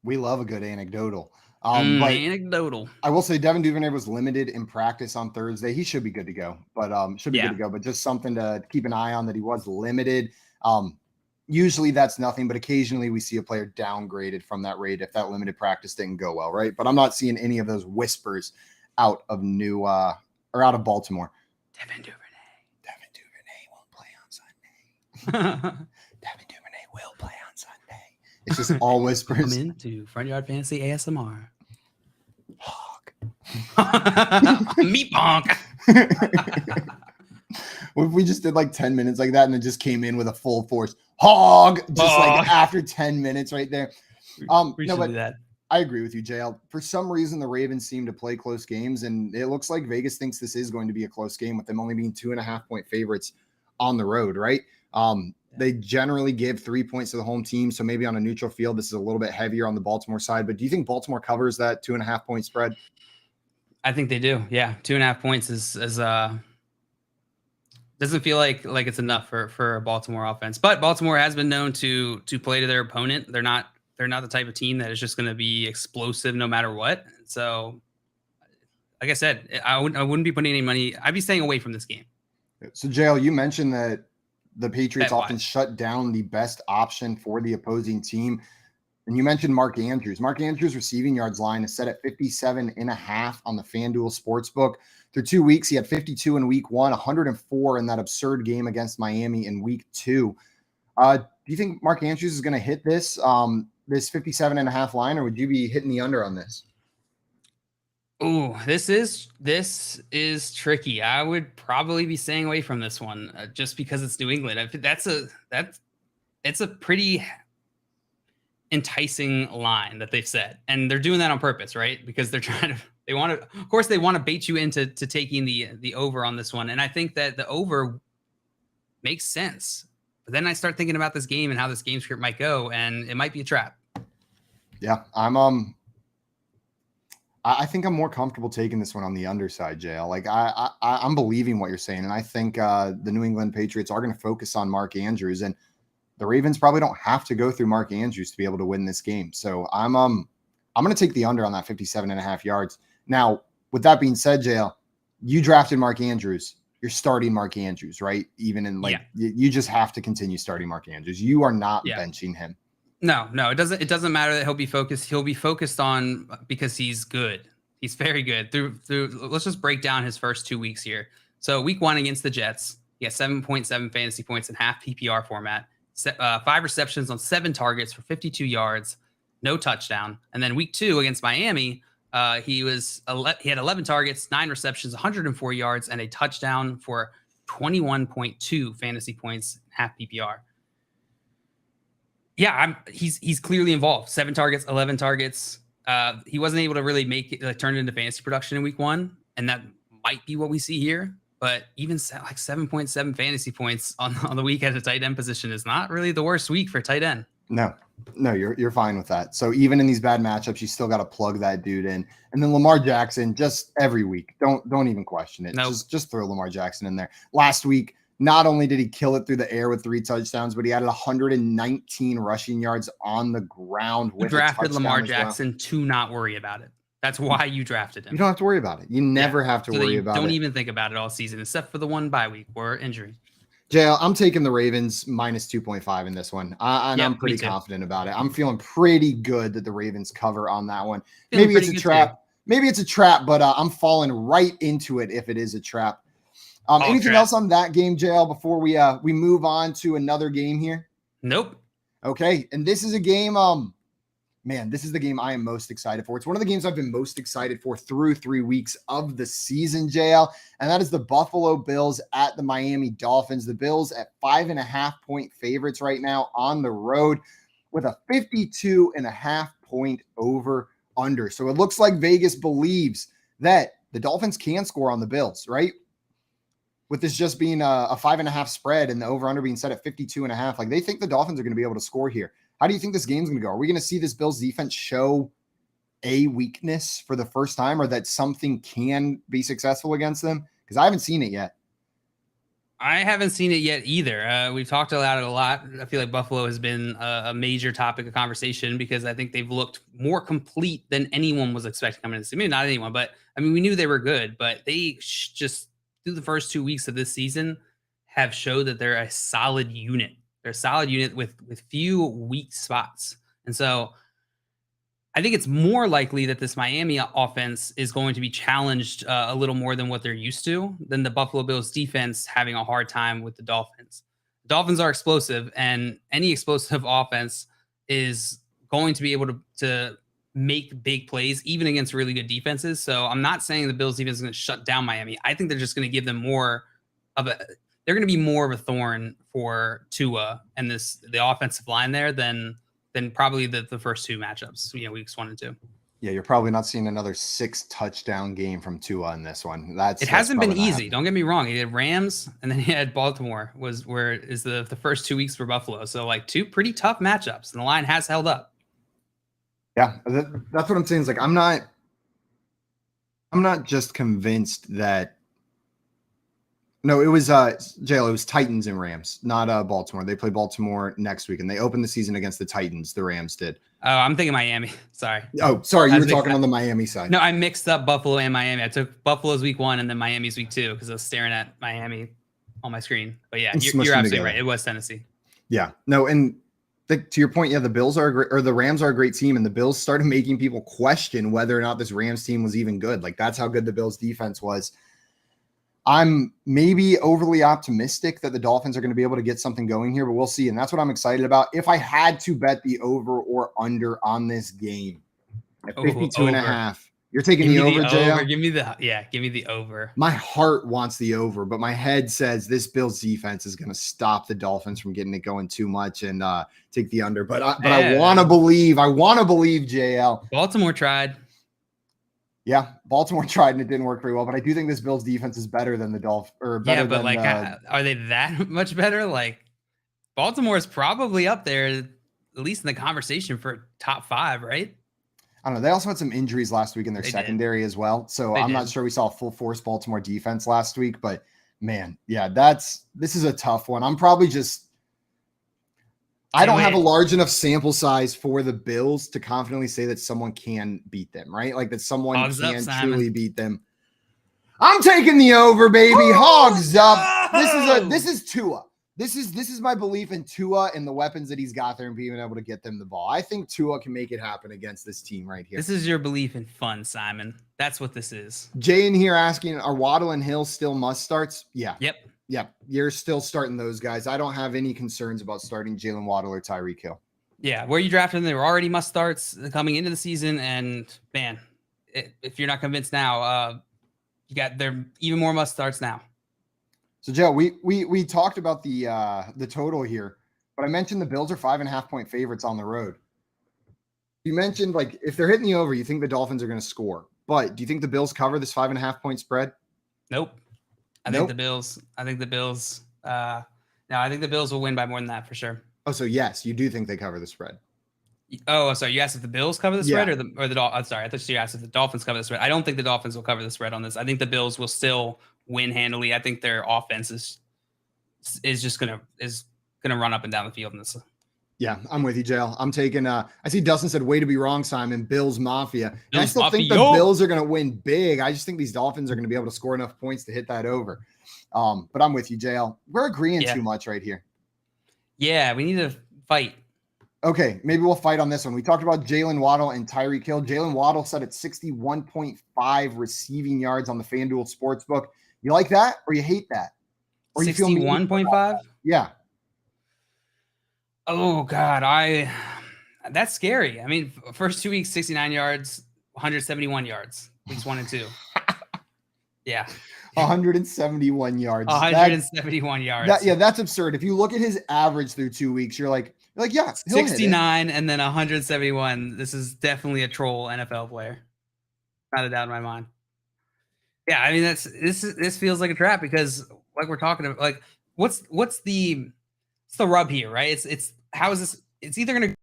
We love a good anecdotal. But anecdotal. I will say Devin Duvernay was limited in practice on Thursday. He should be good to go, but good to go. But just something to keep an eye on, that he was limited. Usually that's nothing, but occasionally we see a player downgraded from that rate if that limited practice didn't go well, right? But I'm not seeing any of those whispers out of out of Baltimore. Devin Duvernay won't play on Sunday. Devin Duvernay will play on Sunday. It's just all whispers. Come into Front Yard Fantasy ASMR. Hog. Meat bonk. What if we just did like 10 minutes like that and it just came in with a full force hog, just like after 10 minutes right there? We should do that. I agree with you, JL. For some reason, the Ravens seem to play close games, and it looks like Vegas thinks this is going to be a close game with them only being 2.5 point favorites on the road, right? They generally give 3 points to the home team. So maybe on a neutral field, this is a little bit heavier on the Baltimore side. But do you think Baltimore covers that 2.5 point spread? I think they do. Yeah. 2.5 points is doesn't feel like it's enough for a Baltimore offense, but Baltimore has been known to play to their opponent. They're not the type of team that is just going to be explosive no matter what. So like I said, I wouldn't be putting any money. I'd be staying away from this game. So JL, you mentioned that the Patriots often shut down the best option for the opposing team. And you mentioned Mark Andrews. Mark Andrews' receiving yards line is set at 57.5 on the FanDuel Sportsbook. Through 2 weeks, he had 52 in week 1, 104 in that absurd game against Miami in week 2. Do you think Mark Andrews is going to hit this 57.5 line, or would you be hitting the under on this? Oh, this is tricky. I would probably be staying away from this one just because it's New England. It's a pretty enticing line that they've set, and they're doing that on purpose, right? Because they want to bait you into taking the over on this one. And I think that the over makes sense. But then I start thinking about this game and how this game script might go, and it might be a trap. Yeah, I think I'm more comfortable taking this one on the underside, JL. Like I'm believing what you're saying, and I think the New England Patriots are going to focus on Mark Andrews, and the Ravens probably don't have to go through Mark Andrews to be able to win this game. So I'm going to take the under on that 57.5 yards. Now, with that being said, JL, you drafted Mark Andrews. You're starting Mark Andrews, right? Even in you just have to continue starting Mark Andrews. You are not benching him. No, it doesn't matter that he'll be focused. He'll be focused on because he's good. He's very good. Through let's just break down his first 2 weeks here. So week 1 against the Jets, he has 7.7 fantasy points in half PPR format, 5 receptions on 7 targets for 52 yards, no touchdown. And then week 2 against Miami, he had 11 targets, 9 receptions, 104 yards, and a touchdown for 21.2 fantasy points, half PPR. Yeah, he's clearly involved. 7 targets, 11 targets. He wasn't able to really make it turn into fantasy production in week 1, and that might be what we see here. But even like 7.7 fantasy points on the week at a tight end position is not really the worst week for tight end. No, you're fine with that. So even in these bad matchups, you still got to plug that dude in. And then Lamar Jackson, just every week, don't even question it. Nope. Just throw Lamar Jackson in there. Last week, not only did he kill it through the air with 3 touchdowns, but he added 119 rushing yards on the ground. You drafted Lamar Jackson to not worry about it. That's why you drafted him. You don't have to worry about it. You never have to worry about it. Don't even think about it all season, except for the one bye week or injury. JL, I'm taking the Ravens minus 2.5 in this one. I'm pretty confident about it. I'm feeling pretty good that the Ravens cover on that one. Maybe it's a trap. Maybe it's a trap, but I'm falling right into it if it is a trap. Anything else on that game, JL, before we move on to another game here? Nope. Okay, and this is a game, this is the game I am most excited for. It's one of the games I've been most excited for through 3 weeks of the season, JL, and that is the Buffalo Bills at the Miami Dolphins. The Bills at 5.5 point favorites right now on the road with a 52.5 point over under. So it looks like Vegas believes that the Dolphins can score on the Bills, right? With this just being a 5.5 spread and the over under being set at 52.5, like they think the Dolphins are going to be able to score here. How do you think this game's going to go? Are we going to see this Bills defense show a weakness for the first time, or that something can be successful against them? Because I haven't seen it yet. I haven't seen it yet either. We've talked about it a lot. I feel like Buffalo has been a major topic of conversation because I think they've looked more complete than anyone was expecting coming into the season. Maybe not anyone, but I mean, we knew they were good, but they just through the first 2 weeks of this season have showed that they're a solid unit. They're a solid unit with few weak spots. And so I think it's more likely that this Miami offense is going to be challenged a little more than what they're used to than the Buffalo Bills defense having a hard time with the Dolphins. The Dolphins are explosive, and any explosive offense is going to be able to make big plays, even against really good defenses. So I'm not saying the Bills defense is going to shut down Miami. I think they're just going to give them they're going to be more of a thorn for Tua and the offensive line there than probably the first 2 matchups, weeks 1 and 2. Yeah, you're probably not seeing another 6-touchdown game from Tua in this one. It hasn't been easy. Don't get me wrong. He had Rams and then he had Baltimore was where is the first 2 weeks for Buffalo. So like 2 pretty tough matchups, and the line has held up. Yeah, that's what I'm saying. Is like I'm not just convinced that. No, it was JL. It was Titans and Rams, not Baltimore. They play Baltimore next week, and they opened the season against the Titans. The Rams did. Oh, I'm thinking Miami. Sorry. Oh, sorry. You were talking on the Miami side. No, I mixed up Buffalo and Miami. I took Buffalo's week 1 and then Miami's week 2 because I was staring at Miami on my screen. But yeah, you're absolutely right. It was Tennessee. Yeah. No, and to your point, yeah, the Bills are the Rams are a great team, and the Bills started making people question whether or not this Rams team was even good. Like that's how good the Bills defense was. I'm maybe overly optimistic that the Dolphins are going to be able to get something going here, but we'll see. And that's what I'm excited about. If I had to bet the over or under on this game at 52.5, you're taking the over, JL? Give me the over. My heart wants the over, but my head says this Bills defense is going to stop the Dolphins from getting it going too much and take the under. But I want to believe, JL. Baltimore tried. Yeah, Baltimore tried and it didn't work very well, but I do think this Bills defense is better than the Dolphins. Are they that much better? Like, Baltimore is probably up there, at least in the conversation for top 5, right? I don't know. They also had some injuries last week in their secondary as well, so I'm not sure we saw a full force Baltimore defense last week. But man, yeah, this is a tough one. I'm probably just. I don't have a large enough sample size for the Bills to confidently say that someone can beat them, right? Like that someone can truly beat them. I'm taking the over, baby. Hogs up. This is Tua. This is my belief in Tua and the weapons that he's got there and being able to get them the ball. I think Tua can make it happen against this team right here. This is your belief in fun, Simon. That's what this is. Jay in here asking, are Waddle and Hill still must starts? Yeah. Yep. You're still starting those guys. I don't have any concerns about starting Jalen Waddle or Tyreek Hill. Yeah, where you drafted them, they were already must starts coming into the season, and man, if you're not convinced now, they're even more must starts now. So Joe, we talked about the total here, but I mentioned the Bills are 5.5-point favorites on the road. You mentioned like if they're hitting the over, you think the Dolphins are going to score, but do you think the Bills cover this 5.5-point spread? Nope. I think the Bills will win by more than that for sure. Oh, so yes, you do think they cover the spread. Oh, sorry. You asked if the Bills cover the spread or the Dolphins? I'm sorry. I thought you asked if the Dolphins cover the spread. I don't think the Dolphins will cover the spread on this. I think the Bills will still win handily. I think their offense is gonna run up and down the field in this. Yeah, I'm with you, JL. I'm taking I see Dustin said, way to be wrong, Simon. Bills Mafia. And I still think the Bills are going to win big. I just think these Dolphins are going to be able to score enough points to hit that over. But I'm with you, JL. We're agreeing too much right here. Yeah, we need to fight. Okay, maybe we'll fight on this one. We talked about Jalen Waddle and Tyreek Hill. Jalen Waddle set at 61.5 receiving yards on the FanDuel Sportsbook. You like that or you hate that? Or 61.5? Yeah. Oh God, that's scary. I mean, first 2 weeks, 69 yards, 171 yards, weeks 1 and 2. Yeah. 171 yards. 171 yards. That's absurd. If you look at his average through 2 weeks, you're like, yeah, 69 and then 171. This is definitely a troll NFL player. Not a doubt in my mind. Yeah, I mean this feels like a trap because like we're talking about, like what's the rub here, right? It's how is this? It's either going to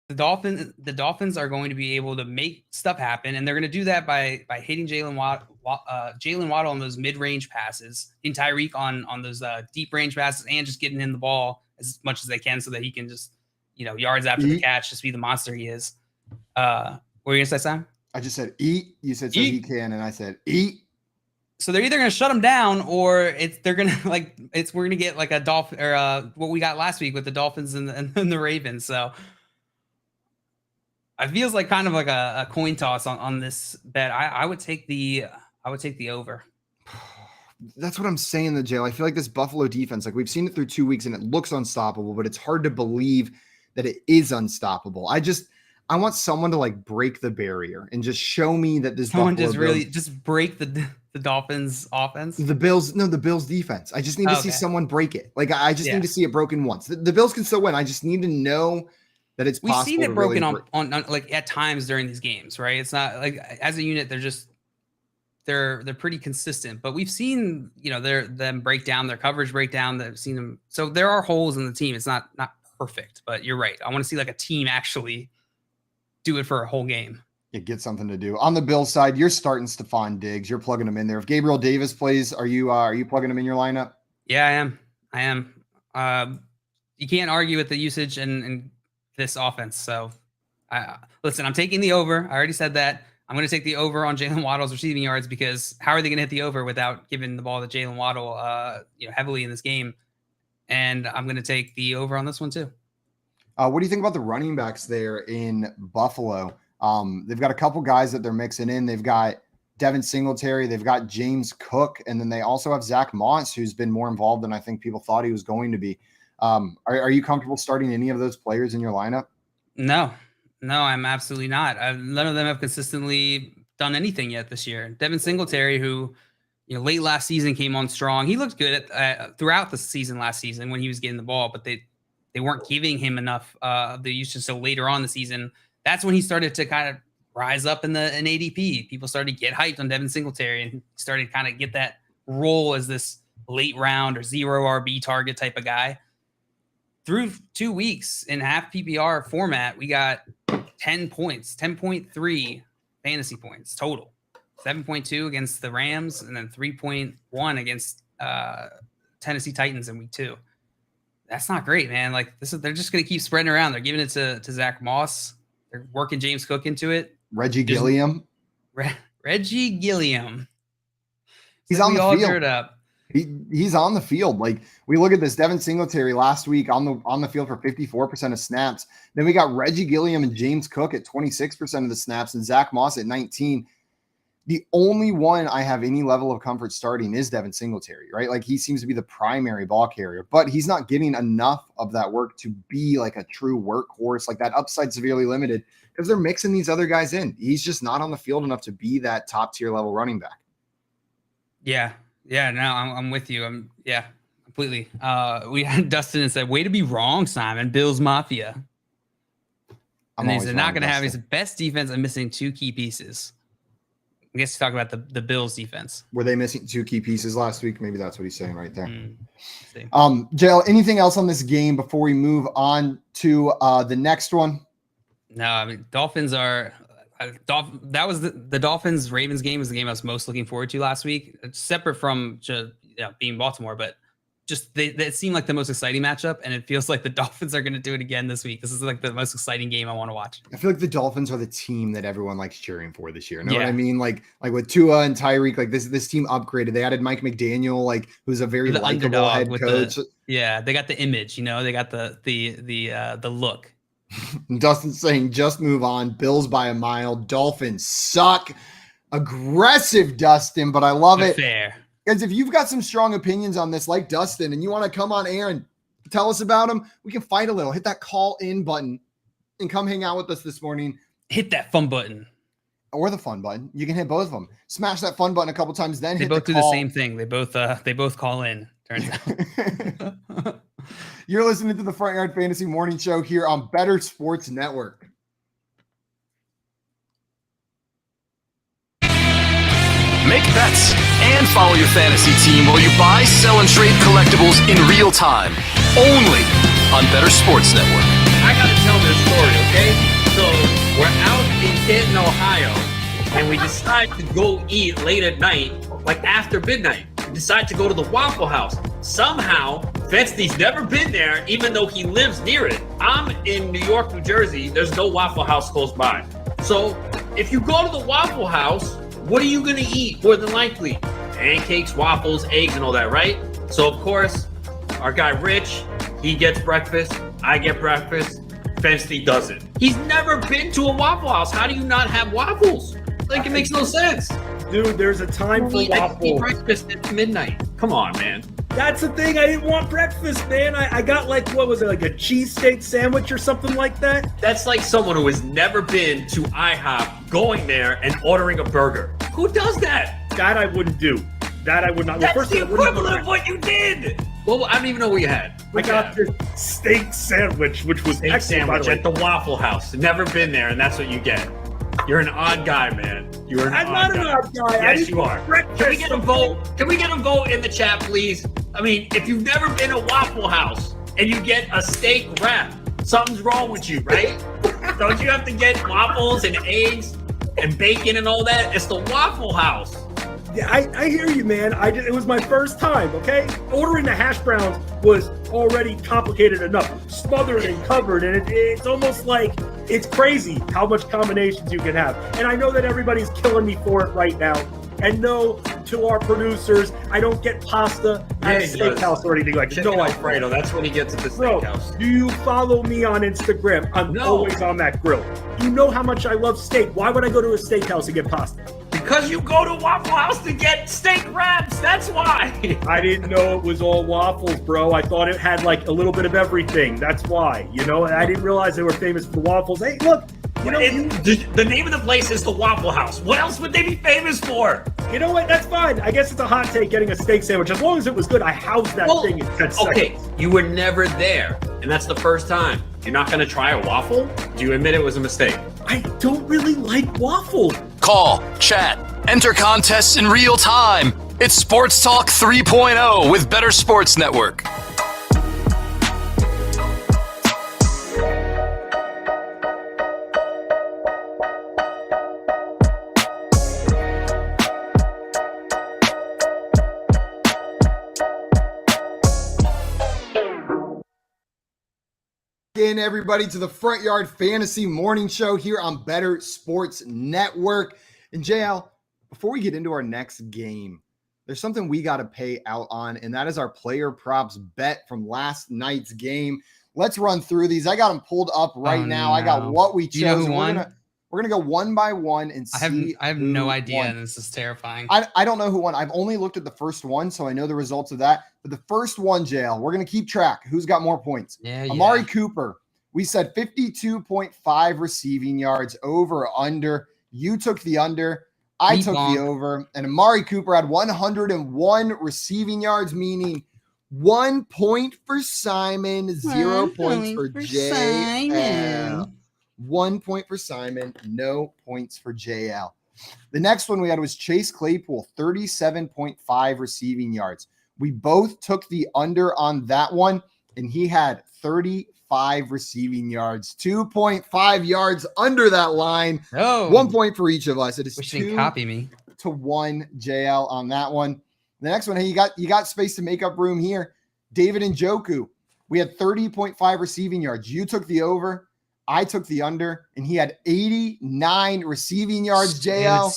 the Dolphins are going to be able to make stuff happen, and they're going to do that by hitting Jalen Waddle on those mid-range passes, and Tyreek on those deep range passes, and just getting him the ball as much as they can so that he can just yards after the catch, just be the monster he is. What were you gonna say, Sam? I just said eat. You said so he can, and I said eat. So they're either going to shut him down, or we're going to get like a Dolphin or what we got last week with the Dolphins and the Ravens. So it feels like kind of like a coin toss on this bet. I would take the over. That's what I'm saying, the jail. I feel like this Buffalo defense, like we've seen it through 2 weeks and it looks unstoppable, but it's hard to believe that it is unstoppable. I want someone to like break the barrier and just show me that this someone just break the Dolphins offense. The Bills defense. I just need to see someone break it. Like I just need to see it broken once. The Bills can still win. I just need to know that it's We've possible seen it to broken really on like at times during these games, right? It's not like as a unit, they're pretty consistent, but we've seen, them break down, their coverage break down. They've seen them. So there are holes in the team. It's not perfect, but you're right. I want to see like a team actually do it for a whole game. You get something to do. On the Bills side, you're starting Stephon Diggs. You're plugging him in there. If Gabriel Davis plays, are you plugging him in your lineup? Yeah, I am. You can't argue with the usage and this offense. So listen, I'm taking the over. I already said that. I'm going to take the over on Jalen Waddle's receiving yards because how are they going to hit the over without giving the ball to Jalen Waddle heavily in this game? And I'm going to take the over on this one too. What do you think about the running backs there in Buffalo? They've got a couple guys that they're mixing in. They've got Devin Singletary. They've got James Cook. And then they also have Zach Moss, who's been more involved than I think people thought he was going to be. Are you comfortable starting any of those players in your lineup? No, I'm absolutely not. None of them have consistently done anything yet this year. Devin Singletary, who, late last season came on strong. He looked good throughout the season last season when he was getting the ball, but they weren't giving him enough of the usage. So later on the season, that's when he started to kind of rise up in ADP. People started to get hyped on Devin Singletary and started to kind of get that role as this late round or zero RB target type of guy. Through 2 weeks in half PPR format, we got 10 points, 10.3 fantasy points total, 7.2 against the Rams, and then 3.1 against Tennessee Titans in week 2. That's not great, man. Like they're just going to keep spreading around. They're giving it to Zach Moss. They're working James Cook into it. Reggie Gilliam. Reggie Gilliam. He's on the field. Up. He's on the field. Like we look at this, Devin Singletary last week on the field for 54% of snaps. Then we got Reggie Gilliam and James Cook at 26% of the snaps and Zach Moss at 19. The only one I have any level of comfort starting is Devin Singletary, right? Like he seems to be the primary ball carrier, but he's not getting enough of that work to be like a true workhorse. Like that upside severely limited because they're mixing these other guys in. He's just not on the field enough to be that top tier level running back. Yeah, no, I'm with you. Completely. We had Dustin and said, way to be wrong, Simon. Bills Mafia. And they're not going to have his best defense and missing 2 key pieces. I guess to talk about the Bills defense. Were they missing 2 key pieces last week? Maybe that's what he's saying right there. JL, anything else on this game before we move on to the next one? No, I mean, Dolphins are that was the Dolphins Ravens game was the game I was most looking forward to last week. It's separate from just being Baltimore, but just they seemed like the most exciting matchup, and it feels like the Dolphins are going to do it again this week. This is like the most exciting game I want to watch. I feel like the Dolphins are the team that everyone likes cheering for this year. Know what I mean? Like with Tua and Tyreek, like this team upgraded. They added Mike McDaniel, like who's a very likable head coach. They got the image, they got the look. Dustin's saying just move on. Bills by a mile. Dolphins suck. Aggressive, Dustin, but I love it. Fair. Guys, if you've got some strong opinions on this, like Dustin, and you want to come on air and tell us about them, we can fight a little. Hit that call in button and come hang out with us this morning. Hit that fun button. Or the fun button. You can hit both of them. Smash that fun button a couple times, then they both do the same thing. They both call in, turns out. You're listening to the Front Yard Fantasy Morning Show here on Better Sports Network. Make bets and follow your fantasy team while you buy, sell, and trade collectibles in real time. Only on Better Sports Network. I gotta tell this story, okay? So we're out in Canton, Ohio, and we decide to go eat late at night, like after midnight. We decide to go to the Waffle House. Somehow, Fensty's never been there, even though he lives near it. I'm in New York, New Jersey. There's no Waffle House close by. So if you go to the Waffle House, what are you going to eat more than likely? Pancakes, waffles, eggs, and all that, right? So, of course, our guy Rich, he gets breakfast. I get breakfast. Fensty doesn't. He's never been to a Waffle House. How do you not have waffles? Like, it makes no sense. Dude, there's a time for waffles. Eat breakfast at midnight. Come on, man. That's the thing. I didn't want breakfast, man. I got like, what was it, like a cheesesteak sandwich or something like that? That's like someone who has never been to IHOP going there and ordering a burger. Who does that? That I wouldn't do. That I would not. That's the equivalent of what you did. Well, I don't even know what you had. I got this steak sandwich, which was Steak excellent, by sandwich the way. at the Waffle House. Never been there, and that's what you get. You're an odd guy, man. You're an I'm odd not guy. an odd guy. I Yes, didn't you are. breakfast. Can we get a vote? Can we get a vote in the chat, please? I mean, if you've never been to Waffle House and you get a steak wrap, something's wrong with you, right? Don't you have to get waffles and eggs and bacon and all that? It's the Waffle House. Yeah, I hear you, man. It was my first time, okay? Ordering the hash browns was already complicated enough. Smothered and covered, and it's almost like it's crazy how much combinations you can have. And I know that everybody's killing me for it right now. And no, to our producers, I don't get pasta at a steakhouse or anything like that. Chicken No, Alfredo, that's what he gets at the Bro, steakhouse. do you follow me on Instagram? I'm always on that grill. You know how much I love steak. Why would I go to a steakhouse and get pasta? Because you go to Waffle House to get steak wraps. That's why. I didn't know it was all waffles, bro. I thought it had like a little bit of everything. That's why, you know. I didn't realize they were famous for waffles. Hey, look, you know, the name of the place is the Waffle House. What else would they be famous for? You know what? That's fine. I guess it's a hot take getting a steak sandwich. As long as it was good, I housed that thing in 10 seconds. Okay, you were never there, and that's the first time. You're not going to try a waffle? Do you admit it was a mistake? I don't really like waffle. Call, chat, enter contests in real time. It's Sports Talk 3.0 with Better Sports Network. In everybody to the Front Yard Fantasy Morning Show here on Better Sports Network. And JL, before we get into our next game, there's something we got to pay out on, and that is our player props bet from last night's game. Let's run through these. I got them pulled up right now. I got what we chose. Do you know who won? We're gonna go one by one and see. I have no idea, won. and this is terrifying. I don't know who won. I've only looked at the first one, so I know the results of that. But the first one, JL, we're gonna keep track. Who's got more points? Amari Cooper. We said 52.5 receiving yards, over under. You took the under. I took the over. And Amari Cooper had 101 receiving yards, meaning 1 point for Simon, 0 points for JL. 1 point for Simon, no points for JL. The next one we had was Chase Claypool, 37.5 receiving yards. We both took the under on that one, and he had 35 receiving yards, 2.5 yards under that line. Oh, 1 point for each of us. It is wish you didn't copy me. 2-1 JL on that one. The next one, hey, you got space to make up room here. David Njoku, we had 30.5 receiving yards. You took the over. I took the under, and he had 89 receiving yards, JL.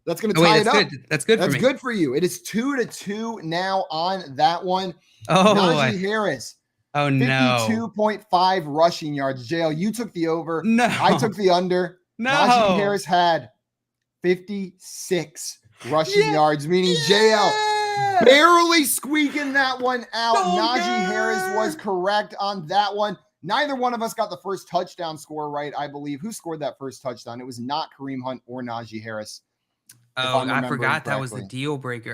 That's going to tie it up. Good. That's good for me. That's good for you. It is 2-2 now on that one. Oh, Naji Harris. Oh, no. 52.5 rushing yards. JL, you took the over. No. I took the under. No. Najee Harris had 56 rushing yards, meaning JL barely squeaking that one out. Najee Harris was correct on that one. Neither one of us got the first touchdown score right, I believe. Who scored that first touchdown? It was not Kareem Hunt or Najee Harris. Oh, I forgot that was the deal breaker.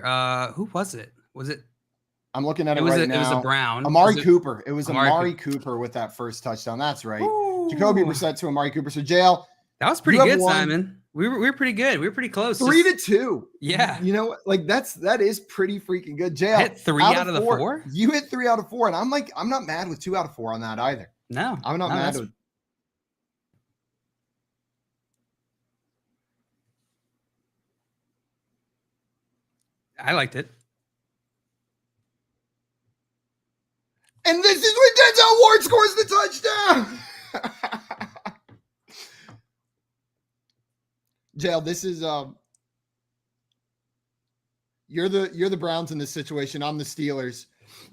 Who was it? Was it? I'm looking at it right now. It was a Brown. Amari Cooper. It was Amari Cooper with that first touchdown. That's right. Ooh. Jacoby Brissett to Amari Cooper. So, JL. That was pretty good, Simon. We were pretty good. We were pretty close. 3-2. Yeah. You know, like that is pretty freaking good. JL. I hit 3 out of the 4. You hit 3 out of 4. And I'm not mad with 2 out of 4 on that either. No. I'm not mad with. I liked it. And this is when Denzel Ward scores the touchdown. JL, this is you're the Browns in this situation. I'm the Steelers.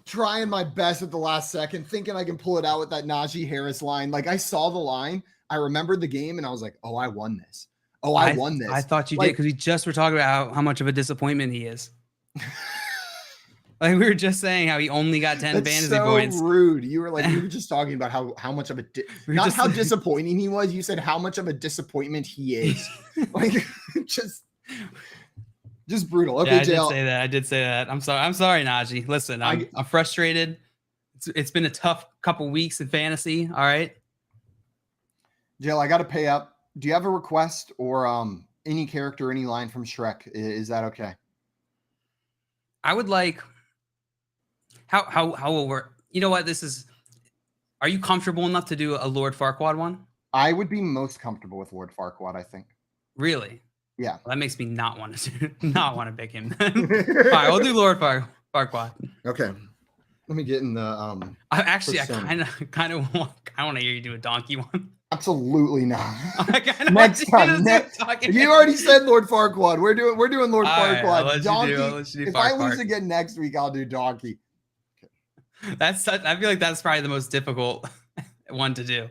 Trying my best at the last second, thinking I can pull it out with that Najee Harris line. Like, I saw the line, I remembered the game, and I was like, oh, I won this. Oh, I won this. I thought you did, because we just were talking about how much of a disappointment he is. Like, we were just saying how he only got 10 fantasy points. Rude. You were just talking about how much of a not how disappointing he was. You said how much of a disappointment he is. Like, just Just brutal. Yeah, Okay, I did JL. say that. I did say that. I'm sorry, Naji. Listen, I'm frustrated. It's been a tough couple weeks in fantasy. All right. JL, I got to pay up. Do you have a request or any character, any line from Shrek? Is that okay? I would like. How will work? You know what? Are you comfortable enough to do a Lord Farquaad one? I would be most comfortable with Lord Farquaad, I think. Really? Yeah. Well, that makes me not want to pick him. All right, we'll do Lord Farquaad. Okay. Let me get in the I kind of want to hear you do a donkey one. Absolutely not. Next time. You already said Lord Farquaad. We're doing Lord Farquaad. Right, I'll let Donkey. you do If Farquaad. I lose again next week, I'll do donkey. I feel like that's probably the most difficult one to do.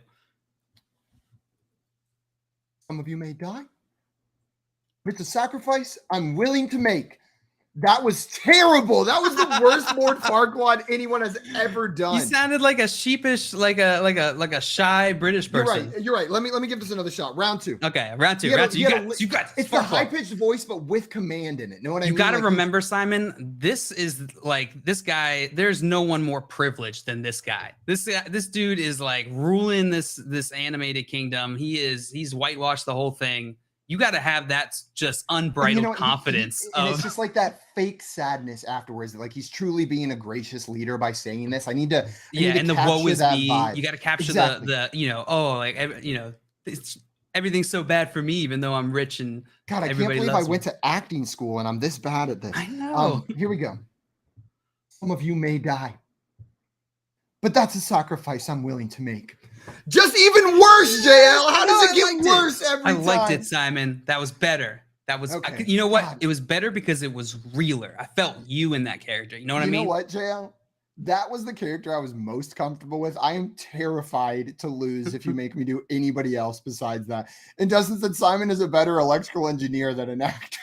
Some of you may die. It's a sacrifice I'm willing to make. That was terrible. That was the worst Lord Farquaad anyone has ever done. You sounded like a sheepish, like a shy British person. You're right. Let me give this another shot. Round 2. Okay, round 2. You got this. It's the high pitched voice, but with command in it. Know what I mean? You got to like, remember, Simon. This is like this guy. There's no one more privileged than this guy. This dude is like ruling this animated kingdom. He's whitewashed the whole thing. You got to have that just unbridled confidence. And it's just like that fake sadness afterwards. Like he's truly being a gracious leader by saying this. I need to and the woe is me. Vibe. You got to capture it's everything's so bad for me, even though I'm rich and God, I can't believe I went to acting school and I'm this bad at this. I know. Here we go. Some of you may die, but that's a sacrifice I'm willing to make. Just even worse, JL. How does it get worse every time? I liked it, Simon. That was better. That was, okay. You know what? God. It was better because it was realer. I felt you in that character. You know what I mean? You know what, JL? That was the character I was most comfortable with. I am terrified to lose if you make me do anybody else besides that. And Dustin said Simon is a better electrical engineer than an actor.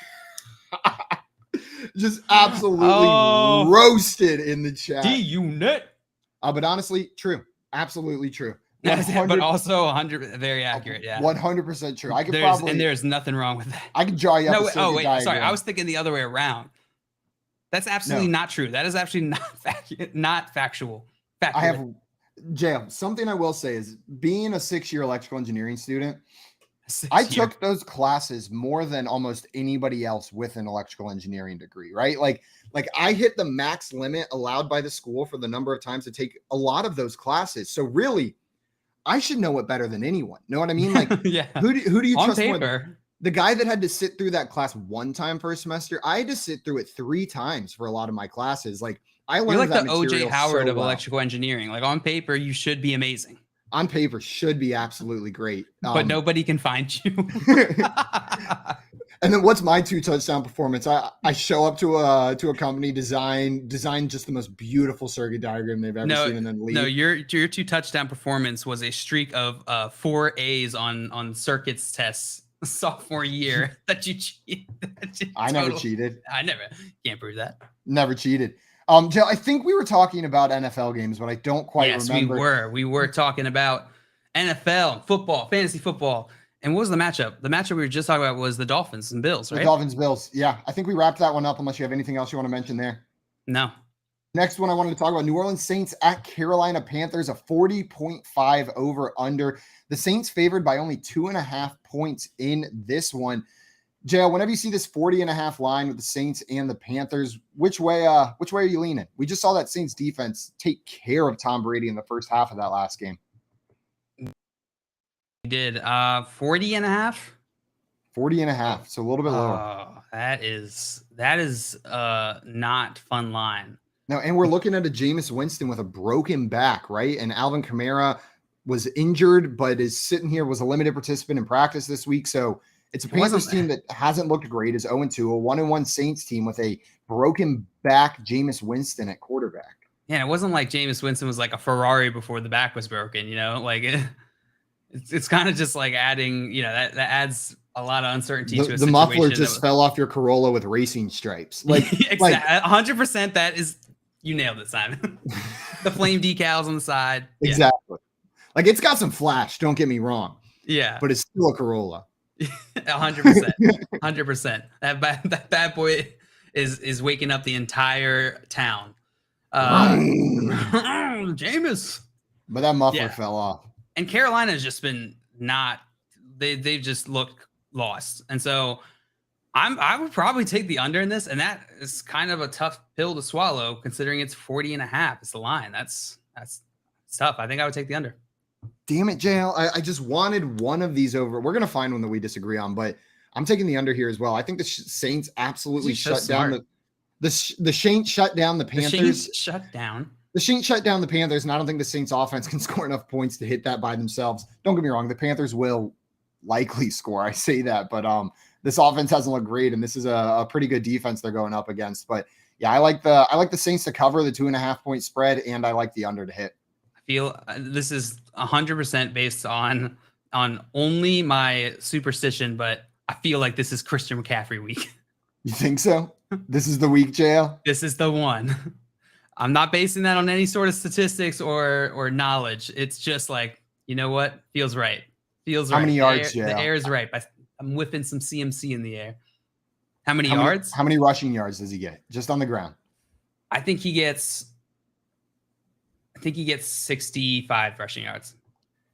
Just absolutely roasted in the chat. D-Unit. But honestly, true. Absolutely true. But also 100 very accurate. Yeah, 100% true. I could there's nothing wrong with that. I could draw you up. Sorry, I was thinking the other way around. That's absolutely not true. That is actually not factual. I have jail. Something I will say is being a 6-year electrical engineering student, I took those classes more than almost anybody else with an electrical engineering degree, right? Like I hit the max limit allowed by the school for the number of times to take a lot of those classes. So really, I should know it better than anyone. Know what I mean? Like, yeah. Who do you trust paper. more? The guy that had to sit through that class one time for a semester, I had to sit through it 3 times for a lot of my classes. Like I learned You're like that the OJ Howard so of electrical engineering. Like on paper, you should be amazing. On paper, should be absolutely great. But nobody can find you. And then what's my 2 touchdown performance? I show up to a company, design just the most beautiful circuit diagram they've ever seen, and then leave. No, your 2 touchdown performance was a streak of 4 A's on circuits tests sophomore year that you cheated. Never cheated. I never can't prove that. Never cheated. Joe, I think we were talking about NFL games, but I don't quite remember. Yes, we were talking about NFL, football, fantasy football. And what was the matchup? The matchup we were just talking about was the Dolphins and Bills, right? The Dolphins, Bills. Yeah, I think we wrapped that one up unless you have anything else you want to mention there. No. Next one I wanted to talk about, New Orleans Saints at Carolina Panthers, a 40.5 over under. The Saints favored by only 2.5 points in this one. JL, whenever you see this 40.5 line with the Saints and the Panthers, which way are you leaning? We just saw that Saints defense take care of Tom Brady in the first half of that last game. We did 40.5. 40.5, so a little bit lower. Oh, that is not fun line. No, and we're looking at a Jameis Winston with a broken back, right? And Alvin Kamara was injured, but is sitting here, was a limited participant in practice this week. So it's a Panthers team that hasn't looked great, is 0-2, a 1-1 Saints team with a broken back Jameis Winston at quarterback. Yeah, it wasn't like Jameis Winston was like a Ferrari before the back was broken, you know? Like it's kind of just like adding, you know, that adds a lot of uncertainty to a situation. The muffler just fell off your Corolla with racing stripes. Like, exactly. 100%. That is, you nailed it, Simon. The flame decals on the side. Exactly. Yeah. Like it's got some flash. Don't get me wrong. Yeah. But it's still a Corolla. 100%. 100%. That bad boy is waking up the entire town. Jameis. But that muffler fell off. And Carolina has just been they just look lost. And so I would probably take the under in this, and that is kind of a tough pill to swallow considering it's 40.5. It's the line. That's tough. I think I would take the under. Damn it, JL. I just wanted one of these over. We're going to find one that we disagree on, but I'm taking the under here as well. I think the Saints absolutely shut down the Saints shut down the Panthers. The Saints shut down the Panthers, and I don't think the Saints offense can score enough points to hit that by themselves. Don't get me wrong. The Panthers will likely score. I say that, but this offense hasn't looked great, and this is a pretty good defense they're going up against. But yeah, I like the Saints to cover the 2.5 point spread, and I like the under to hit. I feel this is 100% based on only my superstition, but I feel like this is Christian McCaffrey week. You think so? This is the week, JL? This is the one. I'm not basing that on any sort of statistics or knowledge. It's just like, you know what? Feels right. Feels right. How many yards, JL? The air is right. I'm whipping some CMC in the air. How many yards? How many rushing yards does he get just on the ground? I think he gets 65 rushing yards.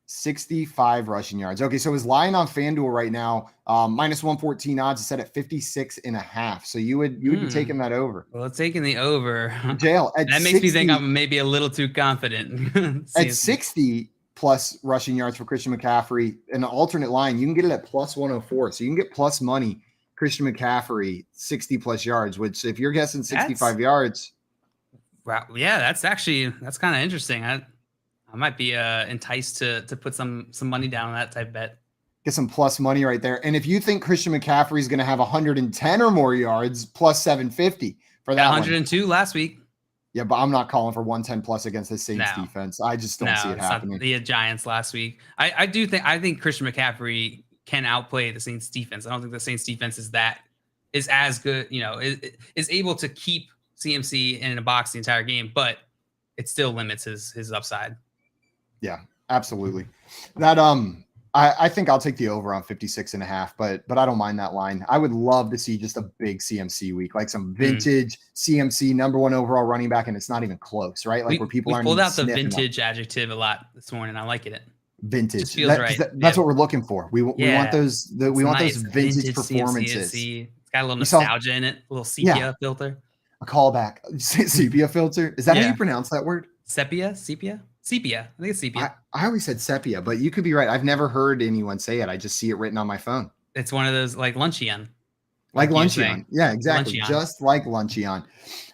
65 rushing yards. Okay, so his line on FanDuel right now, minus 114 odds is set at 56.5. So you would be taking that over. Well, taking the over. Jail. That makes 60, me think I'm maybe a little too confident. At 60 plus rushing yards for Christian McCaffrey, an alternate line, you can get it at plus 104. So you can get plus money, Christian McCaffrey, 60 plus yards, which if you're guessing 65 yards. Wow. Yeah, that's kind of interesting. I might be enticed to put some money down on that type bet. Get some plus money right there. And if you think Christian McCaffrey is going to have 110 or more yards, plus 750 for that 102 last week. Yeah, but I'm not calling for 110 plus against the Saints defense. I just don't see it happening. The Giants last week. I think Christian McCaffrey can outplay the Saints defense. I don't think the Saints defense is as good, is able to keep CMC in a box the entire game, but it still limits his upside. Yeah, absolutely. That I think I'll take the over on 56.5, but I don't mind that line. I would love to see just a big CMC week, like some vintage CMC number 1 overall running back, and it's not even close, right? Like where people aren't pulled out the vintage adjective a lot this morning. I like it. Vintage. Just feels right. That's what we're looking for. We want those. We want those vintage performances. CMC. It's got a little nostalgia in it. A little sepia filter. A callback. Sepia filter. Is that how you pronounce that word? Sepia. I think it's sepia. I always said sepia, but you could be right. I've never heard anyone say it. I just see it written on my phone. It's one of those like Luncheon. Like Luncheon. Yeah, exactly. Luncheon. Just like Luncheon.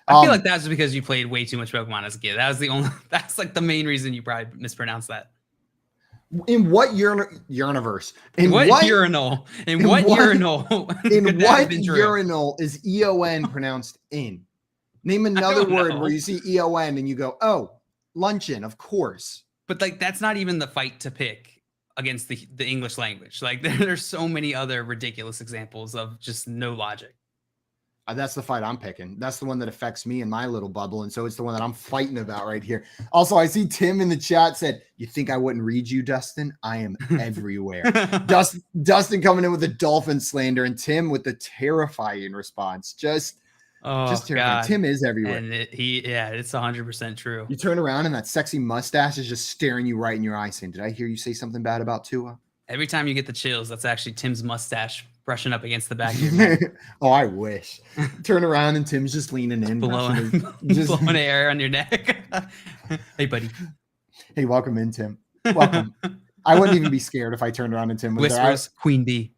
I feel like that's because you played way too much Pokemon as a kid. That's like the main reason you probably mispronounced that. In what universe? In what urinal? In what urinal? In what urinal is EON pronounced in? Name another word where you see EON and you go, oh, luncheon, of course. But like that's not even the fight to pick against the English language. Like there's so many other ridiculous examples of just no logic. That's the fight I'm picking. That's the one that affects me in my little bubble. And so it's the one that I'm fighting about right here. Also, I see Tim in the chat said, you think I wouldn't read you, Dustin? I am everywhere. Dustin coming in with the Dolphin slander and Tim with the terrifying response. Just terrifying. God. Tim is everywhere. And it's 100% true. You turn around and that sexy mustache is just staring you right in your eye saying, did I hear you say something bad about Tua? Every time you get the chills, that's actually Tim's mustache brushing up against the back of your neck. Oh, I wish. Turn around and Tim's just leaning in. Blowing air on your neck. Hey, buddy. Hey, welcome in, Tim. Welcome. I wouldn't even be scared if I turned around and Tim was Whispers, there. Queen Bee.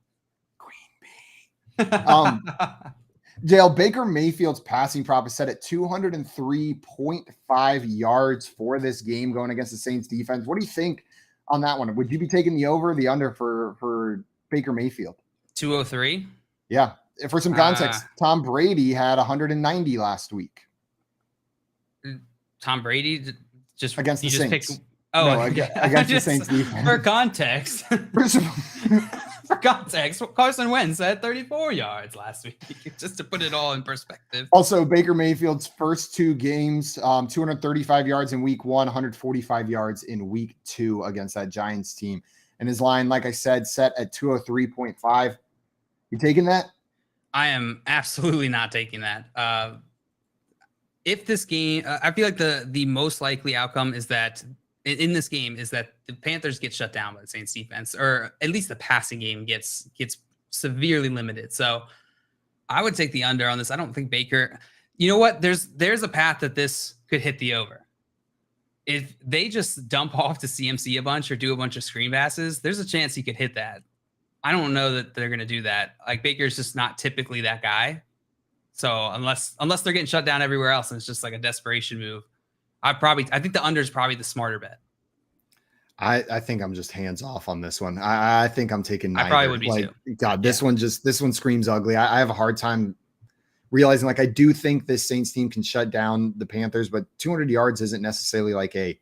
JL, Baker Mayfield's passing prop is set at 203.5 yards for this game going against the Saints defense. What do you think on that one? Would you be taking the over or the under for Baker Mayfield? 203? Yeah. For some context, Tom Brady had 190 last week. Tom Brady just against the Saints. Against the Saints defense. For context. For context, Carson Wentz had 34 yards last week, just to put it all in perspective. Also, Baker Mayfield's first 2 games, 235 yards in week 1, 145 yards in week 2 against that Giants team. and his line, like I said, set at 203.5. You taking that? I am absolutely not taking that. If this game, I feel like the most likely outcome is that in this game is that the Panthers get shut down by the Saints defense, or at least the passing game gets severely limited. So I would take the under on this. I don't think Baker, you know what? There's a path that this could hit the over. If they just dump off to CMC a bunch or do a bunch of screen passes, there's a chance he could hit that. I don't know that they're going to do that. Like, Baker's just not typically that guy. So unless they're getting shut down everywhere else and it's just like a desperation move, I think the under is probably the smarter bet. I think I'm just hands off on this one. I think I'm taking neither. I probably would be too. God, this one screams ugly. I have a hard time realizing, like, I do think this Saints team can shut down the Panthers, but 200 yards isn't necessarily like a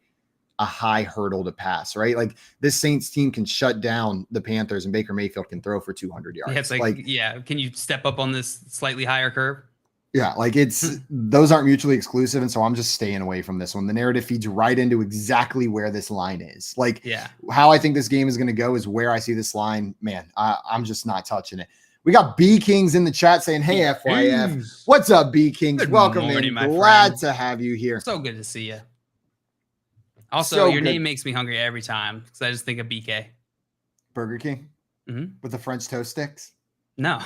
high hurdle to pass, right? Like, this Saints team can shut down the Panthers and Baker Mayfield can throw for 200 yards. Yeah, it's like, can you step up on this slightly higher curve? Yeah, like those aren't mutually exclusive, and so I'm just staying away from this one. The narrative feeds right into exactly where this line is. Like, how I think this game is going to go is where I see this line. Man, I'm just not touching it. We got B Kings in the chat saying, "Hey FYF, what's up, B Kings? Welcome in. Glad to have you here. So good to see you." Also, your name makes me hungry every time because I just think of BK. Burger King with the French toast sticks. No.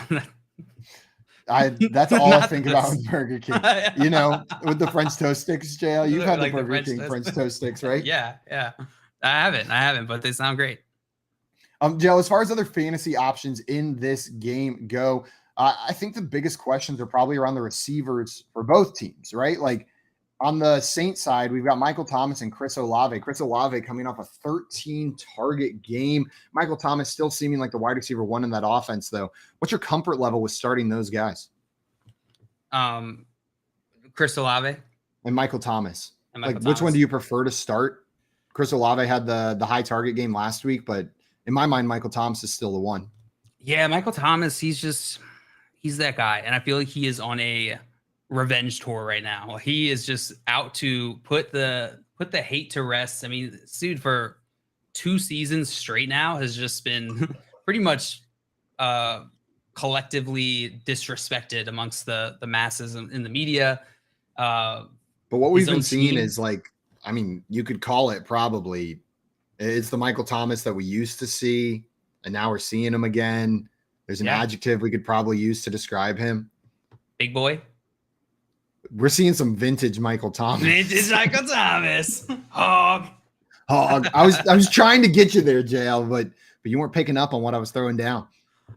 That's all I think about with Burger King. You know, with the French toast sticks, JL. You've had like the Burger King French toast sticks, right? Yeah. I haven't, but they sound great. JL, as far as other fantasy options in this game go, I think the biggest questions are probably around the receivers for both teams, right? Like, on the Saints side, we've got Michael Thomas and Chris Olave. Chris Olave coming off a 13-target game. Michael Thomas still seeming like the wide receiver one in that offense, though. What's your comfort level with starting those guys? Chris Olave and Michael Thomas. Which one do you prefer to start? Chris Olave had the high target game last week, but in my mind, Michael Thomas is still the one. Yeah, Michael Thomas, he's that guy. And I feel like he is on a revenge tour right now. He is just out to put the hate to rest. I mean, this dude for 2 seasons straight now has just been pretty much collectively disrespected amongst the masses in the media. But what we've been seeing is, like, I mean, you could call it probably, it's the Michael Thomas that we used to see, and now we're seeing him again. There's an adjective we could probably use to describe him. Big boy. We're seeing some vintage Michael Thomas. Vintage Michael Thomas. Hog. I was trying to get you there, JL, but you weren't picking up on what I was throwing down.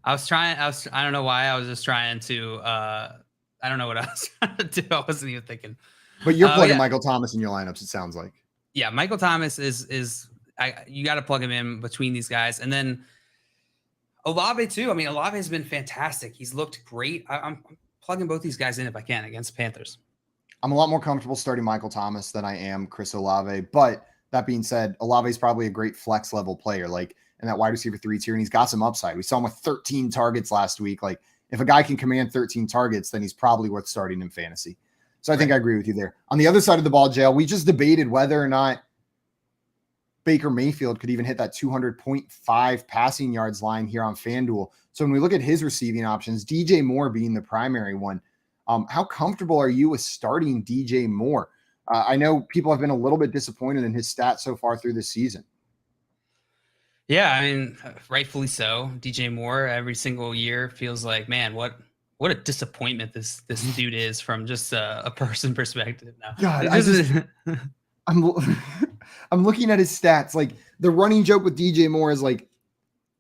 I don't know why. I was just trying to I don't know what I was trying to do. I wasn't even thinking. But you're plugging Michael Thomas in your lineups, it sounds like. Yeah, Michael Thomas you got to plug him in between these guys. And then Olave too. I mean, Olave has been fantastic. He's looked great. I'm plugging both these guys in if I can against Panthers. I'm a lot more comfortable starting Michael Thomas than I am Chris Olave. But that being said, Olave is probably a great flex level player, like in that wide receiver 3 tier, and he's got some upside. We saw him with 13 targets last week. Like, if a guy can command 13 targets, then he's probably worth starting in fantasy. So I think I agree with you there. On the other side of the ball, JL, we just debated whether or not Baker Mayfield could even hit that 200.5 passing yards line here on FanDuel. So when we look at his receiving options, DJ Moore being the primary one, how comfortable are you with starting DJ Moore? I know people have been a little bit disappointed in his stats so far through this season. Yeah, I mean, rightfully so. DJ Moore every single year feels like, man, what a disappointment this dude is from just a person perspective now. God, I'm looking at his stats. Like, the running joke with DJ Moore is, like,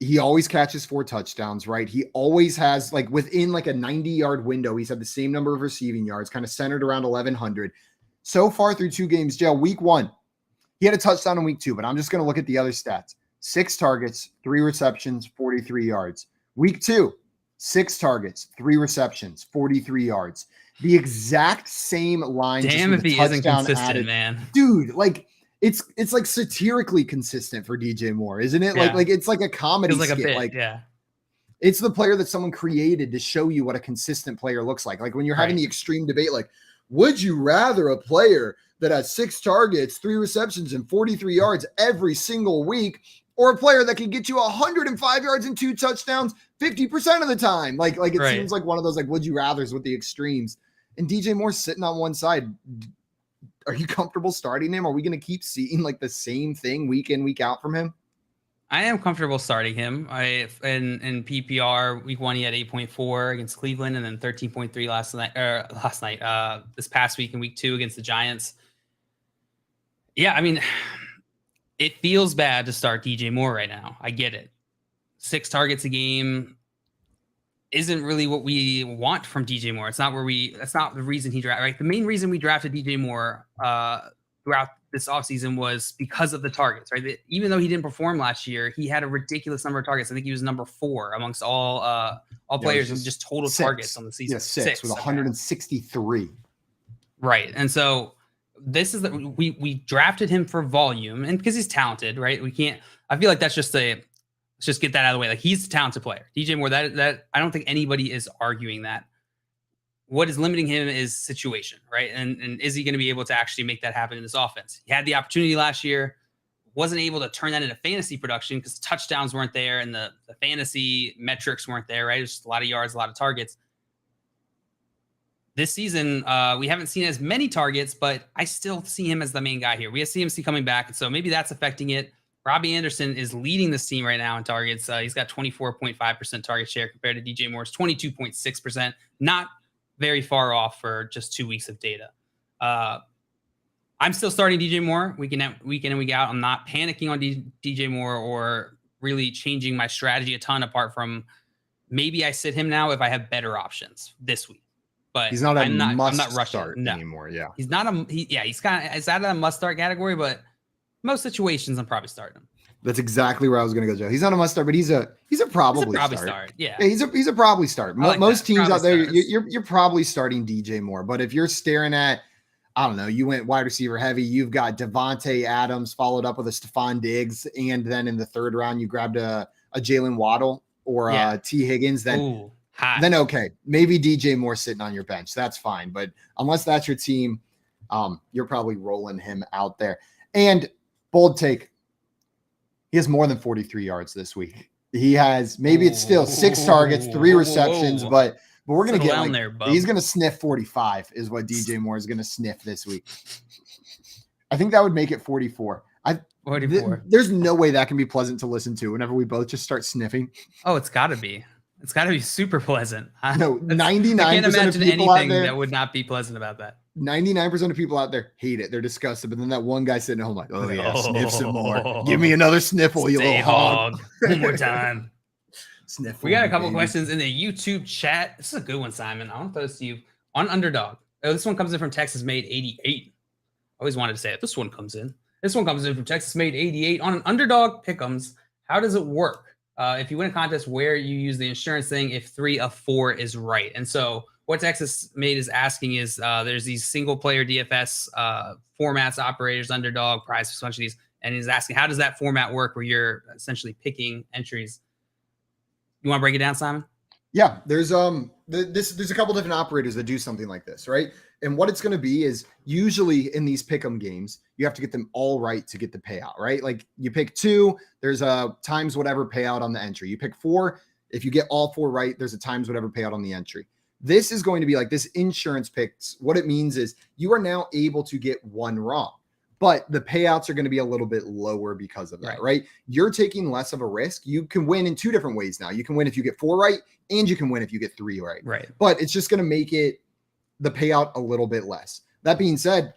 he always catches 4 touchdowns, right? He always has, like, within like a 90-yard window, he's had the same number of receiving yards, kind of centered around 1,100. So far through 2 games, JL, week 1, he had a touchdown in week 2, but I'm just going to look at the other stats. 6 targets, 3 receptions, 43 yards. Week 2, 6 targets, 3 receptions, 43 yards. The exact same line. Damn if he isn't consistent, man. Dude, like, it's like satirically consistent for DJ Moore, isn't it? Yeah. Like it's like a comedy skit. A bit, yeah. It's the player that someone created to show you what a consistent player looks like. Like when you're having the extreme debate, like, would you rather a player that has 6 targets, 3 receptions, and 43 yards every single week, or a player that can get you 105 yards and 2 touchdowns 50% of the time. Like it seems like one of those like would you rathers with the extremes. And DJ Moore's sitting on one side. Are you comfortable starting him? Are we going to keep seeing like the same thing week in, week out from him? I am comfortable starting him. In PPR week 1 he had 8.4 against Cleveland, and then 13.3 this past week in week 2 against the Giants. Yeah, I mean, it feels bad to start DJ Moore right now. I get it. 6 targets a game isn't really what we want from DJ Moore. That's not the reason he drafted. Right? The main reason we drafted DJ Moore throughout this offseason was because of the targets, right? Even though he didn't perform last year, he had a ridiculous number of targets. I think he was number 4 amongst all players in just total targets on the season. Yeah, 6 with 163. Right. And so this is we drafted him for volume and because he's talented, right? I feel like let's just get that out of the way. Like he's a talented player. DJ Moore, that I don't think anybody is arguing that. What is limiting him is situation, right? And is he going to be able to actually make that happen in this offense? He had the opportunity last year, wasn't able to turn that into fantasy production because touchdowns weren't there and the fantasy metrics weren't there, right? Just a lot of yards, a lot of targets. This season, we haven't seen as many targets, but I still see him as the main guy here. We have CMC coming back, and so maybe that's affecting it. Robbie Anderson is leading this team right now in targets. He's got 24.5% target share compared to DJ Moore's 22.6%. Not very far off for just 2 weeks of data. I'm still starting DJ Moore week in and week out. I'm not panicking on DJ Moore or really changing my strategy a ton apart from maybe I sit him now if I have better options this week. But he's not I'm not rushing start anymore. Yeah. He's not he's kind of out of the must start category, but most situations I'm probably starting him. That's exactly where I was going to go, Joe. He's not a must start, but he's a probably start. Yeah, he's a probably start. Like most teams probably out there, start. you're probably starting DJ Moore. But if you're staring at, I don't know, you went wide receiver heavy. You've got Devontae Adams followed up with a Stephon Diggs, and then in the 3rd round you grabbed a Jalen Waddle or T Higgins. Then okay, maybe DJ Moore sitting on your bench. That's fine. But unless that's your team, you're probably rolling him out there. And bold take. He has more than 43 yards this week. He has it's still 6 targets, 3 receptions, but we're gonna get he's gonna sniff 45 is what DJ Moore is gonna sniff this week. I think that would make it 44. 44. There's no way that can be pleasant to listen to whenever we both just start sniffing. Oh, it's got to be. It's got to be super pleasant. No, 99% I can't imagine of people anything out there that would not be pleasant about that. 99% of people out there hate it. They're disgusted. But then that one guy sitting at home like, oh yeah, sniff some more. Give me another sniffle, you little hog. One more time. Sniffle. We got a couple questions in the YouTube chat. This is a good one, Simon. I want to throw this to you on Underdog. Oh, this one comes in from Texas Made 88. Always wanted to say it. This one comes in from Texas Made 88 on an Underdog Pick'ems. How does it work? If you win a contest where you use the insurance thing, if 3 of 4 is right. And so what Texas Made is asking is there's these single player DFS formats, operators, Underdog, Prize, a bunch of these. And he's asking, how does that format work where you're essentially picking entries? You want to break it down, Simon? Yeah, there's there's a couple different operators that do something like this, right? And what it's going to be is usually in these pick'em games, you have to get them all right to get the payout, right? Like you pick 2, there's a times whatever payout on the entry. You pick 4, if you get all 4 right, there's a times whatever payout on the entry. This is going to be like this insurance picks. What it means is you are now able to get 1 wrong, but the payouts are going to be a little bit lower because of that, right? You're taking less of a risk. You can win in 2 different ways now. You can win if you get 4 right, and you can win if you get 3 right. Right. But it's just going to make the payout a little bit less. That being said,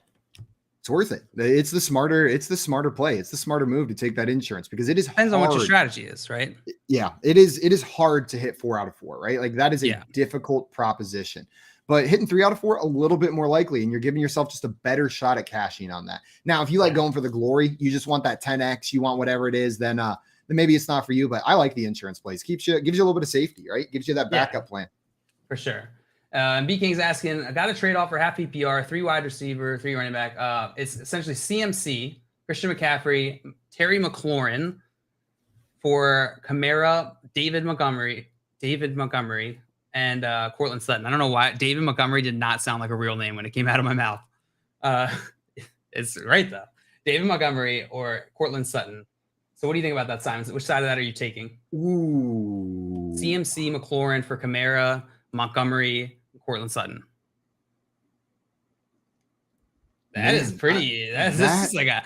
it's worth it. It's the smarter play. It's the smarter move to take that insurance because it is depends hard. On what your strategy is, right? Yeah, it is hard to hit 4 out of 4, right? Like that is a difficult proposition. But hitting 3 out of 4, a little bit more likely, and you're giving yourself just a better shot at cashing on that. Now, if you like going for the glory, you just want that 10x, you want whatever it is, then maybe it's not for you. But I like the insurance plays. Gives you a little bit of safety, right? Gives you that backup plan. For sure. And B King's asking, I got a trade off for half PPR, 3 wide receiver, 3 running back. It's essentially CMC, Christian McCaffrey, Terry McLaurin for Kamara, David Montgomery, and Cortland Sutton. I don't know why David Montgomery did not sound like a real name when it came out of my mouth. It's right though. David Montgomery or Cortland Sutton. So what do you think about that, Simon? Which side of that are you taking? Ooh. CMC, McLaurin for Kamara, Montgomery, Cortland Sutton. That is pretty. That's like a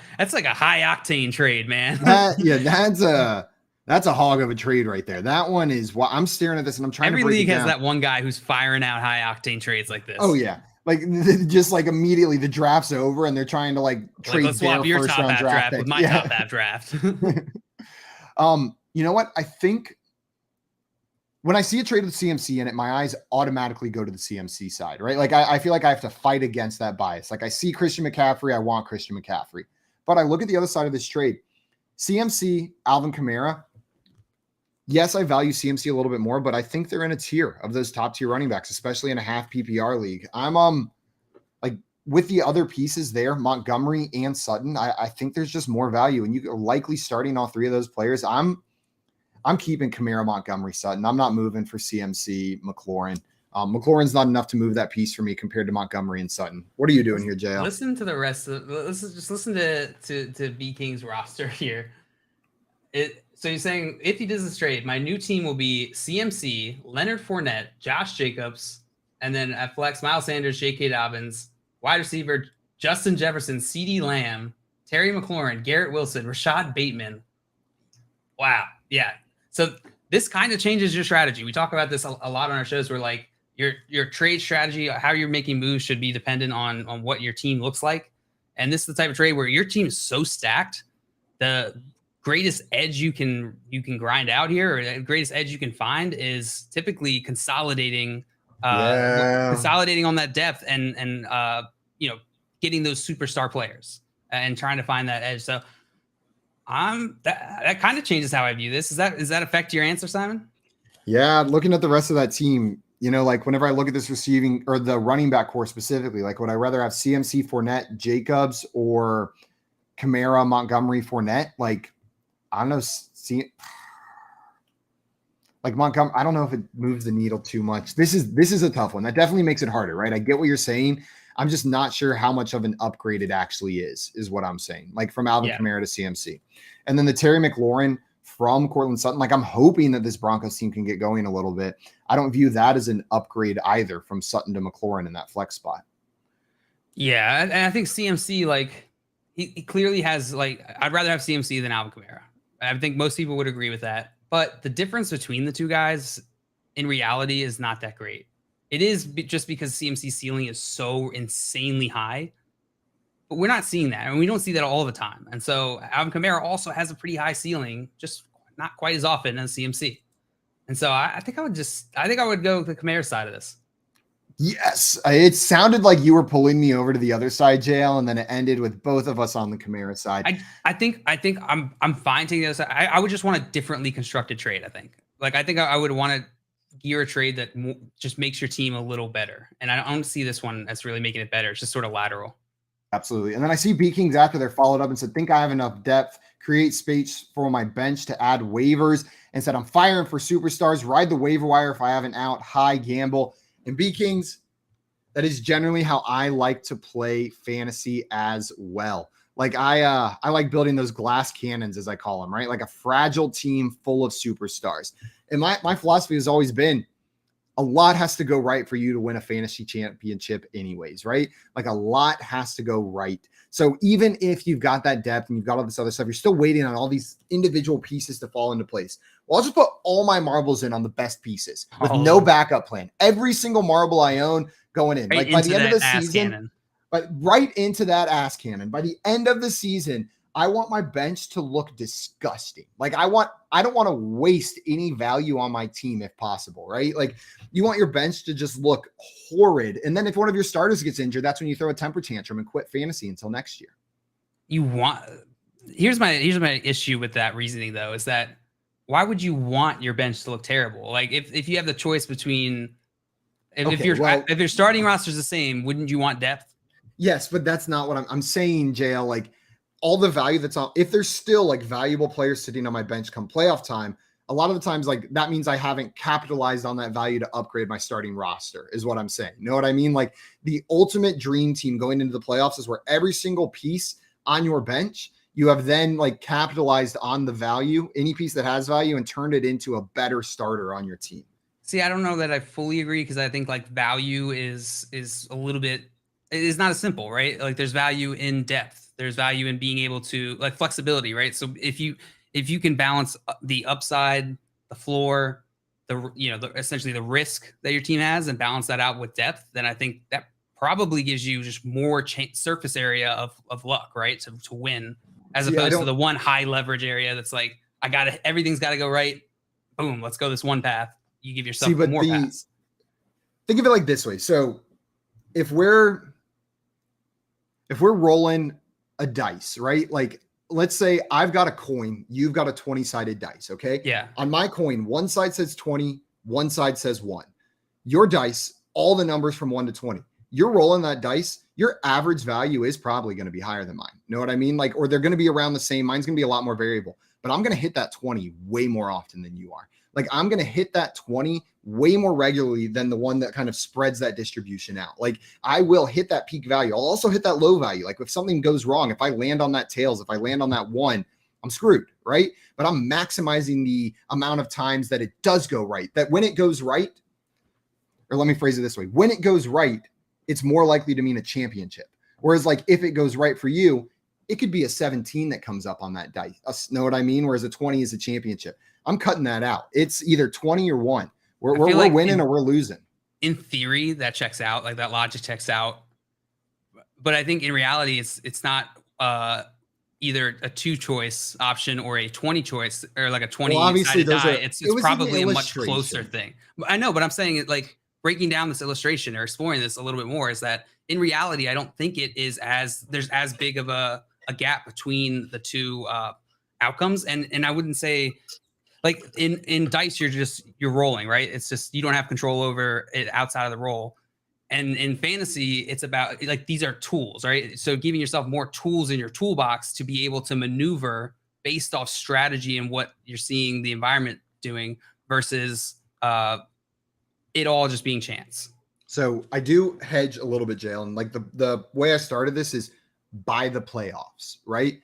high octane trade, man. That's a hog of a trade right there. That one is what I'm staring at this and I'm trying Every to break league it has down. that one guy who's firing out high octane trades like this. Oh yeah. Like just like immediately the draft's over and they're trying to like trade let's swap their your first top round half draft with pick. my top half draft. You know what? I think when I see a trade with CMC in it, my eyes automatically go to the CMC side, right? Like I feel like I have to fight against that bias. Like I see Christian McCaffrey, I want Christian McCaffrey. But I look at the other side of this trade. CMC, Alvin Kamara. Yes, I value CMC a little bit more, but I think they're in a tier of those top tier running backs, especially in a half PPR league. I'm like with the other pieces there, Montgomery and Sutton, I think there's just more value. And you are likely starting all three of those players. I'm keeping Kamara, Montgomery, Sutton. I'm not moving for CMC, McLaurin. McLaurin's not enough to move that piece for me compared to Montgomery and Sutton. What are you doing here, JL? Listen to the rest of listen to B King's roster here. So you're saying if he does this trade, my new team will be CMC, Leonard Fournette, Josh Jacobs, and then at flex, Miles Sanders, J.K. Dobbins, wide receiver, Justin Jefferson, CeeDee Lamb, Terry McLaurin, Garrett Wilson, Rashad Bateman. Wow. Yeah. So this kind of changes your strategy. We talk about this a lot on our shows where like your trade strategy, how you're making moves should be dependent on what your team looks like. And this is the type of trade where your team is so stacked, the greatest edge you can grind out here, or the greatest edge you can find is typically consolidating on that depth and getting those superstar players and trying to find that edge. So that kind of changes how I view this. Does that affect your answer, Simon? Yeah, looking at the rest of that team, like whenever I look at this receiving or the running back core specifically, like would I rather have CMC, Fournette, Jacobs, or Kamara, Montgomery, Fournette? Like, I don't know. Like Montgomery, I don't know if it moves the needle too much. This is a tough one. That definitely makes it harder, right? I get what you're saying. I'm just not sure how much of an upgrade it actually is what I'm saying. Like from Alvin Kamara to CMC. And then the Terry McLaurin from Cortland Sutton. Like I'm hoping that this Broncos team can get going a little bit. I don't view that as an upgrade either from Sutton to McLaurin in that flex spot. Yeah, and I think CMC, like he clearly has I'd rather have CMC than Alvin Kamara. I think most people would agree with that. But the difference between the two guys in reality is not that great. It is just because CMC's ceiling is so insanely high, but we're not seeing that. And we don't see that all the time. And so Alvin Kamara also has a pretty high ceiling, just not quite as often as CMC. And so I think I would go with the Kamara side of this. Yes. It sounded like you were pulling me over to the other side, JL, and then it ended with both of us on the Kamara side. I think I'm fine taking the other side. I would just want a differently constructed trade, I think. I think I would want to gear a trade that just makes your team a little better. And I don't see this one as really making it better. It's just sort of lateral. Absolutely. And then I see B Kings after they're followed up and said, think I have enough depth, create space for my bench to add waivers, and said, I'm firing for superstars, ride the waiver wire if I have an out, high gamble. And B Kings, that is generally how I like to play fantasy as well. Like I like building those glass cannons, as I call them, right? Like a fragile team full of superstars. And my philosophy has always been a lot has to go right for you to win a fantasy championship anyways, right? Like a lot has to go right. So even if you've got that depth and you've got all this other stuff, you're still waiting on all these individual pieces to fall into place. Well, I'll just put all my marbles in on the best pieces with no backup plan. Every single marble I own going in. Like by the end of the season, but right into that ass cannon. By the end of the season, I want my bench to look disgusting. Like I don't want to waste any value on my team if possible, right? Like you want your bench to just look horrid. And then if one of your starters gets injured, that's when you throw a temper tantrum and quit fantasy until next year. Here's my issue with that reasoning though, is that why would you want your bench to look terrible? Like if you have the choice between if your starting roster is the same, wouldn't you want depth? Yes, but that's not what I'm saying, JL. Like all the value that's on, if there's still like valuable players sitting on my bench come playoff time, a lot of the times, like that means I haven't capitalized on that value to upgrade my starting roster is what I'm saying. You know what I mean? Like the ultimate dream team going into the playoffs is where every single piece on your bench, you have then like capitalized on the value, any piece that has value, and turned it into a better starter on your team. See, I don't know that I fully agree, because I think like value is a little bit, it is not as simple, right? Like there's value in depth. There's value in being able to like flexibility, right? So if you can balance the upside, the floor, essentially the risk that your team has, and balance that out with depth, then I think that probably gives you just more surface area of luck, right? To win, as opposed to the one high leverage area that's like, everything's got to go right. Boom, let's go this one path. You give yourself more paths. Think of it like this way. So if we're rolling a dice, right? Like let's say I've got a coin, you've got a 20-sided dice, okay? Yeah. On my coin, one side says 20, one side says 1. Your dice, all the numbers from 1 to 20. You're rolling that dice, your average value is probably going to be higher than mine. Know what I mean? Like, or they're going to be around the same. Mine's going to be a lot more variable, but I'm going to hit that 20 way more often than you are. Like I'm going to hit that 20 way more regularly than the one that kind of spreads that distribution out. Like I will hit that peak value. I'll also hit that low value. Like if something goes wrong, if I land on that tails, if I land on that 1, I'm screwed, right? But I'm maximizing the amount of times that it does go right. That when it goes right, or let me phrase it this way, when it goes right, it's more likely to mean a championship. Whereas like if it goes right for you, it could be a 17 that comes up on that dice. Know what I mean? Whereas a 20 is a championship. I'm cutting that out. It's either 20 or 1. We're like winning or we're losing. In theory, that checks out. Like that logic checks out. But I think in reality, it's not either a 2-choice option or a 20 choice, or like a 20 obviously die. It's probably a much closer thing. I know, but I'm saying it like breaking down this illustration or exploring this a little bit more is that in reality, I don't think it is there's as big of a gap between the two outcomes. And I wouldn't say, like in dice, you're rolling, right? It's just, you don't have control over it outside of the roll. And in fantasy, it's about like, these are tools, right? So giving yourself more tools in your toolbox to be able to maneuver based off strategy and what you're seeing the environment doing versus it all just being chance. So I do hedge a little bit, Jalen. Like the way I started this is by the playoffs, right?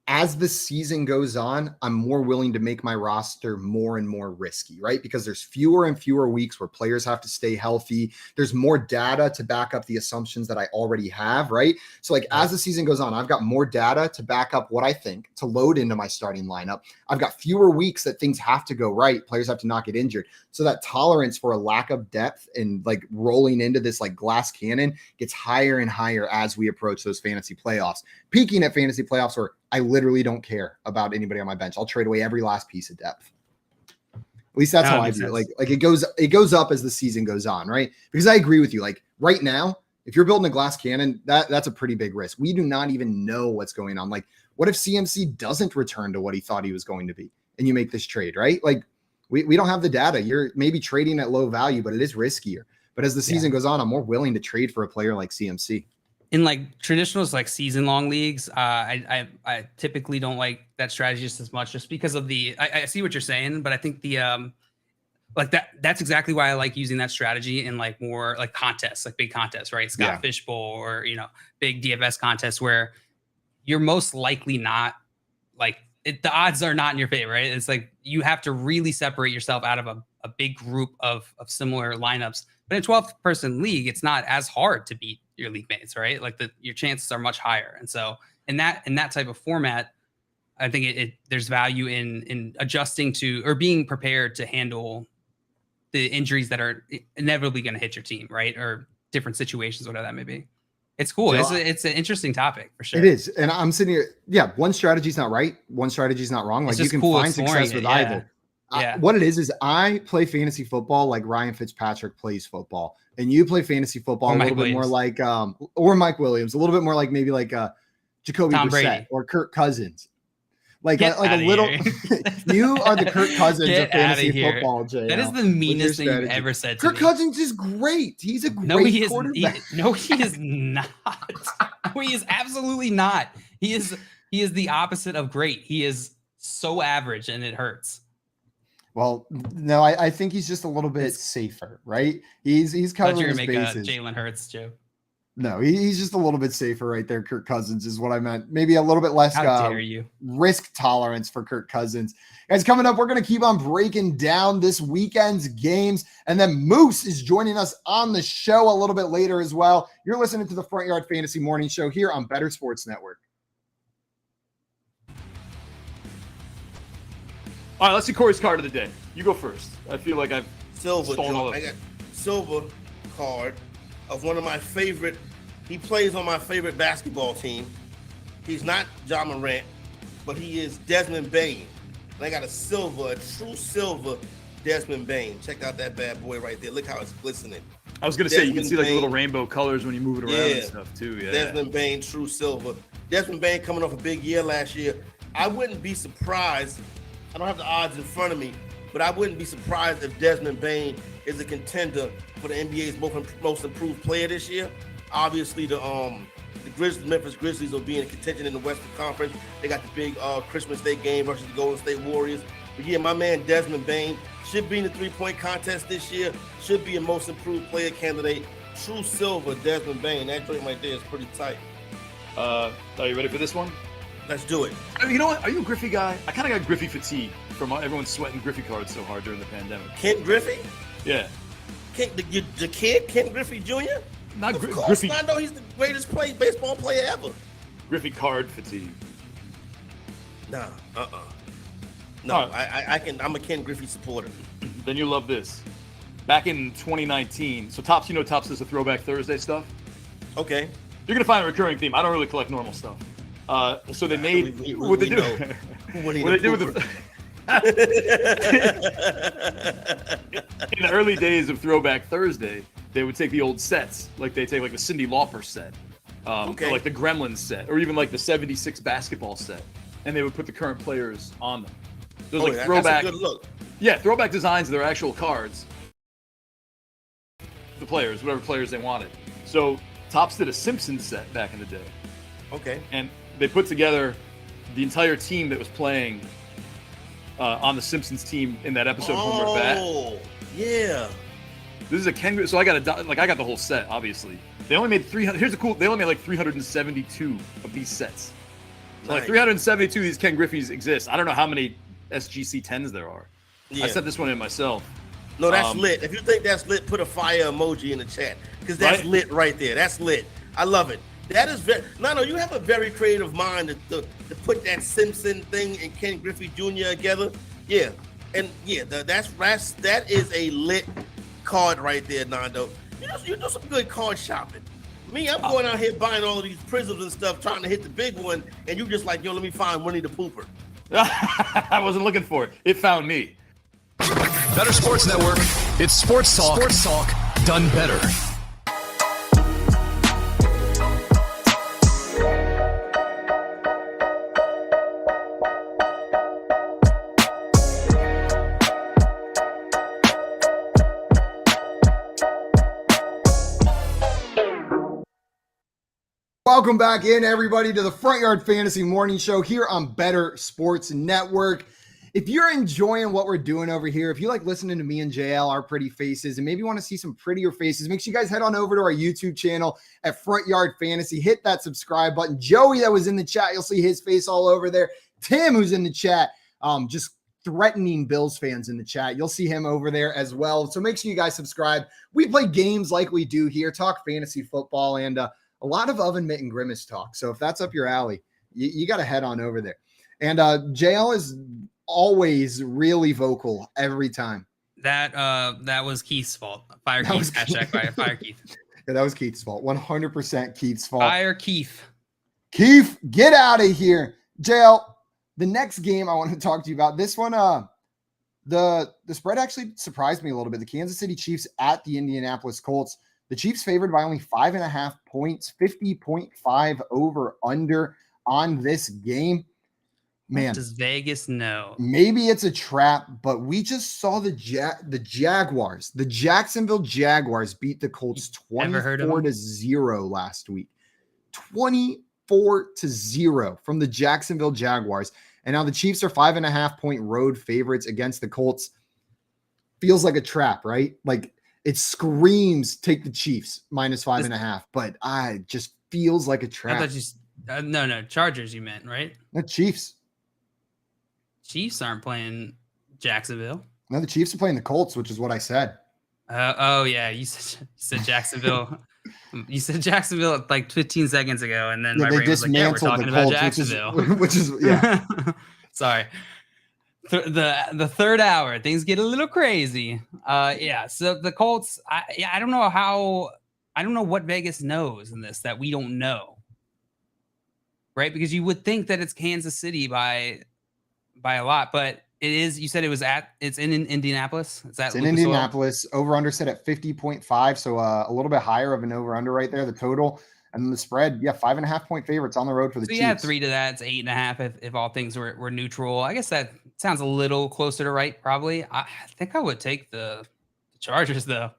As the season goes on, I'm more willing to make my roster more and more risky, right? Because there's fewer and fewer weeks where players have to stay healthy. There's more data to back up the assumptions that I already have, right? So like as the season goes on, I've got more data to back up what I think to load into my starting lineup. I've got fewer weeks that things have to go right. Players have to not get injured. So that tolerance for a lack of depth and like rolling into this like glass cannon gets higher and higher as we approach those fantasy playoffs. Peaking at fantasy playoffs where I literally don't care about anybody on my bench. I'll trade away every last piece of depth. At least that's how I do it. Like it goes up as the season goes on, right? Because I agree with you. Like right now, if you're building a glass cannon, that's a pretty big risk. We do not even know what's going on. Like, what if CMC doesn't return to what he thought he was going to be, and you make this trade, right? Like, we don't have the data. You're maybe trading at low value, but it is riskier. But as the season goes on, I'm more willing to trade for a player like CMC. In like traditional like season long leagues, I typically don't like that strategy just as much, just because of I see what you're saying, but I think like that's exactly why I like using that strategy in like more like contests, like big contests, right? Scott Fishbowl or, big DFS contests where you're most likely not like the odds are not in your favor, right? It's like you have to really separate yourself out of a big group of similar lineups. But in a 12-person league, it's not as hard to beat your league mates, right? Like your chances are much higher. And so in that type of format, I think there's value in adjusting to or being prepared to handle the injuries that are inevitably going to hit your team, right? Or different situations, whatever that may be. It's cool. So it's an interesting topic for sure. It is. And I'm sitting here. Yeah. One strategy's not right. One strategy's not wrong. Like you can find success with either. What it is I play fantasy football like Ryan Fitzpatrick plays football, and you play fantasy football a little bit more like or Mike Williams, a little bit more like maybe like Jacoby Brissett or Kirk Cousins. Like a little. You are the Kirk Cousins of fantasy football, Jay. That is the meanest thing you've ever said to Kirk Cousins is great. He's a great quarterback. No, he is not. No, he is absolutely not. He is the opposite of great. He is so average, and it hurts. Well, no, I think he's just a little bit safer, right? He's covering his bases. Jalen Hurts joke. No, he's just a little bit safer right there. Kirk Cousins is what I meant. Maybe a little bit less How dare you? risk tolerance for Kirk Cousins. Guys, coming up, we're going to keep on breaking down this weekend's games. And then Moose is joining us on the show a little bit later as well. You're listening to the Front Yard Fantasy Morning Show here on Better Sports Network. All right, let's see Corey's card of the day. You go first. I feel like I've Silver. stolen all of I it. got silver card of one of my favorite. He plays on my favorite basketball team. He's not John Morant, but he is Desmond Bain. And I got a true silver Desmond Bain. Check out that bad boy right there. Look how it's glistening. I was going to say, you can Desmond see like the Bain. little rainbow colors when you move it around and stuff too. Yeah. Desmond Bain, true silver. Desmond Bain coming off a big year last year. I wouldn't be surprised. I don't have the odds in front of me, but I wouldn't be surprised if Desmond Bain is a contender for the NBA's most improved player this year. Obviously, the Memphis Grizzlies will be in contention in the Western Conference. They got the big Christmas Day game versus the Golden State Warriors. But yeah, my man Desmond Bain should be in the three-point contest this year. Should be a most improved player candidate. True silver, Desmond Bain. That joint right there is pretty tight. Are you ready for this one? Let's do it. You know what? Are you a Griffey guy? I kind of got Griffey fatigue from everyone sweating Griffey cards so hard during the pandemic. Kent Griffey? Yeah. The kid, Kent Griffey Jr.? Not Of course, Griffey. I know he's the greatest baseball player ever. Griffey card fatigue. Nah, No, I'm a Ken Griffey supporter. Then you love this. Back in 2019, so Topps, Topps does the Throwback Thursday stuff. Okay. You're gonna find a recurring theme. I don't really collect normal stuff. So they made what they do. What they do with the in the early days of Throwback Thursday, they would take the old sets, like they take like the Cyndi Lauper set, or like the Gremlins set, or even like the '76 basketball set, and they would put the current players on them. Those like throwback. That's a good look. Yeah, throwback designs of their actual cards. The players, whatever players they wanted. So Topps did a Simpsons set back in the day. Okay. And they put together the entire team that was playing on the Simpsons team in that episode. Homer Bat. Oh, yeah. This is a Ken. So I got the whole set. Obviously, they only made 300. Here's the cool. They only made like 372 of these sets. So like 372 of these Ken Griffeys exist. I don't know how many SGC 10s there are. Yeah. I sent this one in myself. No, that's lit. If you think that's lit, put a fire emoji in the chat because that's lit right there. That's lit. I love it. That is very. No, you have a very creative mind to put that Simpson thing and Ken Griffey Jr. together. Yeah, and yeah, that is a lit card right there, Nando. You do some good card shopping. Me, I'm going out here buying all of these prisms and stuff, trying to hit the big one, and you just like, yo, let me find Winnie the Pooper. I wasn't looking for it. It found me. Better Sports Network. It's sports talk. Sports talk done better. Welcome back in, everybody, to the Front Yard Fantasy Morning Show here on Better Sports Network. If you're enjoying what we're doing over here, if you like listening to me and JL, our pretty faces, and maybe want to see some prettier faces, make sure you guys head on over to our YouTube channel at Front Yard Fantasy. Hit that subscribe button. Joey that was in the chat, you'll see his face all over there. Tim, who's in the chat, just threatening Bills fans in the chat. You'll see him over there as well. So make sure you guys subscribe. We play games like we do here, talk fantasy football, and a lot of Oven Mitt and Grimace talk. So if that's up your alley, you got to head on over there. And JL is always really vocal every time. That was Keith's fault. Fire Keith. Hashtag fire Keith. Yeah, that was Keith's fault. 100% Keith's fault. Fire Keith. Keith, get out of here. JL, the next game I want to talk to you about, this one, the spread actually surprised me a little bit. The Kansas City Chiefs at the Indianapolis Colts. The Chiefs favored by only 5.5 points, 50.5 over under on this game. Man, what does Vegas know? Maybe it's a trap, but we just saw the Jaguars, the Jacksonville Jaguars beat the Colts 24-0 last week. 24-0 from the Jacksonville Jaguars. And now the Chiefs are 5.5 point road favorites against the Colts. Feels like a trap, right? Like It screams take the Chiefs -5.5, but I just feels like a I trap. thought you no Chargers you meant, right? The Chiefs. Chiefs aren't playing Jacksonville. No, the Chiefs are playing the Colts, which is what I said. Oh yeah, you said Jacksonville. You said Jacksonville like 15 seconds ago, and then my they brain was like, "Yeah, we're dismantled talking the about Colts, Jacksonville." which is yeah. Sorry. The third hour, things get a little crazy. Yeah. So the Colts, I don't know what Vegas knows in this that we don't know, right? Because you would think that it's Kansas City by a lot, but it is. You said it's in Indianapolis. Is that It's in Lucas Oil? Indianapolis. Over under set at 50.5, so a little bit higher of an over under right there. The total and then the spread, 5.5 point favorites on the road for the So Chiefs. you add 3 to that, it's 8.5 if all things were neutral. I guess that sounds a little closer to right, probably. I think I would take the Chargers though.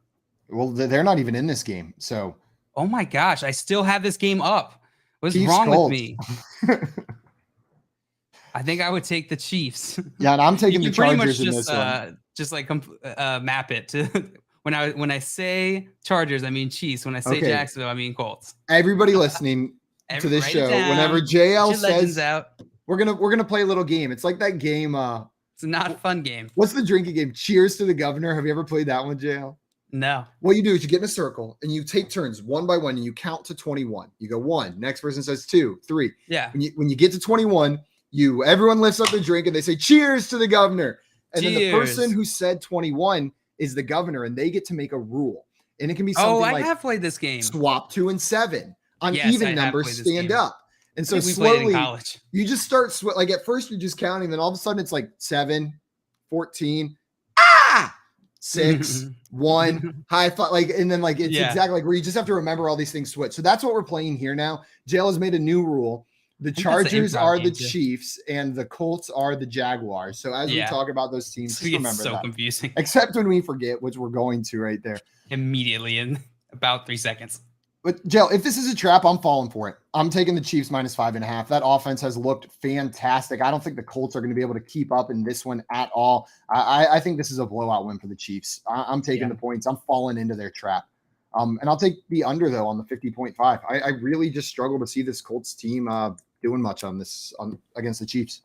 Well, they're not even in this game, so. Oh my gosh, I still have this game up. What's Chiefs, wrong Colts. with me? I think I would take the Chiefs. Yeah, and I'm taking You the pretty much Chargers in this one. just like map it to when I say Chargers, I mean Chiefs. When I say Okay. Jacksonville, I mean Colts. Everybody listening to this Write it show, down. whenever Get JL your legends says out. we're gonna play a little game. It's like that game. It's not a fun game. What's the drinking game? Cheers to the Governor. Have you ever played that one, JL? No. What you do is you get in a circle and you take turns one by one and you count to 21. You go 1. Next person says 2, 3. Yeah. When you get to 21, everyone lifts up their drink and they say cheers to the Governor. And then the Cheers. person who said 21 is the Governor, and they get to make a rule. And it can be something Oh, I like have played this game. swap 2 and 7 on Yes, I even have numbers, played this stand game. up. And so I think we played it in slowly college. you just start like at first you're just counting, then all of a sudden it's like 7, 14, 6, 1, high five, like, and then like it's Yeah. exactly like where you just have to remember all these things switch. So that's what we're playing here now. JL has made a new rule. The think that's the Chargers improv are the game, too. Chiefs and the Colts are the Jaguars. So as we Yeah. talk about those teams, It's just remember so that. confusing Except when we forget, which we're going to right there. immediately in about 3 seconds. But JL, if this is a trap, I'm falling for it. I'm taking the Chiefs -5.5. That offense has looked fantastic. I don't think the Colts are going to be able to keep up in this one at all. I think this is a blowout win for the Chiefs. I'm taking the points. I'm falling into their trap. And I'll take the under though on the 50.5. I really just struggle to see this Colts team doing much on this against the Chiefs.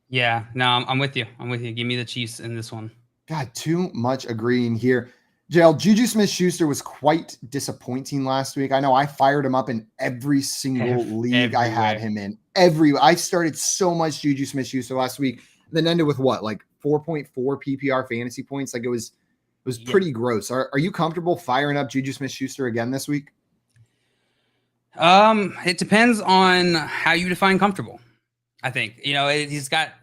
Yeah, no, I'm with you. Give me the Chiefs in this one. God, too much agreeing here. JL, Juju Smith-Schuster was quite disappointing last week. I know I fired him up in every single league I had him in. I started so much Juju Smith-Schuster last week, then ended with what, like 4.4 PPR fantasy points? Like it was pretty gross. Are you comfortable firing up Juju Smith-Schuster again this week? It depends on how you define comfortable. I think, he's got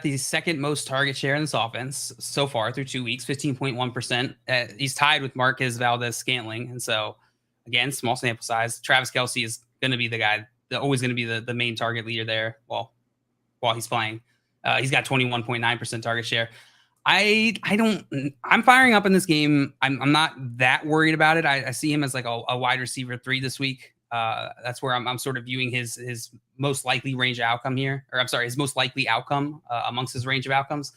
the second most target share in this offense so far through 2 weeks, 15.1%. He's tied with Marquez Valdez-Scantling. And so again, small sample size. Travis Kelce is going to be the guy, always going to be the main target leader there while he's playing. He's got 21.9% target share. I'm firing up in this game. I'm not that worried about it. I see him as like a wide receiver 3 this week. That's where I'm sort of viewing his most likely range of outcome here, or I'm sorry, his most likely outcome amongst his range of outcomes.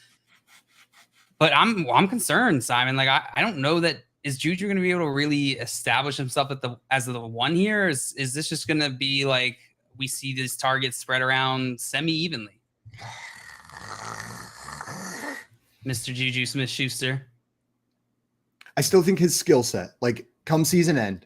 But I'm concerned, Simon. Like I don't know that is Juju going to be able to really establish himself as the one here. Is this just going to be like we see these targets spread around semi-evenly? Mr. Juju Smith-Schuster. I still think his skill set, like come season end,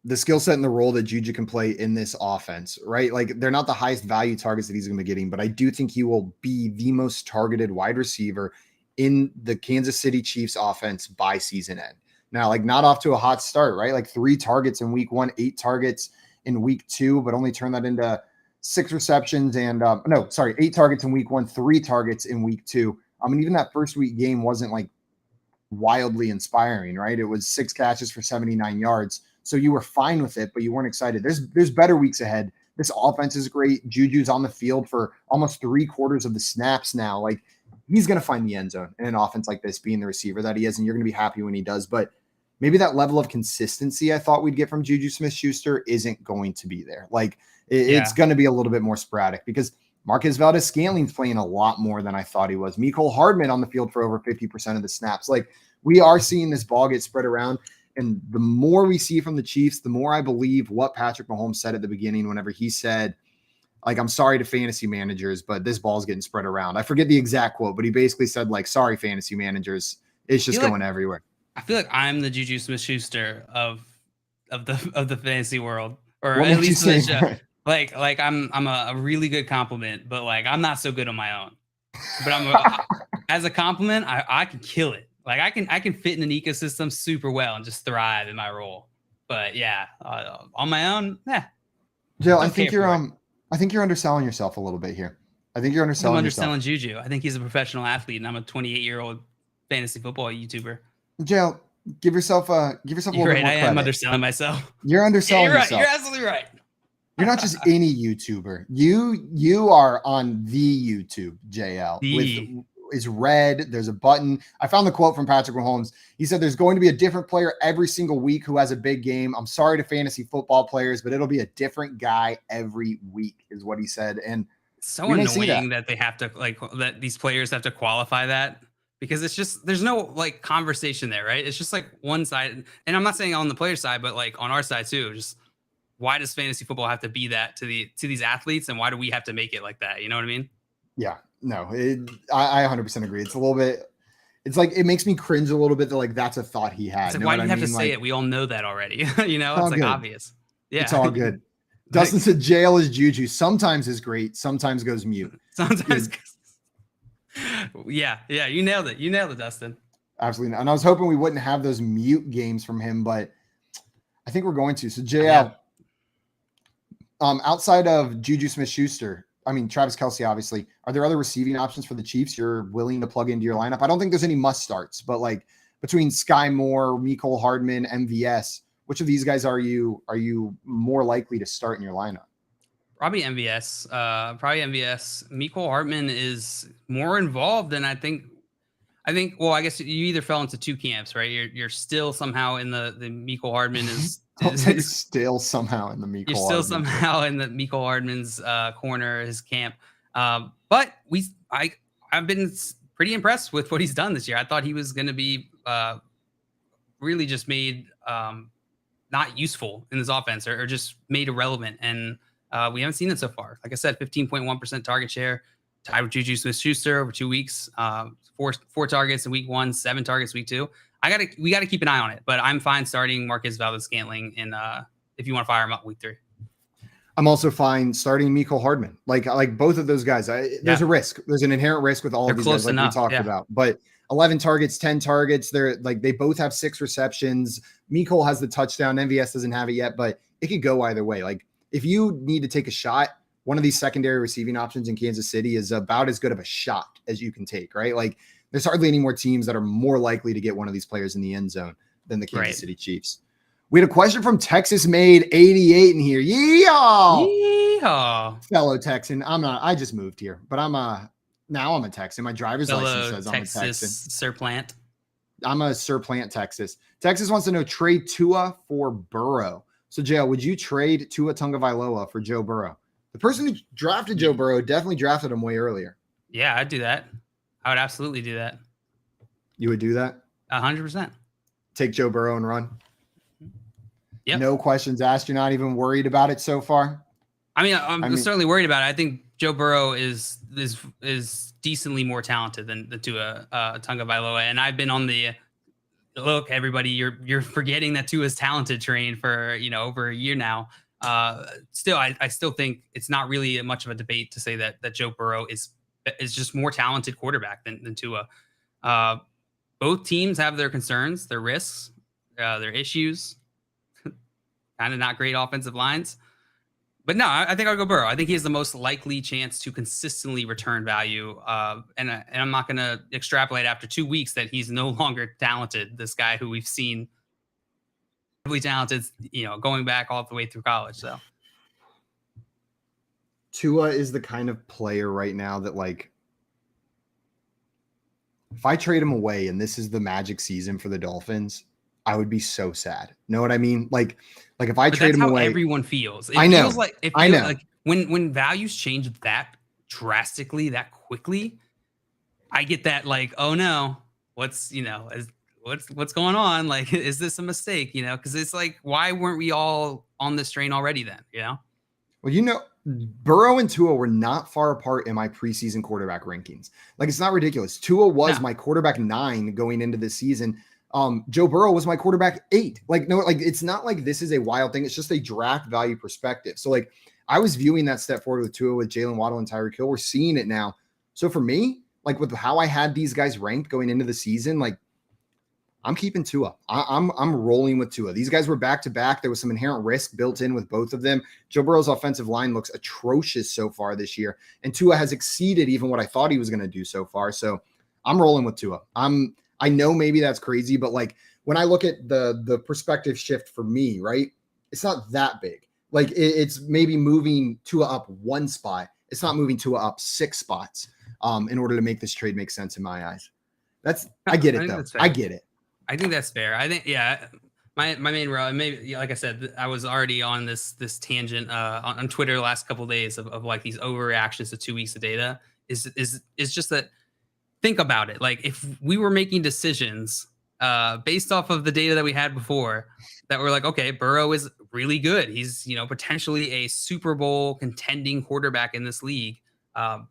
the skill set and the role that Juju can play in this offense, right? Like they're not the highest value targets that he's going to be getting, but I do think he will be the most targeted wide receiver in the Kansas City Chiefs offense by season end. Now, like not off to a hot start, right? Like 3 targets in week 1, 8 targets in week 2, but only turn that into 6 receptions and 8 targets in week 1, 3 targets in week 2. I mean, even that first week game wasn't like wildly inspiring, right? It was 6 catches for 79 yards. So you were fine with it, but you weren't excited. There's better weeks ahead. This offense is great. Juju's on the field for almost 3/4 of the snaps now. Like he's going to find the end zone in an offense like this, being the receiver that he is, and you're going to be happy when he does. But maybe that level of consistency I thought we'd get from Juju Smith-Schuster isn't going to be there. Like it's going to be a little bit more sporadic because Marquez Valdez-Scantling's playing a lot more than I thought he was. Mecole Hardman on the field for over 50% of the snaps. Like we are seeing this ball get spread around. And the more we see from the Chiefs, the more I believe what Patrick Mahomes said at the beginning whenever he said, like, I'm sorry to fantasy managers, but this ball's getting spread around. I forget the exact quote, but he basically said, like, sorry, fantasy managers. It's just going everywhere. I feel like I'm the Juju Smith-Schuster of the fantasy world, or What at makes least you the say show. that? Like I'm a really good compliment, but like I'm not so good on my own. But as a compliment, I can kill it. Like I can fit in an ecosystem super well and just thrive in my role. But yeah, on my own, Joe, I think you're underselling yourself a little bit here. I think you're underselling yourself. Juju. I think he's a professional athlete, and I'm a 28-year-old fantasy football YouTuber. Joe, give yourself a little bit more credit. I am underselling myself. You're underselling you're right. yourself. You're absolutely right. You're not just any YouTuber. You are on the YouTube, JL. It's red. There's a button. I found the quote from Patrick Mahomes. He said, there's going to be a different player every single week who has a big game. I'm sorry to fantasy football players, but it'll be a different guy every week is what he said. And so annoying that they have to that these players have to qualify that, because it's just, there's no like conversation there, right? It's just like one side. And I'm not saying on the player side, but like on our side too, just why does fantasy football have to be that to these athletes? And why do we have to make it like that? You know what I mean? Yeah, no, I 100% agree. It's a little bit, it's like, it makes me cringe a little bit that like, that's a thought he had. It's like, why do you have to say it? We all know that already. You know, it's like obvious. Yeah. It's all good. Dustin said jail is Juju. Sometimes is great. Sometimes goes mute. Sometimes. Yeah. You nailed it. You nailed it, Dustin. Absolutely. And I was hoping we wouldn't have those mute games from him, but I think we're going to. So JL, outside of Juju Smith-Schuster, I mean, Travis Kelce, obviously, are there other receiving options for the Chiefs you're willing to plug into your lineup? I don't think there's any must starts, but like between Sky Moore, Mecole Hardman, MVS, which of these guys are you more likely to start in your lineup? Probably MVS. Mecole Hardman is more involved than I think. Well, I guess you either fell into two camps, right? You're still somehow in the Mecole Hardman is still somehow in the Mecole. You're still somehow in the Mecole Hardman's corner, his camp. But I've been pretty impressed with what he's done this year. I thought he was going to be really just made not useful in this offense or just made irrelevant. And we haven't seen it so far. Like I said, 15.1% target share, tied with Juju Smith-Schuster over 2 weeks, four targets in week 1, 7 targets week 2. We got to keep an eye on it, but I'm fine starting Marquez Valdes-Scantling if you want to fire him up week 3. I'm also fine starting Mecole Hardman. Like both of those guys, there's a risk. There's an inherent risk with all of these guys, like we talked about. But 11 targets, 10 targets. They both have 6 receptions. Mecole has the touchdown. MVS doesn't have it yet, but it could go either way. Like if you need to take a shot, one of these secondary receiving options in Kansas City is about as good of a shot as you can take, right? Like there's hardly any more teams that are more likely to get one of these players in the end zone than the Kansas City Chiefs. We had a question from Texas Made 88 in here. Yeehaw! Fellow Texan. I just moved here, but now I'm a Texan. My driver's license says I'm a Texan. Surplant. I'm a Surplant Texas. Texas wants to know trade Tua for Burrow. So, JL, would you trade Tua Tagovailoa for Joe Burrow? The person who drafted Joe Burrow definitely drafted him way earlier. Yeah, I'd do that. I would absolutely do that. You would do that? 100%. Take Joe Burrow and run? Yep. No questions asked. You're not even worried about it so far? I mean, I'm certainly worried about it. I think Joe Burrow is decently more talented than Tua Tagovailoa, and I've been on the look. Everybody, you're forgetting that Tua's talented train for over a year now. Still, I still think it's not really much of a debate to say that Joe Burrow is just more talented quarterback than Tua. Both teams have their concerns, their risks, their issues. Kind of not great offensive lines. But no, I think I'll go Burrow. I think he has the most likely chance to consistently return value. And I'm not going to extrapolate after 2 weeks that he's no longer talented. This guy who we've seen really talented, going back all the way through college. So Tua is the kind of player right now that if I trade him away and this is the magic season for the Dolphins, I would be so sad. Know what I mean? Like if I trade him away, everyone feels. I know. I know. Like when values change that drastically, that quickly, I get that oh no, what's what's going on? Like, is this a mistake? Because it's like, why weren't we all on this train already then? Well, Burrow and Tua were not far apart in my preseason quarterback rankings. Like, it's not ridiculous. Tua was my quarterback 9 going into this season. Joe Burrow was my quarterback 8. Like, no, like, it's not like this is a wild thing. It's just a draft value perspective. So, like, I was viewing that step forward with Tua, with Jalen Waddle and Tyreek Hill. We're seeing it now. So for me, like, with how I had these guys ranked going into the season, like, I'm keeping Tua. I'm rolling with Tua. These guys were back to back. There was some inherent risk built in with both of them. Joe Burrow's offensive line looks atrocious so far this year, and Tua has exceeded even what I thought he was going to do so far. So I'm rolling with Tua. I know maybe that's crazy, but like, when I look at the perspective shift for me, right, it's not that big. Like, it's maybe moving Tua up 1 spot. It's not moving Tua up 6 spots in order to make this trade make sense in my eyes. I get it though. I get it. I think that's fair. I think, my main role, maybe, like I said, I was already on this tangent on Twitter the last couple of days of like these overreactions to 2 weeks of data is just that. Think about it. Like, if we were making decisions based off of the data that we had before, that were like, okay, Burrow is really good. He's, potentially a Super Bowl contending quarterback in this league. And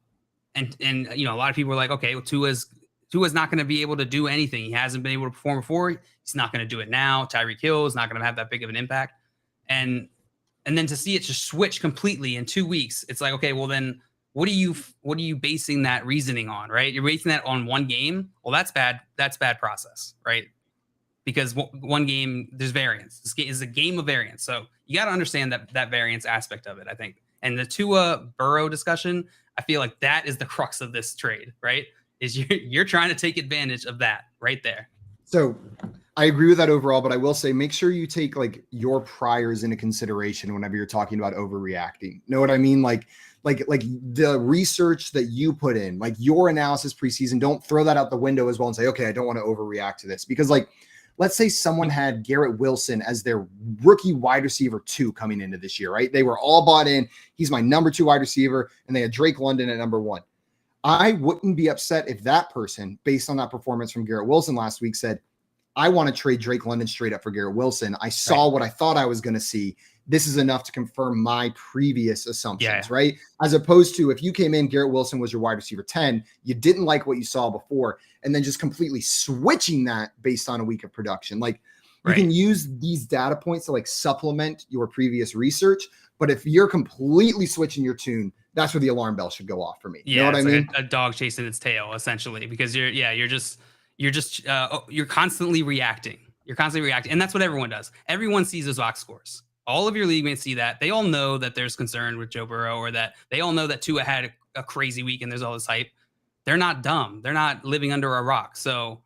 a lot of people were like, okay, well, Tua's not going to be able to do anything. He hasn't been able to perform before. He's not going to do it now. Tyreek Hill is not going to have that big of an impact. And then to see it just switch completely in 2 weeks, it's like, okay, well then what are you basing that reasoning on, right? You're basing that on one game. Well, that's bad. That's bad process, right? Because one game, there's variance. This game is a game of variance. So you got to understand that variance aspect of it, I think. And the Tua Burrow discussion, I feel like that is the crux of this trade, right? Is you're trying to take advantage of that right there. So I agree with that overall, but I will say, make sure you take like your priors into consideration whenever you're talking about overreacting. Know what I mean? Like the research that you put in, like your analysis preseason, don't throw that out the window as well and say, okay, I don't want to overreact to this. Because like, let's say someone had Garrett Wilson as their rookie wide receiver 2 coming into this year, right? They were all bought in. He's my number 2 wide receiver, and they had Drake London at number 1. I wouldn't be upset if that person, based on that performance from Garrett Wilson last week, said, I want to trade Drake London straight up for Garrett Wilson. I saw what I thought I was going to see. This is enough to confirm my previous assumptions, right? As opposed to if you came in, Garrett Wilson was your wide receiver 10, you didn't like what you saw before, and then just completely switching that based on a week of production. Like, you can use these data points to like supplement your previous research, but if you're completely switching your tune, that's where the alarm bell should go off for me. Yeah, you know what I mean? Like a dog chasing its tail, essentially, because you're constantly reacting. You're constantly reacting. And that's what everyone does. Everyone sees those box scores. All of your league mates see that. They all know that there's concern with Joe Burrow, or that they all know that Tua had a crazy week and there's all this hype. They're not dumb. They're not living under a rock. So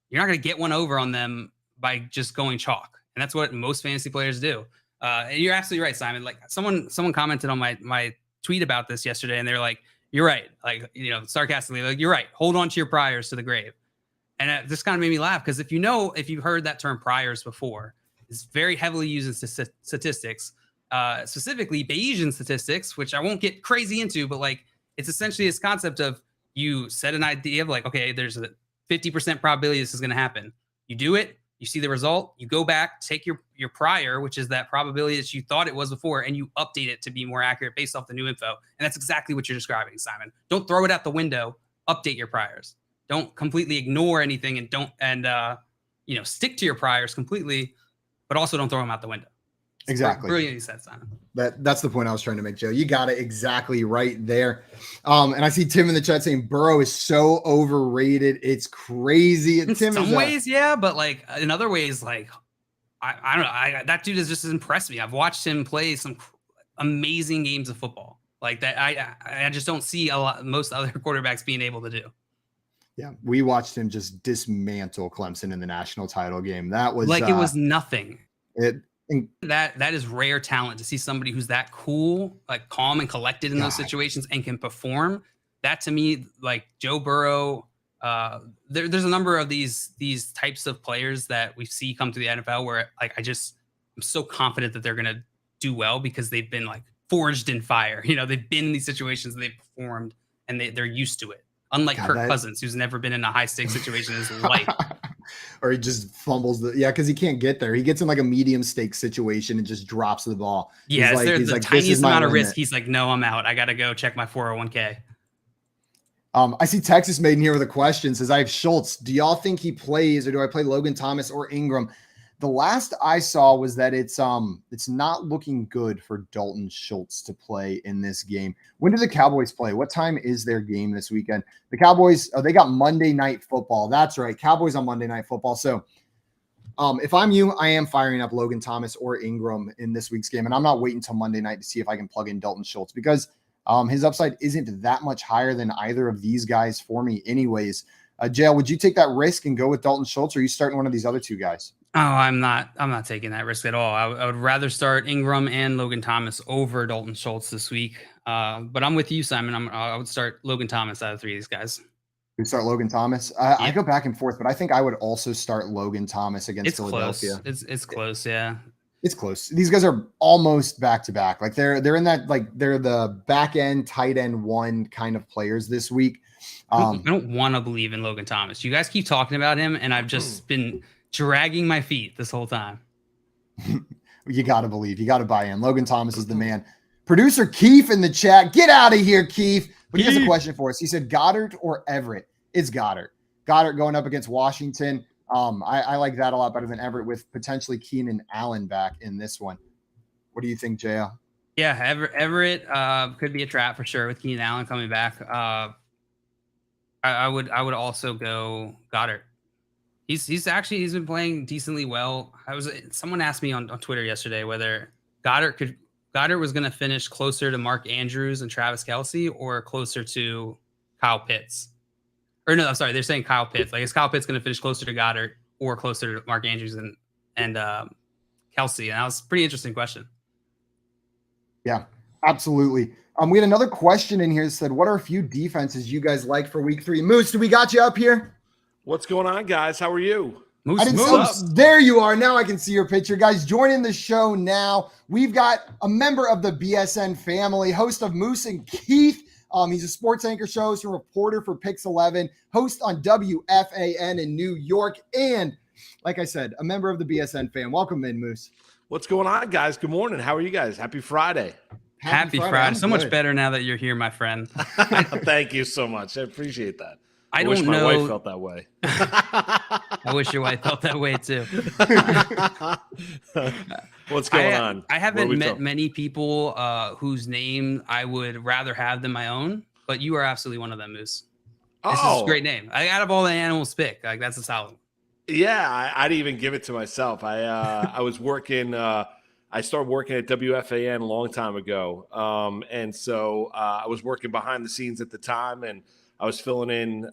you're not going to get one over on them by just going chalk. And that's what most fantasy players do. And you're absolutely right, Simon. Like, someone commented on my tweet about this yesterday, and they're like, you're right. Like, sarcastically, like, you're right. Hold on to your priors to the grave. And it just kind of made me laugh, because if you've heard that term priors before, it's very heavily used in statistics, specifically Bayesian statistics, which I won't get crazy into, but like, it's essentially this concept of, you set an idea of like, okay, there's a 50% probability this is going to happen. You do it, you see the result, you go back, take your prior, which is that probability that you thought it was before, and you update it to be more accurate based off the new info. And that's exactly what you're describing, Simon. Don't throw it out the window. Update your priors. Don't completely ignore anything, and stick to your priors completely, but also don't throw them out the window. Exactly. Brilliantly said, Simon. That's the point I was trying to make, Joe. You got it exactly right there. And I see Tim in the chat saying Burrow is so overrated. It's crazy. In some ways, yeah, but like in other ways, like I don't know. That dude has just impressed me. I've watched him play some amazing games of football like that. I just don't see most other quarterbacks being able to do. Yeah, we watched him just dismantle Clemson in the national title game. That was like it was nothing. That is rare talent, to see somebody who's that cool, like calm and collected in those situations and can perform. That to me, like Joe Burrow, there's a number of these types of players that we see come to the NFL where like I'm so confident that they're gonna do well because they've been like forged in fire. They've been in these situations, they've performed, and they're used to it. Unlike Kirk Cousins, who's never been in a high stakes situation in his life. or he just fumbles because he can't get there. He gets in like a medium stake situation and just drops the ball. Yeah, he's the like, tiniest amount of risk. He's like, no, I'm out. I got to go check my 401k. I see Texas Maiden here with a question. Says, I have Schultz. Do y'all think he plays, or do I play Logan Thomas or Ingram? The last I saw was that it's not looking good for Dalton Schultz to play in this game. When do the Cowboys play? What time is their game this weekend? The Cowboys, they got Monday Night Football. That's right, Cowboys on Monday Night Football. So if I'm you, I am firing up Logan Thomas or Ingram in this week's game, and I'm not waiting until Monday night to see if I can plug in Dalton Schultz because his upside isn't that much higher than either of these guys for me anyways. Jail, would you take that risk and go with Dalton Schultz, or are you starting one of these other two guys? Oh, I'm not taking that risk at all. I would rather start Ingram and Logan Thomas over Dalton Schultz this week. But I'm with you, Simon. I would start Logan Thomas out of three of these guys. You start Logan Thomas. I go back and forth, but I think I would also start Logan Thomas against Philadelphia. Close. It's close, yeah. It's close. These guys are almost back to back. Like they're in that, like they're the back end, tight end one kind of players this week. I don't want to believe in Logan Thomas. You guys keep talking about him, and I've just been dragging my feet this whole time. You got to believe. You got to buy in. Logan Thomas is the man. Producer Keith in the chat. Get out of here, Keith. But he has a question for us. He said Goddard or Everett? It's Goddard. Goddard going up against Washington. I like that a lot better than Everett with potentially Keenan Allen back in this one. What do you think, JL? Yeah, Everett could be a trap for sure with Keenan Allen coming back. I would also go Goddard. He's been playing decently well. Someone asked me on Twitter yesterday whether Goddard was going to finish closer to Mark Andrews and Travis Kelce or closer to Kyle Pitts. Or no, I'm sorry, they're saying Kyle Pitts. Like, is Kyle Pitts going to finish closer to Goddard or closer to Mark Andrews and Kelce? And that was a pretty interesting question. Yeah, absolutely. We had another question in here that said, what are a few defenses you guys like for week 3? Moose, do we got you up here? What's going on, guys? How are you? Moose. There you are. Now I can see your picture. Guys, joining the show now. We've got a member of the BSN family, host of Moose and Keith. He's a sports anchor show, host and reporter for Pix 11, host on WFAN in New York, and like I said, a member of the BSN fam. Welcome in, Moose. What's going on, guys? Good morning. How are you guys? Happy Friday. Happy Friday. So much better now that you're here, my friend. Thank you so much. I appreciate that. I wish don't my know. wife felt that way. I wish your wife felt that way too. What's going on? I haven't met many people whose name I would rather have than my own, but you are absolutely one of them, Moose. This is a great name. Out of all the animals picked, like that's a solid. Yeah, I'd even give it to myself. I was working. I started working at WFAN a long time ago, and so I was working behind the scenes at the time, and I was filling in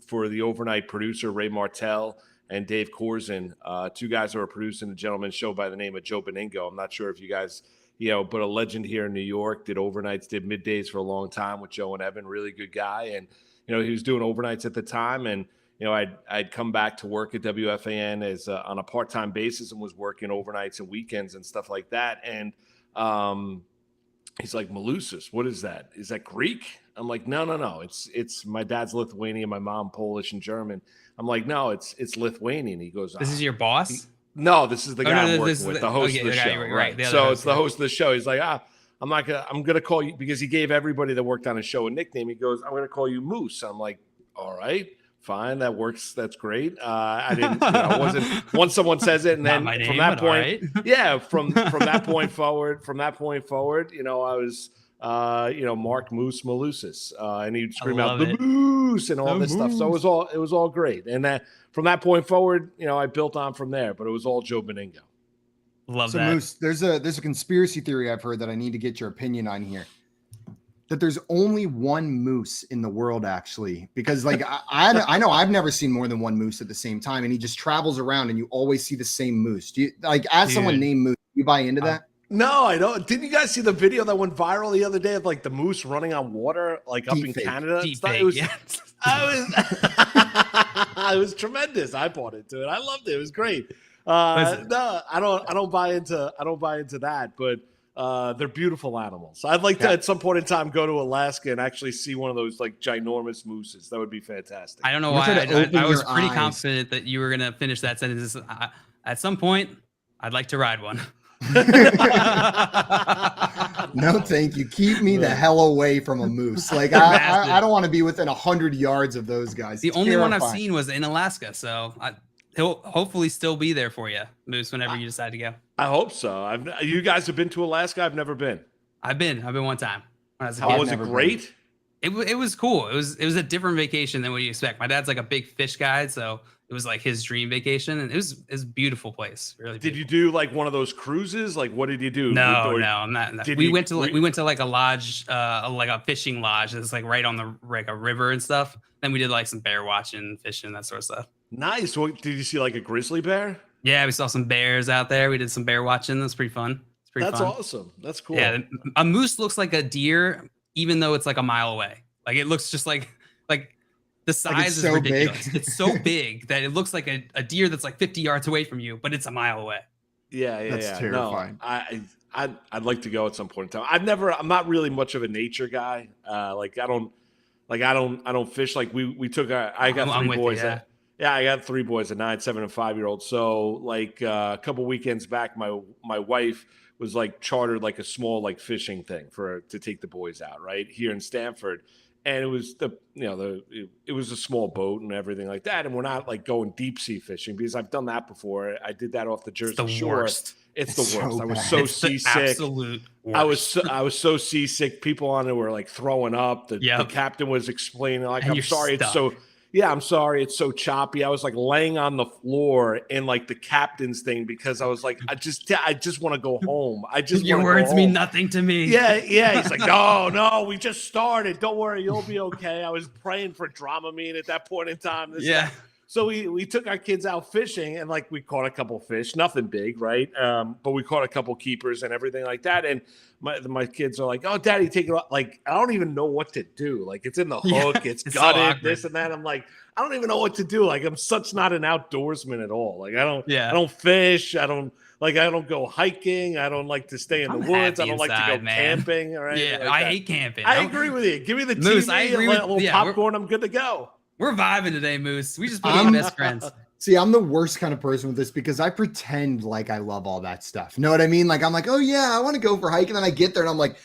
for the overnight producer, Ray Martell, and Dave Corzin, two guys who are producing a gentleman's show by the name of Joe Beningo. I'm not sure if you guys, but a legend here in New York, did overnights, did middays for a long time with Joe and Evan, really good guy. And, he was doing overnights at the time. And, I'd come back to work at WFAN as on a part-time basis and was working overnights and weekends and stuff like that. And he's like, Malusis, what is that? Is that Greek? I'm like, no. It's my dad's Lithuanian, my mom Polish and German. I'm like, no, it's Lithuanian. He goes, this is your boss? No, this is the guy I'm working with, the host of the show. Right. So it's the host of the show. He's like, I'm gonna call you, because he gave everybody that worked on his show a nickname. He goes, I'm gonna call you Moose. I'm like, all right, fine, that works. That's great. I didn't, wasn't once someone says it, and then from that point, from that point forward, I was Mark Moose Malusis, and he'd scream out the Moose and all this stuff. So it was all great. And that from that point forward, I built on from there. But it was all Joe Beningo. Love that. Moose, there's a conspiracy theory I've heard that I need to get your opinion on here. That there's only one moose in the world, actually, because like I know I've never seen more than one moose at the same time, and he just travels around, and you always see the same moose. Do you someone named Moose? Do you buy into that? No, I don't. Didn't you guys see the video that went viral the other day of like the moose running on water, like up in Canada? It was tremendous. I bought into it. I loved it. It was great. No, I don't buy into that. But They're beautiful animals. I'd like to at some point in time go to Alaska and actually see one of those like ginormous mooses. That would be fantastic. I don't know why I was pretty confident that you were going to finish that sentence. At some point, I'd like to ride one. No, thank you. Keep me the hell away from a moose. Like I don't want to be within 100 yards of those guys. The only one I've seen was in Alaska, so he'll hopefully still be there for you, Moose, whenever you decide to go. I hope so. You guys have been to Alaska? I've never been. I've been one time. How was it? Great? It was cool. It was a different vacation than what you expect. My dad's like a big fish guide, so it was like his dream vacation, and it was a beautiful place. Really. Did you do like one of those cruises? Like, what did you do? No, I'm not. We went to like a lodge, like a fishing lodge that's like right on the a river and stuff. Then we did like some bear watching, fishing, that sort of stuff. Nice. What, did you see like a grizzly bear? Yeah, we saw some bears out there. We did some bear watching. That's pretty fun. That's awesome. That's cool. Yeah, a moose looks like a deer, even though it's like a mile away. Like it looks just like the size is so ridiculous. Big. It's so big that it looks like a deer that's like 50 yards away from you, but it's a mile away. Yeah. That's terrifying. No, I'd like to go at some point in time. I'm not really much of a nature guy. I don't fish. Like I got three boys. I got three boys, a 9, 7, and 5-year-old. So like a couple weekends back, my wife was like chartered like a small like fishing thing to take the boys out right here in Stanford. And it was it was a small boat and everything like that. And we're not like going deep sea fishing because I've done that before. I did that off the Jersey Shore. Worst. It's the worst. So I was so seasick. Absolute worst. I was so seasick. People on it were like throwing up. The captain was explaining like, and I'm sorry. Stuck. I'm sorry. It's so choppy. I was like laying on the floor in like the captain's thing because I was like, I just want to go home. Your words mean nothing to me. Yeah. He's like, no, we just started. Don't worry. You'll be okay. I was praying for Dramamine at that point in time. So we took our kids out fishing and like we caught a couple fish, nothing big, right? But we caught a couple keepers and everything like that. And my kids are like, "Oh, Daddy, take it off." Like I don't even know what to do. Like it's in the hook, it's gutted, so this and that. I'm like, I don't even know what to do. Like I'm such not an outdoorsman at all. Like I don't fish. I don't go hiking. I don't like to stay in the woods. I don't like to go camping. All right? Yeah, like I hate camping. I agree with you. Give me the Moose, TV, I agree a little with, popcorn. I'm good to go. We're vibing today, Moose. We just became best friends. See, I'm the worst kind of person with this because I pretend like I love all that stuff. Know what I mean? Like I'm like, oh yeah, I want to go for a hike, and then I get there and I'm like,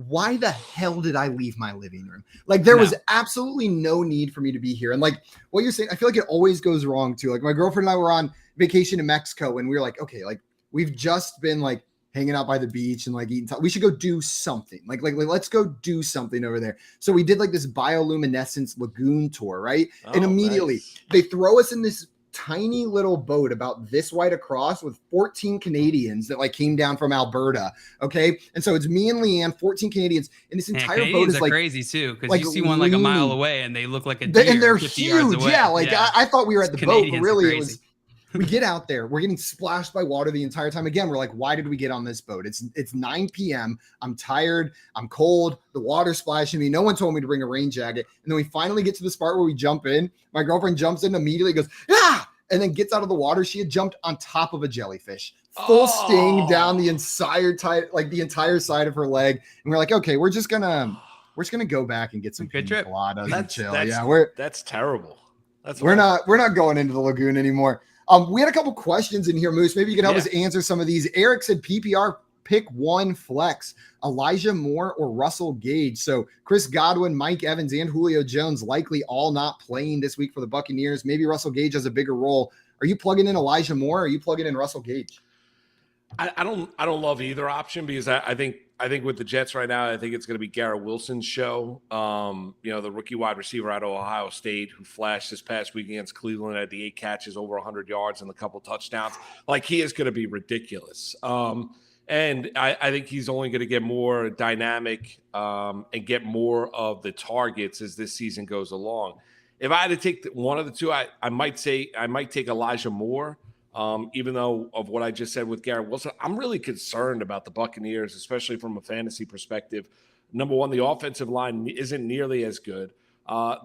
why the hell did I leave my living room? Like there was absolutely no need for me to be here. And like what you're saying, I feel like it always goes wrong too. Like my girlfriend and I were on vacation in Mexico, and we were like, okay, like we've just been like hanging out by the beach and like eating. We should go do something. Like let's go do something over there. So we did like this bioluminescence lagoon tour, right? And immediately they throw us in this tiny little boat about this wide across with 14 Canadians that like came down from Alberta. Okay. And so it's me and Leanne, 14 Canadians, and this entire boat is like crazy too. Cause you see one like a mile away and they look like a deer and they're 50 yards huge. away. Yeah. Like I thought we were at the boat, but really it was, we get out there, we're getting splashed by water the entire time. Again, we're like, why did we get on this boat? It's 9 p.m. I'm tired. I'm cold. The water's splashing me. No one told me to bring a rain jacket. And then we finally get to the spot where we jump in. My girlfriend jumps in immediately, goes, and then gets out of the water. She had jumped on top of a jellyfish, full sting down the entire side of her leg. And we're like, okay, we're just gonna go back and get some good trip. coladas and chill. That's terrible. We're not going into the lagoon anymore. We had a couple questions in here, Moose. Maybe you can help us answer some of these. Eric said PPR pick one flex, Elijah Moore or Russell Gage. So Chris Godwin, Mike Evans, and Julio Jones likely all not playing this week for the Buccaneers. Maybe Russell Gage has a bigger role. Are you plugging in Elijah Moore or are you plugging in Russell Gage? I don't love either option because I think with the Jets right now, I think it's going to be Garrett Wilson's show. The rookie wide receiver out of Ohio State who flashed this past week against Cleveland at the 8 catches, over 100 yards and a couple touchdowns. Like he is going to be ridiculous. And I think he's only going to get more dynamic and get more of the targets as this season goes along. If I had to take one of the two, I might take Elijah Moore. Even though of what I just said with Garrett Wilson, I'm really concerned about the Buccaneers, especially from a fantasy perspective. Number one, the offensive line isn't nearly as good.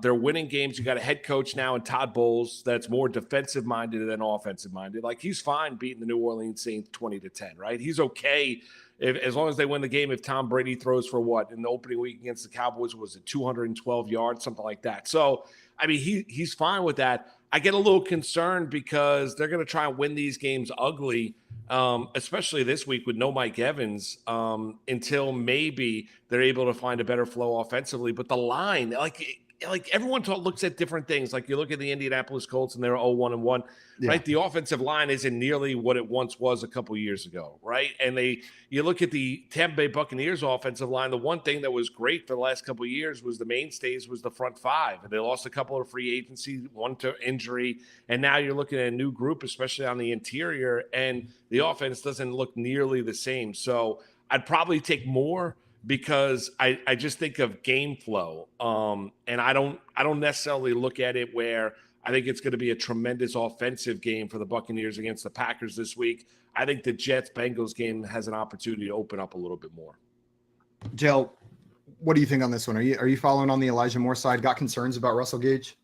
They're winning games. You got a head coach now in Todd Bowles that's more defensive minded than offensive minded. Like, he's fine beating the New Orleans Saints 20-10, right? He's okay as long as they win the game. If Tom Brady throws for what in the opening week against the Cowboys, was it 212 yards, something like that. So, I mean, he's fine with that. I get a little concerned because they're going to try and win these games ugly, especially this week with no Mike Evans, until maybe they're able to find a better flow offensively. But the line, like everyone looks at different things. Like, you look at the Indianapolis Colts and they're 0-1-1, right? The offensive line isn't nearly what it once was a couple years ago, right? And you look at the Tampa Bay Buccaneers offensive line. The one thing that was great for the last couple of years was the mainstays was the front five. And they lost a couple of free agency, one to injury, and now you're looking at a new group, especially on the interior, and the offense doesn't look nearly the same. So I'd probably take more, because I just think of game flow. And I don't necessarily look at it where I think it's going to be a tremendous offensive game for the Buccaneers against the Packers this week. I think the Jets-Bengals game has an opportunity to open up a little bit more. Jill, what do you think on this one? Are you following on the Elijah Moore side? Got concerns about Russell Gage?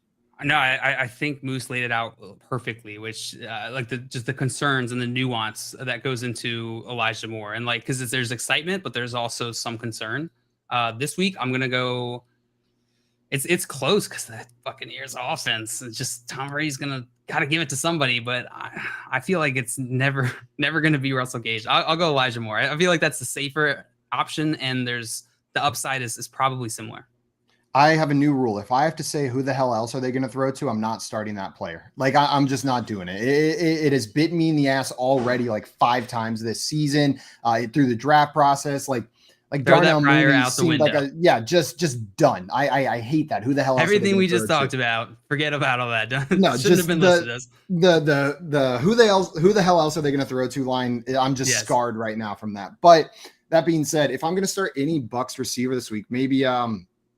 No, I think Moose laid it out perfectly, which just the concerns and the nuance that goes into Elijah Moore. And because there's excitement, but there's also some concern. This week, I'm going to go, it's close because that Buccaneers offense, it's just Tom Brady's got to give it to somebody, but I feel like it's never going to be Russell Gage. I'll go Elijah Moore. I feel like that's the safer option, and the upside is probably similar. I have a new rule. If I have to say who the hell else are they going to throw to, I'm not starting that player. I'm just not doing it. It has bitten me in the ass already 5 times this season through the draft process. Darnell Mooney out the window. Just done. I hate that. Who the hell else? Everything we just talked about, forget about all that. No, shouldn't have been listed as the who the hell else are they going to throw to line. I'm just scarred right now from that. But that being said, if I'm going to start any Bucs receiver this week, maybe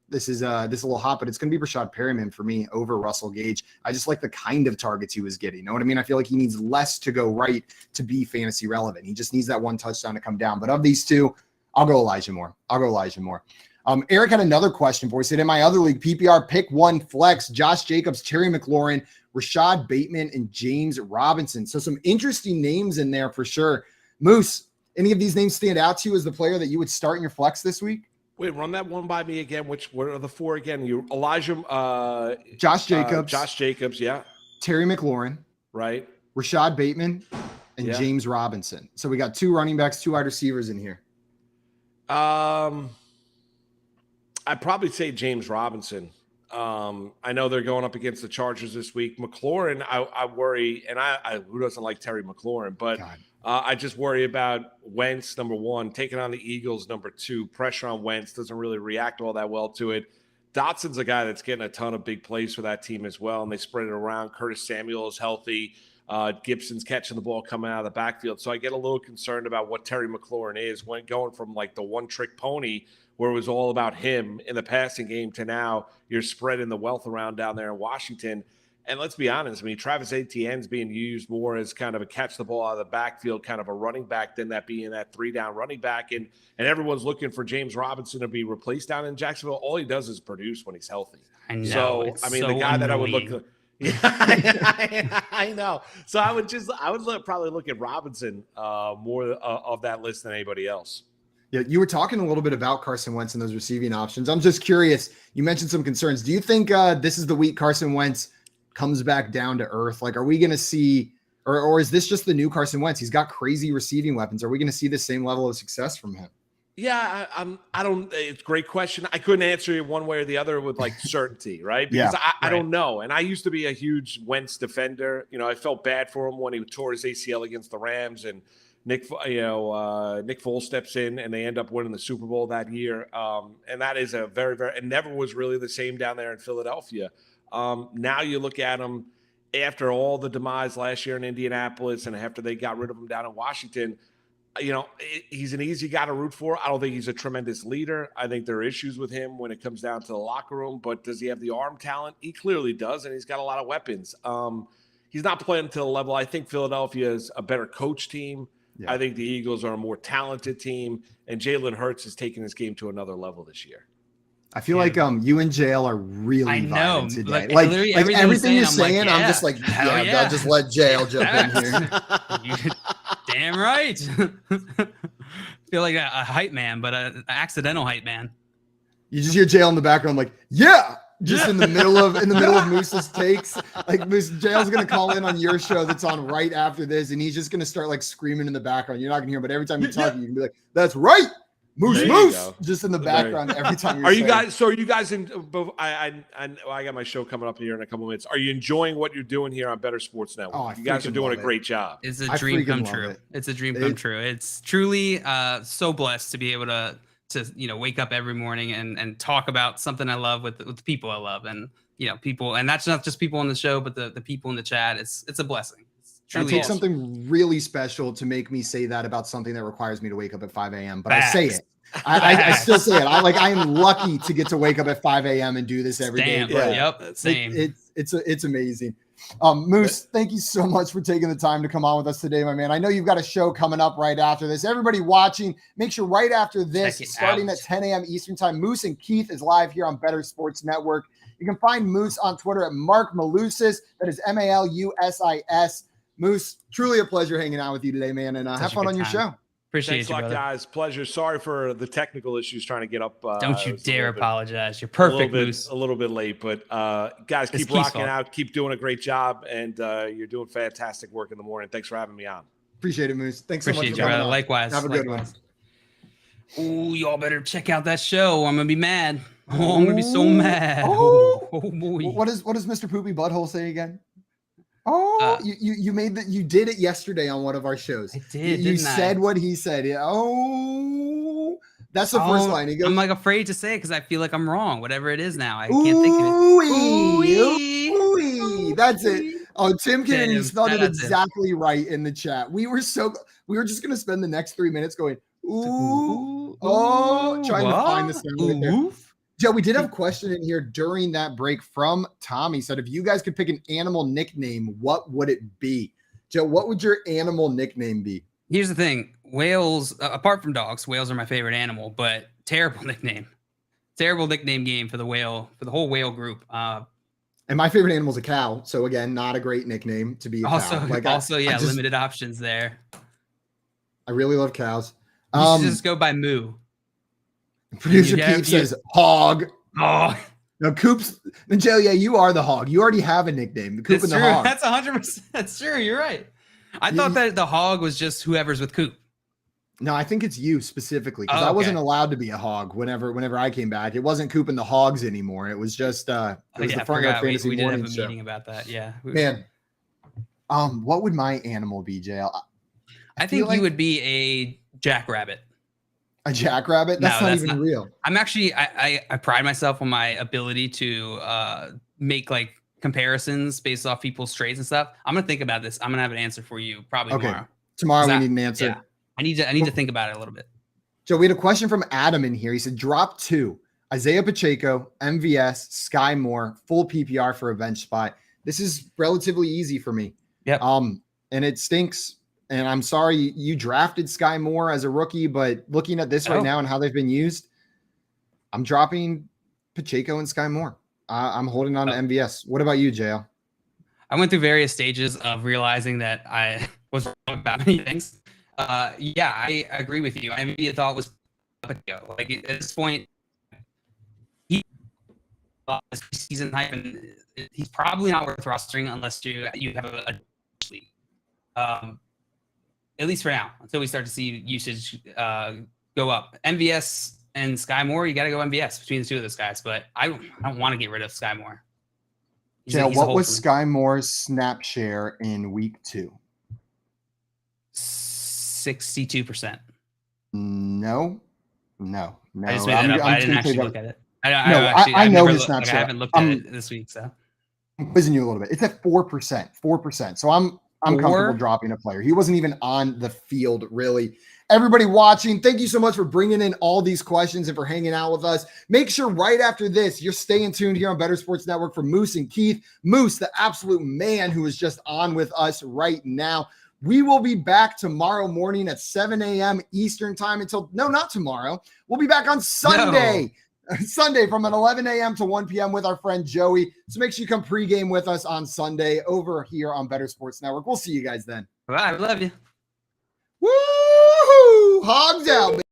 this is a little hot, but it's going to be Rashad Perryman for me over Russell Gage. I just like the kind of targets he was getting. You know what I mean? I feel like he needs less to go right to be fantasy relevant. He just needs that one touchdown to come down. But of these two, I'll go Elijah Moore. Eric had another question for you. He said, in my other league, PPR, pick one flex, Josh Jacobs, Terry McLaurin, Rashad Bateman, and James Robinson. So some interesting names in there for sure. Moose, any of these names stand out to you as the player that you would start in your flex this week? Wait, run that one by me again. What are the 4 again? Josh Jacobs. Yeah. Terry McLaurin. Right. Rashad Bateman and James Robinson. So we got 2 running backs, 2 wide receivers in here. I'd probably say James Robinson. I know they're going up against the Chargers this week. McLaurin, I worry, and I who doesn't like Terry McLaurin, but I just worry about Wentz, number 1, taking on the Eagles, number 2. Pressure on Wentz doesn't really react all that well to it. Dotson's a guy that's getting a ton of big plays for that team as well, and they spread it around. Curtis Samuel is healthy. Gibson's catching the ball coming out of the backfield. So I get a little concerned about what Terry McLaurin is when going from the one-trick pony where it was all about him in the passing game to now you're spreading the wealth around down there in Washington. And let's be honest, Travis Etienne's being used more as kind of a catch the ball out of the backfield, kind of a running back than that being that 3-down running back. And everyone's looking for James Robinson to be replaced down in Jacksonville. All he does is produce when he's healthy. I know. So, the guy annoying. That I would look – yeah, I know. So I would probably look at Robinson more of that list than anybody else. Yeah, you were talking a little bit about Carson Wentz and those receiving options. I'm just curious. You mentioned some concerns. Do you think this is the week Carson Wentz comes back down to earth? Are we going to see, or is this just the new Carson Wentz? He's got crazy receiving weapons. Are we going to see the same level of success from him? Yeah, I don't. It's a great question. I couldn't answer it one way or the other with certainty, right? Because I don't know. And I used to be a huge Wentz defender. I felt bad for him when he tore his ACL against the Rams, and Nick Foles steps in and they end up winning the Super Bowl that year. And that is a very, very, it never was really the same down there in Philadelphia. Now you look at him after all the demise last year in Indianapolis and after they got rid of him down in Washington. He's an easy guy to root for. I don't think he's a tremendous leader. I think there are issues with him when it comes down to the locker room, but does he have the arm talent? He clearly does, and he's got a lot of weapons. He's not playing to the level. I think Philadelphia is a better coach team. Yeah. I think the Eagles are a more talented team, and Jalen Hurts is taking his game to another level this year. I feel like you and JL are really I know. vibing today. Like Everything you're saying, I'm I'm just like, I'll just let JL jump in here. Damn right. Feel like a hype man, but an accidental hype man. You just hear JL in the background, like, yeah. Just in the middle of Moose's takes, like JL's gonna call in on your show that's on right after this, and he's just gonna start like screaming in the background. You're not gonna hear him, but every time you're talking, you can be like, "That's right, Moose," just in the background every time. You're you guys? So are you guys in? I got my show coming up here in a couple minutes. Are you enjoying what you're doing here on Better Sports Network? Oh, you guys are doing a great job. It's a dream come true. It's a dream come true. It's truly so blessed to be able to wake up every morning and talk about something I love with the people I love, and people, and that's not just people on the show, but the people in the chat. It's a blessing. It takes something really special to make me say that about something that requires me to wake up at 5 a.m. But I say it. I still say it. I am lucky to get to wake up at 5 a.m. and do this every day. Yep. Same. It's amazing. Moose, thank you so much for taking the time to come on with us today, my man. I know you've got a show coming up right after this. Everybody watching, make sure right after this, starting at 10 a.m. Eastern time, Moose and Keith is live here on Better Sports Network. You can find Moose on Twitter at Mark Malusis. That is Malusis. Moose, truly a pleasure hanging out with you today, man, and have fun on your show. Appreciate you, brother. Guys. Pleasure. Sorry for the technical issues trying to get up. Don't you dare apologize. You're perfect, Moose. A little bit late, but guys, keep rocking out. Keep doing a great job, and you're doing fantastic work in the morning. Thanks for having me on. Appreciate it, Moose. Thanks so much for coming on. Likewise. Have a good one. Oh, y'all better check out that show. I'm gonna be mad. Oh, I'm gonna be so mad. Oh boy. What does Mr. Poopy Butthole say again? Oh, you did it yesterday on one of our shows. I did. You said what he said. Oh, that's the first line. He goes, I'm like afraid to say it because I feel like I'm wrong. Whatever it is now, I can't think of it. Ooh-wee. That's it. Oh, Tim Kennedy spelled it exactly right in the chat. We were just gonna spend the next 3 minutes going, ooh, trying to find the sound right there. Joe, we did have a question in here during that break from Tommy. Said, if you guys could pick an animal nickname, what would it be? Joe, what would your animal nickname be? Here's the thing. Whales, apart from dogs, whales are my favorite animal, but terrible nickname game for the whole whale group. And my favorite animal is a cow. So again, not a great nickname to be a cow. Limited options there. I really love cows. You should just go by Moo. Producer Keith says hog. Oh, no, Coop's. And Joe, yeah, you are the hog. You already have a nickname. The Coop that's and true. the hog. That's 100%. That's true. You're right. I thought that the hog was just whoever's with Coop. No, I think it's you specifically because I wasn't allowed to be a hog whenever I came back. It wasn't Coop and the Hogs anymore. It was just the Front Yard Fantasy we did Morning have a Show. meeting about that. Yeah, man. What would my animal be, JL? I think you would be a jackrabbit. A jackrabbit? That's not even real. I'm actually I pride myself on my ability to make like comparisons based off people's traits and stuff. I'm gonna think about this. I'm gonna have an answer for you probably tomorrow. Tomorrow we need an answer. Yeah, I need to think about it a little bit. Joe, we had a question from Adam in here. He said, drop 2. Isaiah Pacheco, MVS, Sky Moore, full PPR for a bench spot. This is relatively easy for me. Yep. And it stinks. And I'm sorry you drafted Sky Moore as a rookie, but looking at this right now and how they've been used, I'm dropping Pacheco and Sky Moore. I'm holding on to MVS. What about you, JL? I went through various stages of realizing that I was wrong about many things. I agree with you. I immediately thought it was Pacheco. Like at this point, he's season hype, and he's probably not worth rostering unless you have a league. At least for now, until we start to see usage go up. MVS and Sky Moore, you got to go MVS between the two of those guys. But I don't want to get rid of Sky Moore. What was Sky Moore's snap share in week 2? 62%. No. I just made it up. I didn't actually look at it. I know his snap share. I haven't looked at it this week, so I'm quizzing you a little bit. It's at 4%. 4%. So I'm comfortable dropping a player. He wasn't even on the field, really. Everybody watching, thank you so much for bringing in all these questions and for hanging out with us. Make sure right after this, you're staying tuned here on Better Sports Network for Moose and Keith. Moose, the absolute man who is just on with us right now. We will be back tomorrow morning at 7 a.m. Eastern time not tomorrow. We'll be back on Sunday. Sunday from an 11 a.m. to 1 p.m. with our friend Joey. So make sure you come pregame with us on Sunday over here on Better Sports Network. We'll see you guys then. Bye. I love you. Woo! Hogs out, baby.